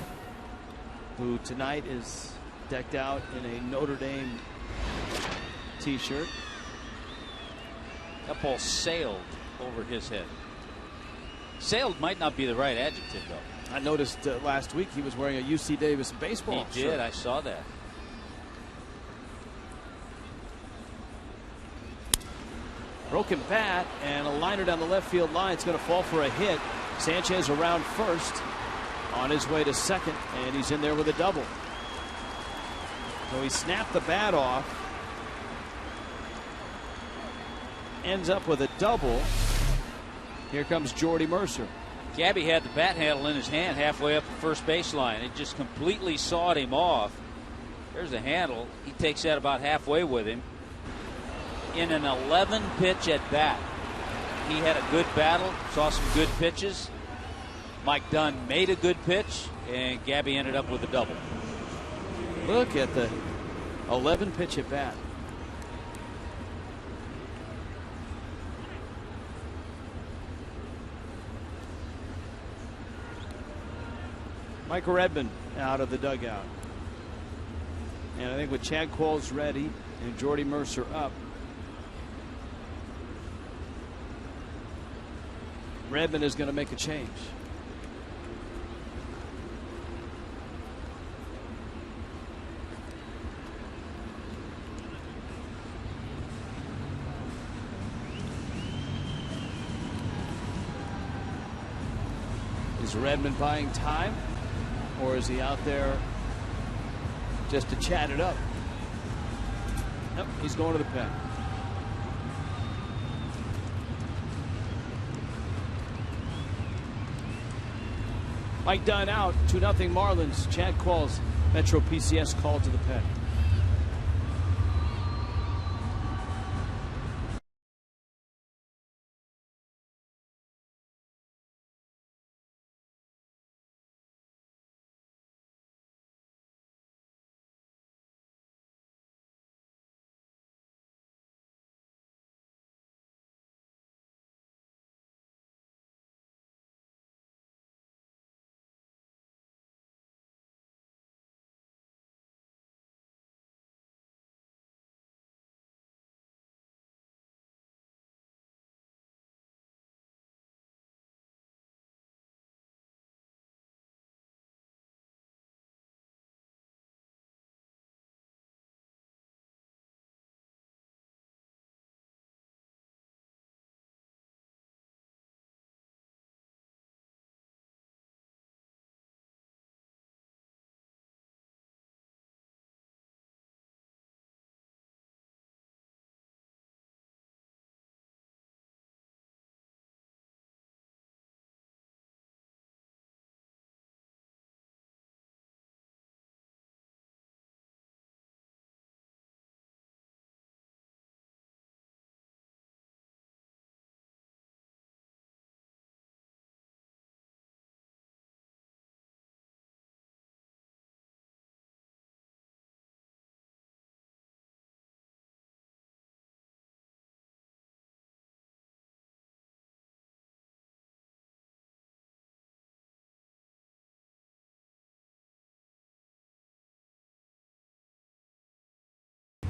who tonight is decked out in a Notre Dame t-shirt. That ball sailed over his head. Sailed might not be the right adjective, though. I noticed last week he was wearing a UC Davis baseball shirt. He did. I saw that. Broken bat and a liner down the left field line. It's going to fall for a hit. Sanchez around first, on his way to second, and he's in there with a double. So he snapped the bat off. Ends up with a double. Here comes Jordy Mercer. Gabby had the bat handle in his hand halfway up the first baseline. It just completely sawed him off. There's the handle. He takes that about halfway with him. In an 11-pitch at bat. He had a good battle, saw some good pitches. Mike Dunn made a good pitch, and Gabby ended up with a double. Look at the 11-pitch at bat. Michael Redmond out of the dugout. And I think with Chad Qualls ready and Jordy Mercer up, Redmond is going to make a change. Is Redmond buying time, or is he out there just to chat it up? Nope, he's going to the pen. Mike Dunn out, 2-0 Marlins. Chad Qualls, Metro PCS called to the pen.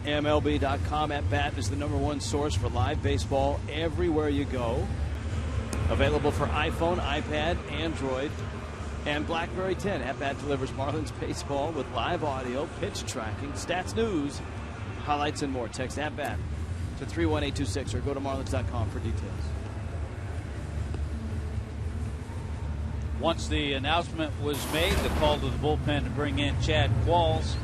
MLB.com at bat is the #1 source for live baseball everywhere you go. Available for iPhone, iPad, Android, and BlackBerry 10. At bat delivers Marlins baseball with live audio, pitch tracking, stats news, highlights, and more. Text at bat to 31826 or go to Marlins.com for details. Once the announcement was made, the call to the bullpen to bring in Chad Qualls,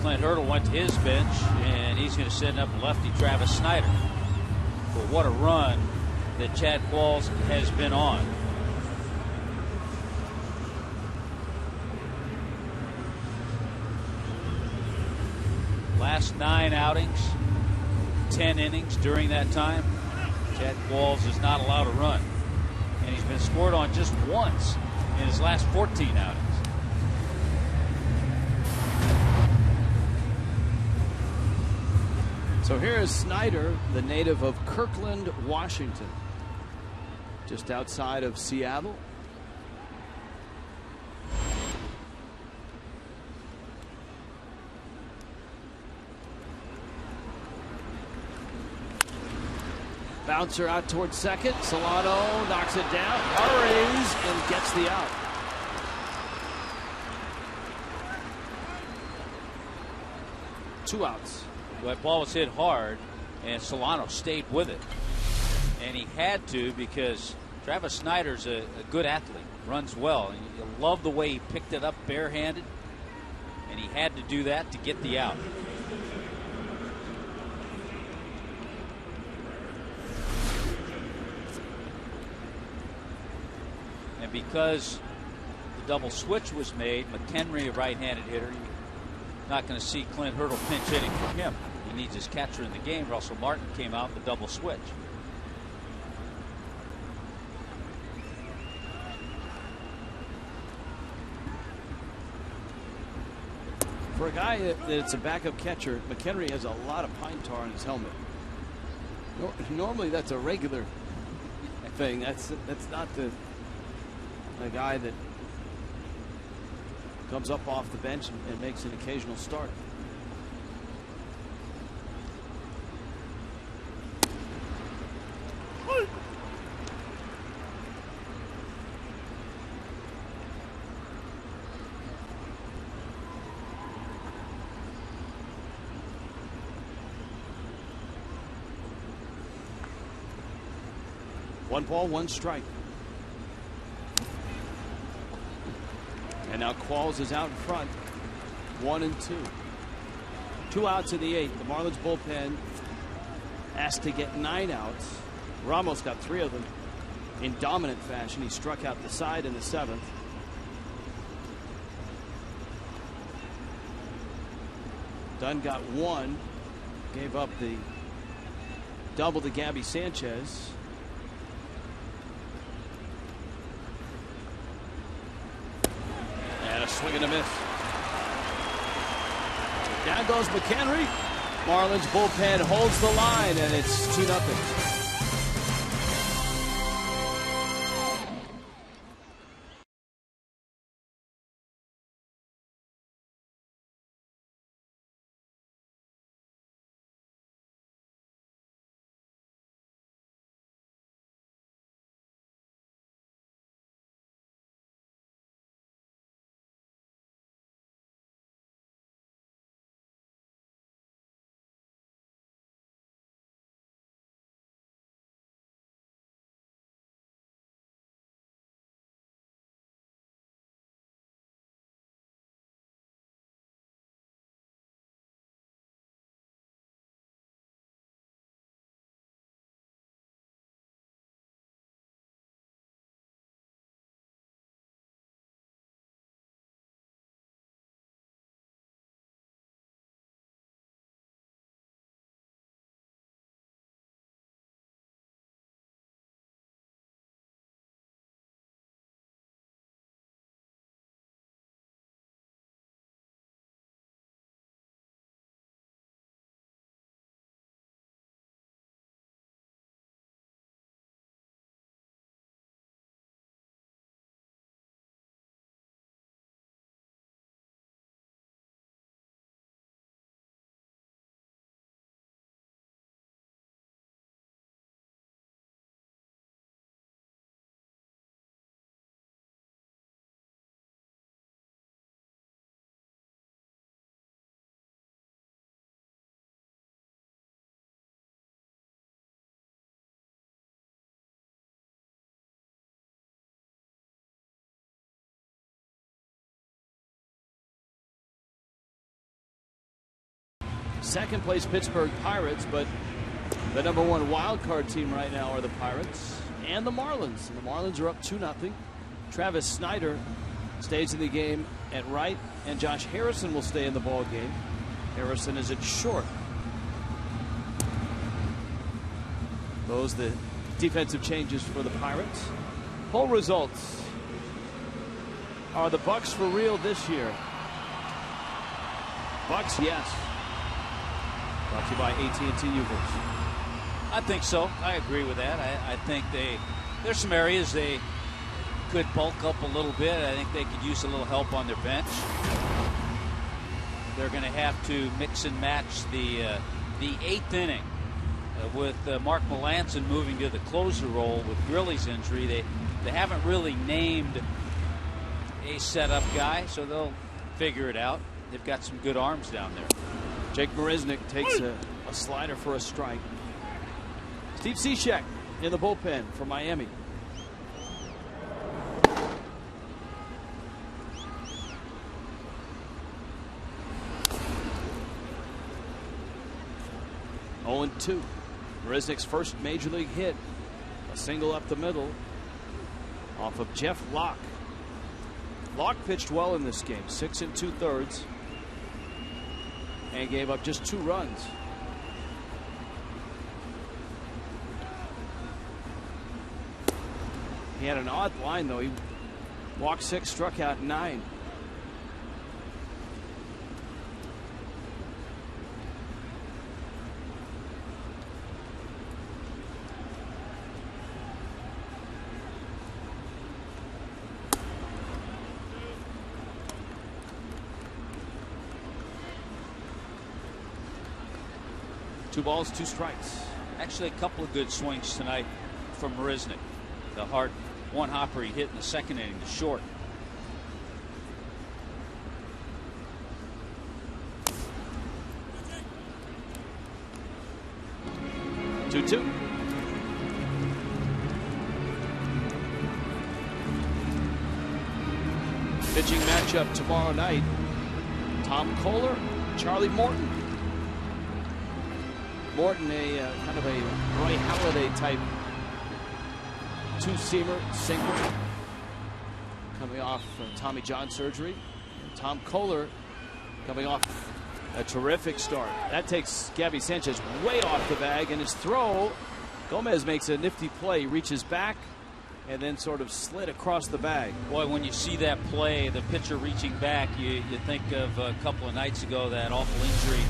Clint Hurdle went to his bench, and he's going to send up lefty Travis Snider. But what a run that Chad Qualls has been on. Last 9 outings, 10 innings during that time. Chad Qualls is not allowed to run. And he's been scored on just once in his last 14 outings. So here is Snider, the native of Kirkland, Washington, just outside of Seattle. Bouncer out towards second. Solano knocks it down, hurries, and gets the out. Two outs. That ball was hit hard, and Solano stayed with it. And he had to, because Travis Snider's a good athlete, runs well. And you love the way he picked it up barehanded, and he had to do that to get the out. And because the double switch was made, McHenry, a right-handed hitter, you're not going to see Clint Hurdle pinch hitting from him. He needs his catcher in the game. Russell Martin came out with the double switch. For a guy that's a backup catcher, McHenry has a lot of pine tar on his helmet. Normally that's a regular thing. That's not the guy that comes up off the bench and makes an occasional start. One ball, one strike. And now Qualls is out in front. 1-2. 2 outs in the 8th. The Marlins bullpen asked to get 9 outs. Ramos got 3 of them. in dominant fashion. He struck out the side in the 7th. Dunn got 1, gave up the double to Gabby Sanchez. And a swing and a miss. Down goes McHenry. Marlins bullpen holds the line, and it's 2-0. Second place Pittsburgh Pirates, but the #1 wild card team right now are the Pirates and the Marlins. And the Marlins are up 2-0. Travis Snyder stays in the game at right, and Josh Harrison will stay in the ball game. Harrison is at short. Those the defensive changes for the Pirates. Poll results. Are the Bucks for real this year? Bucks, yes. Brought to you by AT&T Ubers. I think so. I agree with that. I think there's some areas they could bulk up a little bit. I think they could use a little help on their bench. They're going to have to mix and match the 8th inning with Mark Melancon moving to the closer role with Grilly's injury. They haven't really named a setup guy, so they'll figure it out. They've got some good arms down there. Jake Marisnick takes a slider for a strike. Steve Cishek in the bullpen for Miami. Oh, 0-2. Marisnick's first major league hit. A single up the middle off of Jeff Locke. Locke pitched well in this game, 6 2/3, and gave up just 2 runs. He had an odd line, though. He walked 6, struck out 9. Two balls, 2 strikes. Actually, a couple of good swings tonight from Marisnick. The hard one hopper he hit in the second inning to short. Two. Pitching matchup tomorrow night. Tom Kohler, Charlie Morton. Morton, a kind of a Roy Halladay type two-seamer single coming off Tommy John surgery. And Tom Kohler coming off a terrific start. That takes Gabby Sanchez way off the bag, and his throw, Gomez makes a nifty play, reaches back, and then sort of slid across the bag. Boy, when you see that play, the pitcher reaching back, you think of a couple of nights ago that awful injury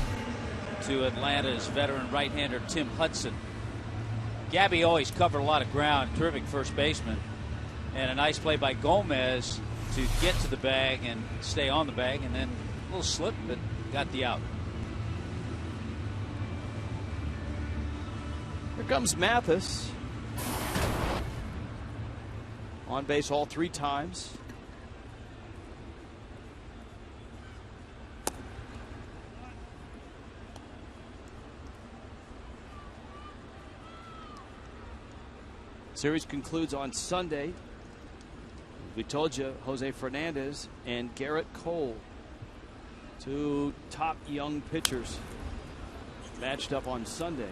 to Atlanta's veteran right-hander Tim Hudson. Gabby always covered a lot of ground, terrific first baseman, and a nice play by Gomez to get to the bag and stay on the bag, and then a little slip, but got the out. Here comes Mathis. On base all 3 times. Series concludes on Sunday. We told you Jose Fernandez and Garrett Cole, 2 top young pitchers, matched up on Sunday.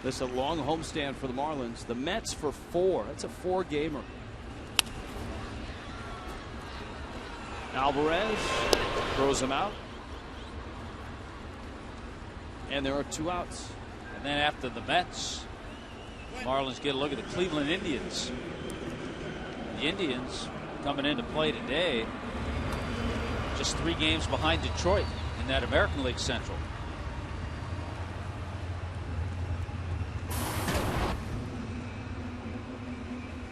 This is a long homestand for the Marlins. The Mets for 4. That's a 4-gamer. Alvarez throws him out. And there are 2 outs. And then after the Mets, Marlins get a look at the Cleveland Indians. The Indians coming into play today, just 3 games behind Detroit in that American League Central.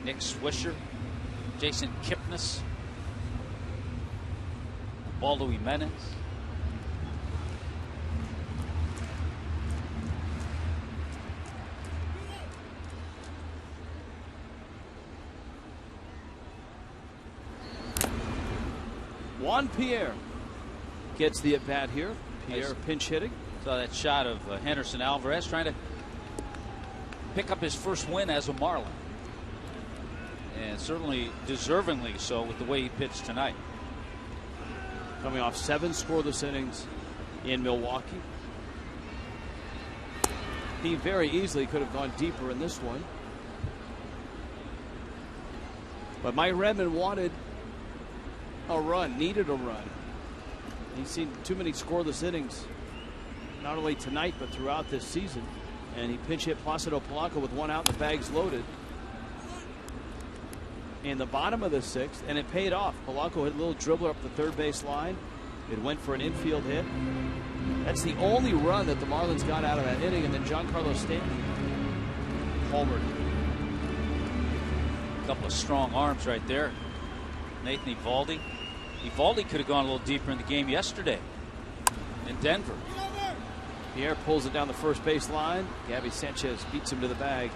Nick Swisher, Jason Kipnis, Baldo Jimenez. Juan Pierre gets the at bat here. Pierre Nice. pinch hitting. Saw that shot of Henderson Alvarez trying to pick up his first win as a Marlin. And certainly deservingly so with the way he pitched tonight. Coming off 7 scoreless innings in Milwaukee. He very easily could have gone deeper in this one. But Mike Redmond wanted a run, needed a run. He's seen too many scoreless innings, not only tonight but throughout this season. And he pinch hit Placido Polanco with 1 out, the bag's loaded. In the bottom of the 6th, and it paid off. Polanco hit a little dribbler up the third base line. It went for an infield hit. That's the only run that the Marlins got out of that inning, and then Giancarlo Stanton homered. A couple of strong arms right there. Nathan Eovaldi. Eovaldi could have gone a little deeper in the game yesterday in Denver. Pierre pulls it down the first base line. Gabby Sanchez beats him to the bag.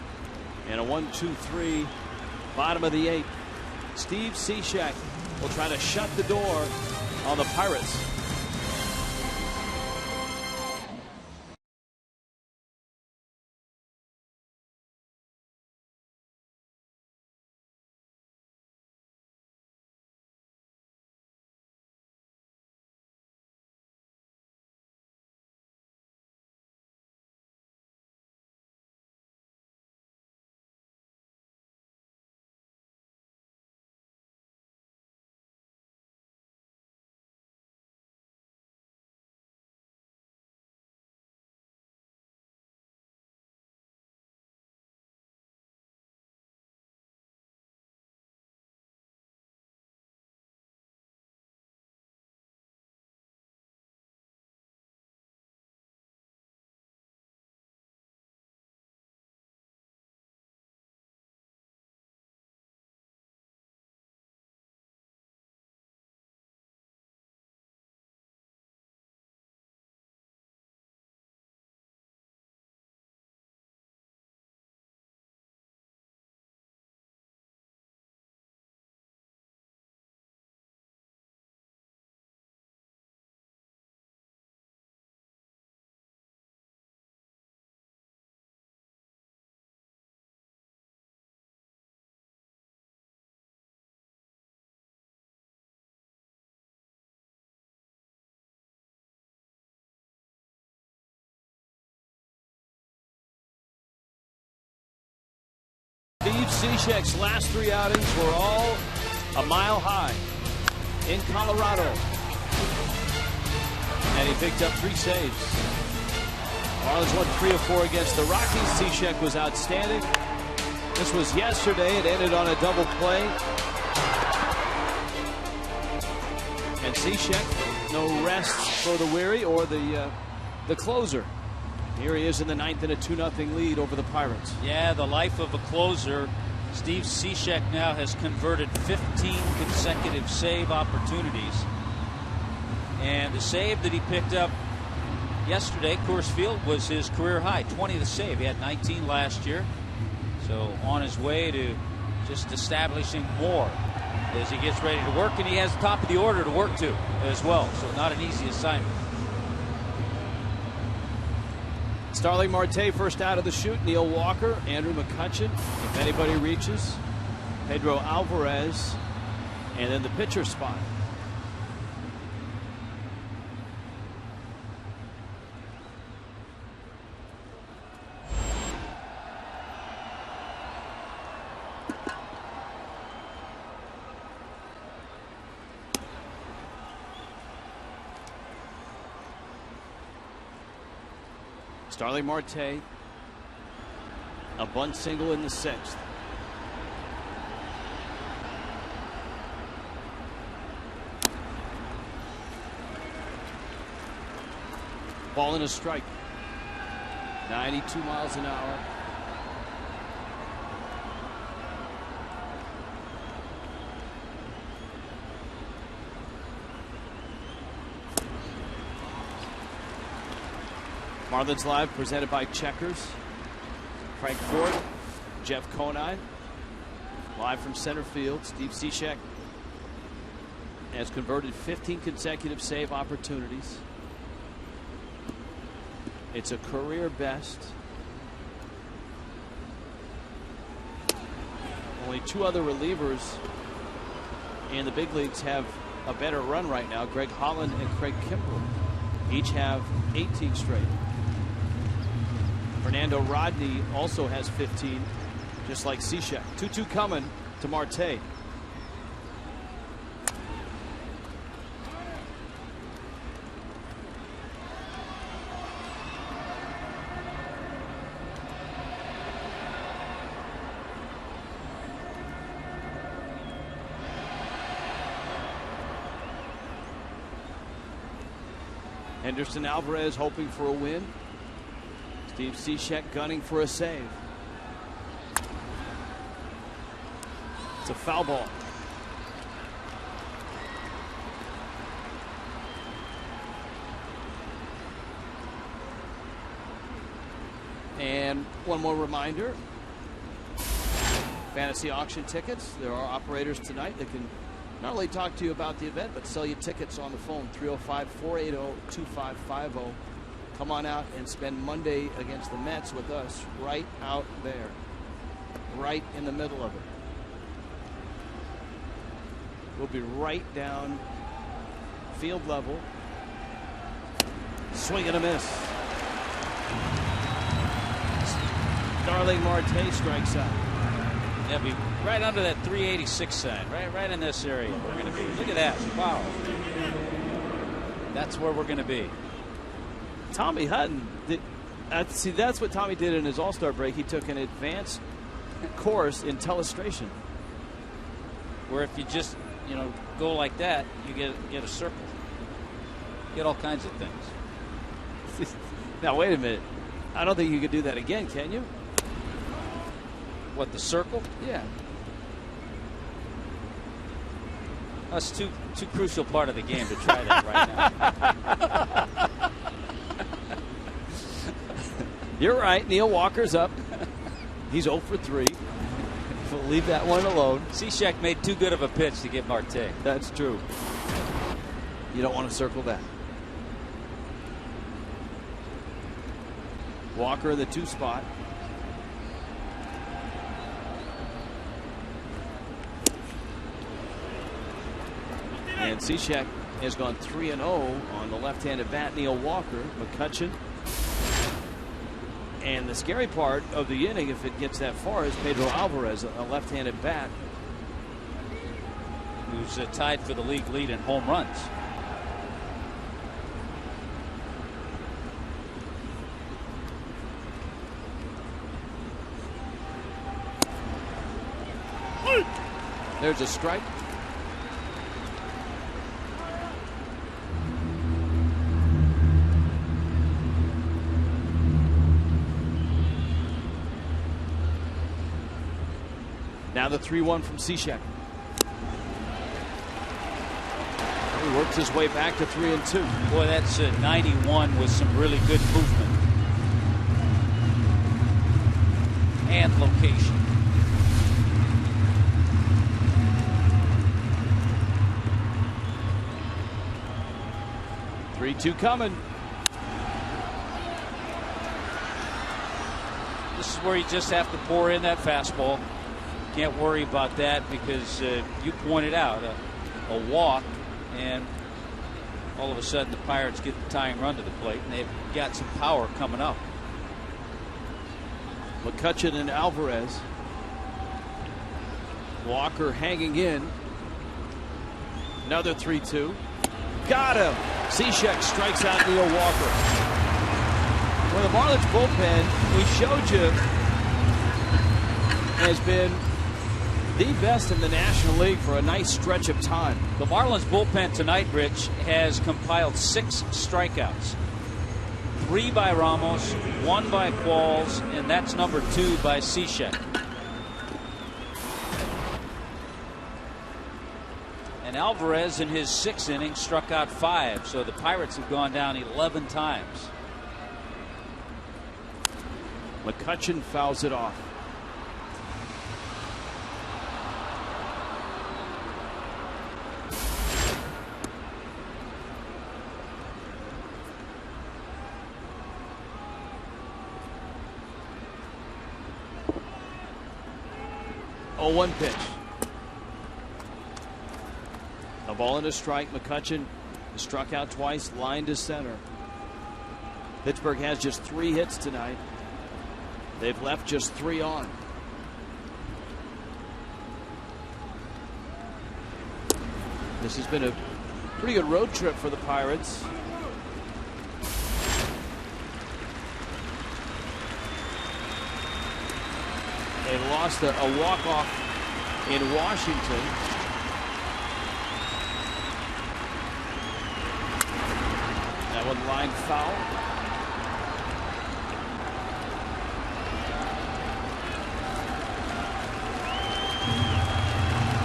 And a 1-2-3. Bottom of the 8th. Steve Cishek will try to shut the door on the Pirates. Steve Cishek's last 3 outings were all a mile high in Colorado. And he picked up 3 saves. Marlins won 3 of 4 against the Rockies. Cishek was outstanding. This was yesterday. It ended on a double play. And Cishek, no rest for the weary or the closer. Here he is in the 9th in a 2-0 lead over the Pirates. Yeah, the life of a closer. Steve Cishek now has converted 15 consecutive save opportunities. And the save that he picked up yesterday, Coors Field, was his career high, 20 to save. He had 19 last year. So on his way to just establishing more as he gets ready to work. And he has the top of the order to work to as well. So not an easy assignment. Starling Marte first out of the chute. Neil Walker, Andrew McCutchen, if anybody reaches, Pedro Alvarez, and then the pitcher spot. Starling Marte, a bunt single in the 6th. Ball and a strike. 92 miles an hour. Marlins Live presented by Checkers. Frank Ford, Jeff Conine. Live from center field. Steve Cishek has converted 15 consecutive save opportunities. It's a career best. Only 2 other relievers in the big leagues have a better run right now. Greg Holland and Craig Kimbrell each have 18 straight. Fernando Rodney also has 15, just like Cishek. 2-2 coming to Marte. Henderson Alvarez hoping for a win. Steve Cishek gunning for a save. It's a foul ball. And one more reminder. Fantasy auction tickets. There are operators tonight that can not only talk to you about the event, but sell you tickets on the phone. 305-480-2550. Come on out and spend Monday against the Mets with us right out there, right in the middle of it. We'll be right down field level. Swing and a miss. Starling Marte strikes out. Yeah, be right under that 386 sign, right in this area. We're going to be. Look at that! Wow, that's where we're going to be. Tommy Hutton, see, that's what Tommy did in his All-Star break. He took an advanced course in telestration, where if you just go like that, you get a circle. You get all kinds of things. Now wait a minute, I don't think you could do that again, can you? What, the circle? Yeah. That's too crucial part of the game to try that right now. You're right. Neil Walker's up. He's 0 for 3. We'll leave that one alone. Cishek made too good of a pitch to get Marte. That's true. You don't want to circle that. Walker in the 2 spot. And Cishek has gone 3-0 on the left-handed bat. Neil Walker, McCutchen, And the scary part of the inning, if it gets that far, is Pedro Alvarez, a left-handed bat, who's tied for the league lead in home runs. There's a strike. Now the 3-1 from Cishek. He works his way back to 3-2. Boy, that's 91 with some really good movement and location. Two coming. This is where you just have to pour in that fastball. Can't worry about that because you pointed out a walk, and all of a sudden the Pirates get the tying run to the plate, and they've got some power coming up. McCutchen and Alvarez. Walker hanging in. Another 3-2. Got him. Cishek strikes out Neil Walker. Well, the Marlins bullpen, we showed you, has been the best in the National League for a nice stretch of time. The Marlins bullpen tonight, Rich, has compiled 6 strikeouts. 3 by Ramos, 1 by Qualls, and that's number 2 by Cishek. And Alvarez in his 6th inning struck out 5, so the Pirates have gone down 11 times. McCutchen fouls it off. Oh, 1 pitch. A ball and a strike. McCutchen struck out twice, line to center. Pittsburgh has just 3 hits tonight. They've left just 3 on. This has been a pretty good road trip for the Pirates. They lost a walk-off in Washington. That one line foul.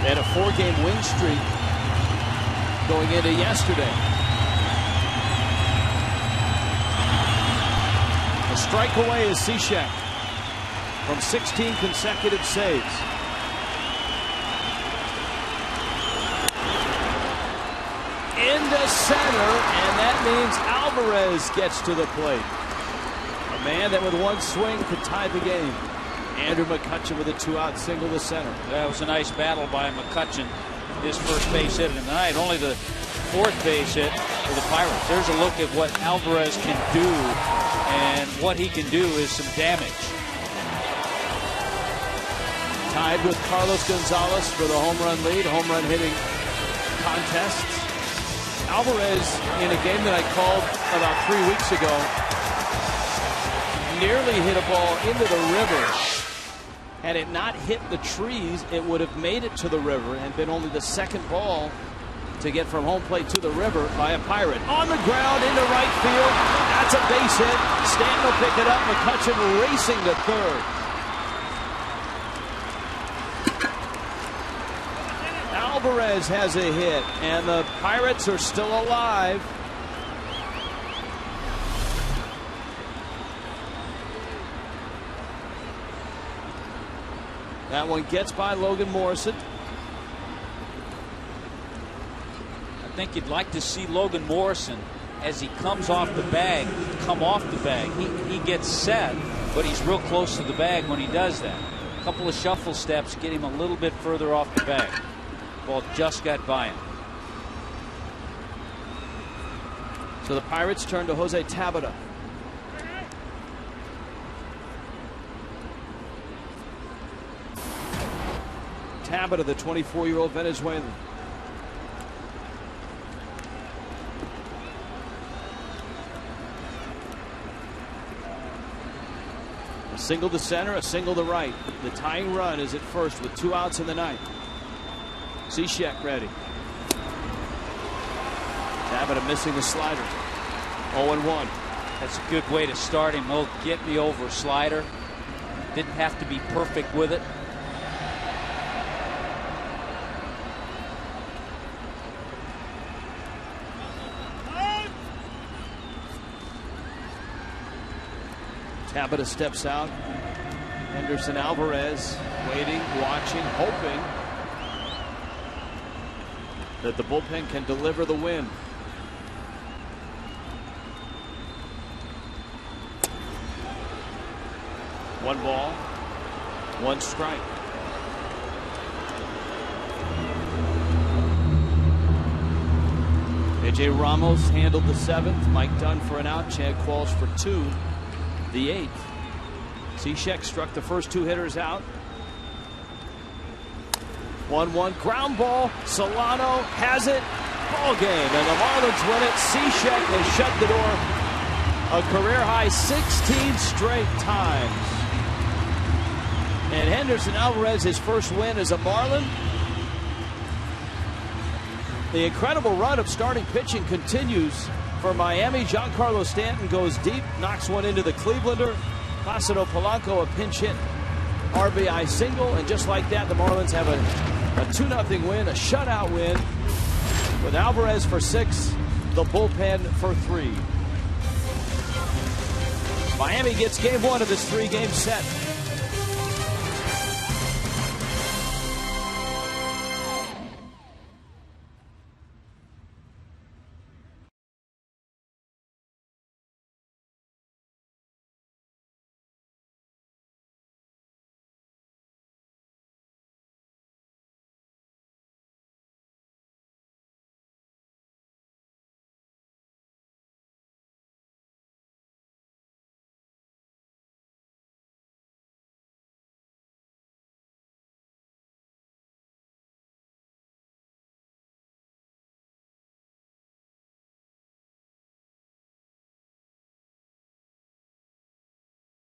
They had a 4-game win streak going into yesterday. A strike away is Cishek from 16 consecutive saves. Into center, and that means Alvarez gets to the plate. A man that with 1 swing could tie the game. Andrew McCutchen with a 2-out single to center. That was a nice battle by McCutchen. His first base hit of the night, only the 4th base hit for the Pirates. There's a look at what Alvarez can do, and what he can do is some damage. Tied with Carlos Gonzalez for the home run lead, home run hitting contests. Alvarez, in a game that I called about 3 weeks ago, nearly hit a ball into the river. Had it not hit the trees, it would have made it to the river and been only the 2nd ball to get from home plate to the river by a Pirate. On the ground into right field. That's a base hit. Stanton will pick it up. McCutchen racing to 3rd. Alvarez has a hit, and the Pirates are still alive. That one gets by Logan Morrison. I think you'd like to see Logan Morrison, as he comes off the bag, come off the bag. He gets set, but he's real close to the bag when he does that. A couple of shuffle steps get him a little bit further off the bag. Ball just got by him. So the Pirates turn to Jose Tabata. habit of the 24-year-old Venezuelan. A single to center, a single to right. The tying run is at first with 2 outs in the ninth. Cishek ready. Tabata missing the slider. 0-1. That's a good way to start him. Oh, get me over slider. Didn't have to be perfect with it. Tabata steps out. Henderson Alvarez waiting, watching, hoping that the bullpen can deliver the win. One ball, one strike. AJ Ramos handled the 7th. Mike Dunn for an out. Chad Qualls for 2. The 8th. Cishek struck the first 2 hitters out. 1-1 ground ball. Solano has it. Ball game, and the Marlins win it. Cishek has shut the door a career high 16 straight times. And Henderson Alvarez, his first win as a Marlin. The incredible run of starting pitching continues for Miami. Giancarlo Stanton goes deep, knocks one into the Clevelander. Placido Polanco, a pinch hit RBI single, and just like that, the Marlins have a 2-0 win, a shutout win, with Alvarez for 6, the bullpen for 3. Miami gets game 1 of this 3-game set.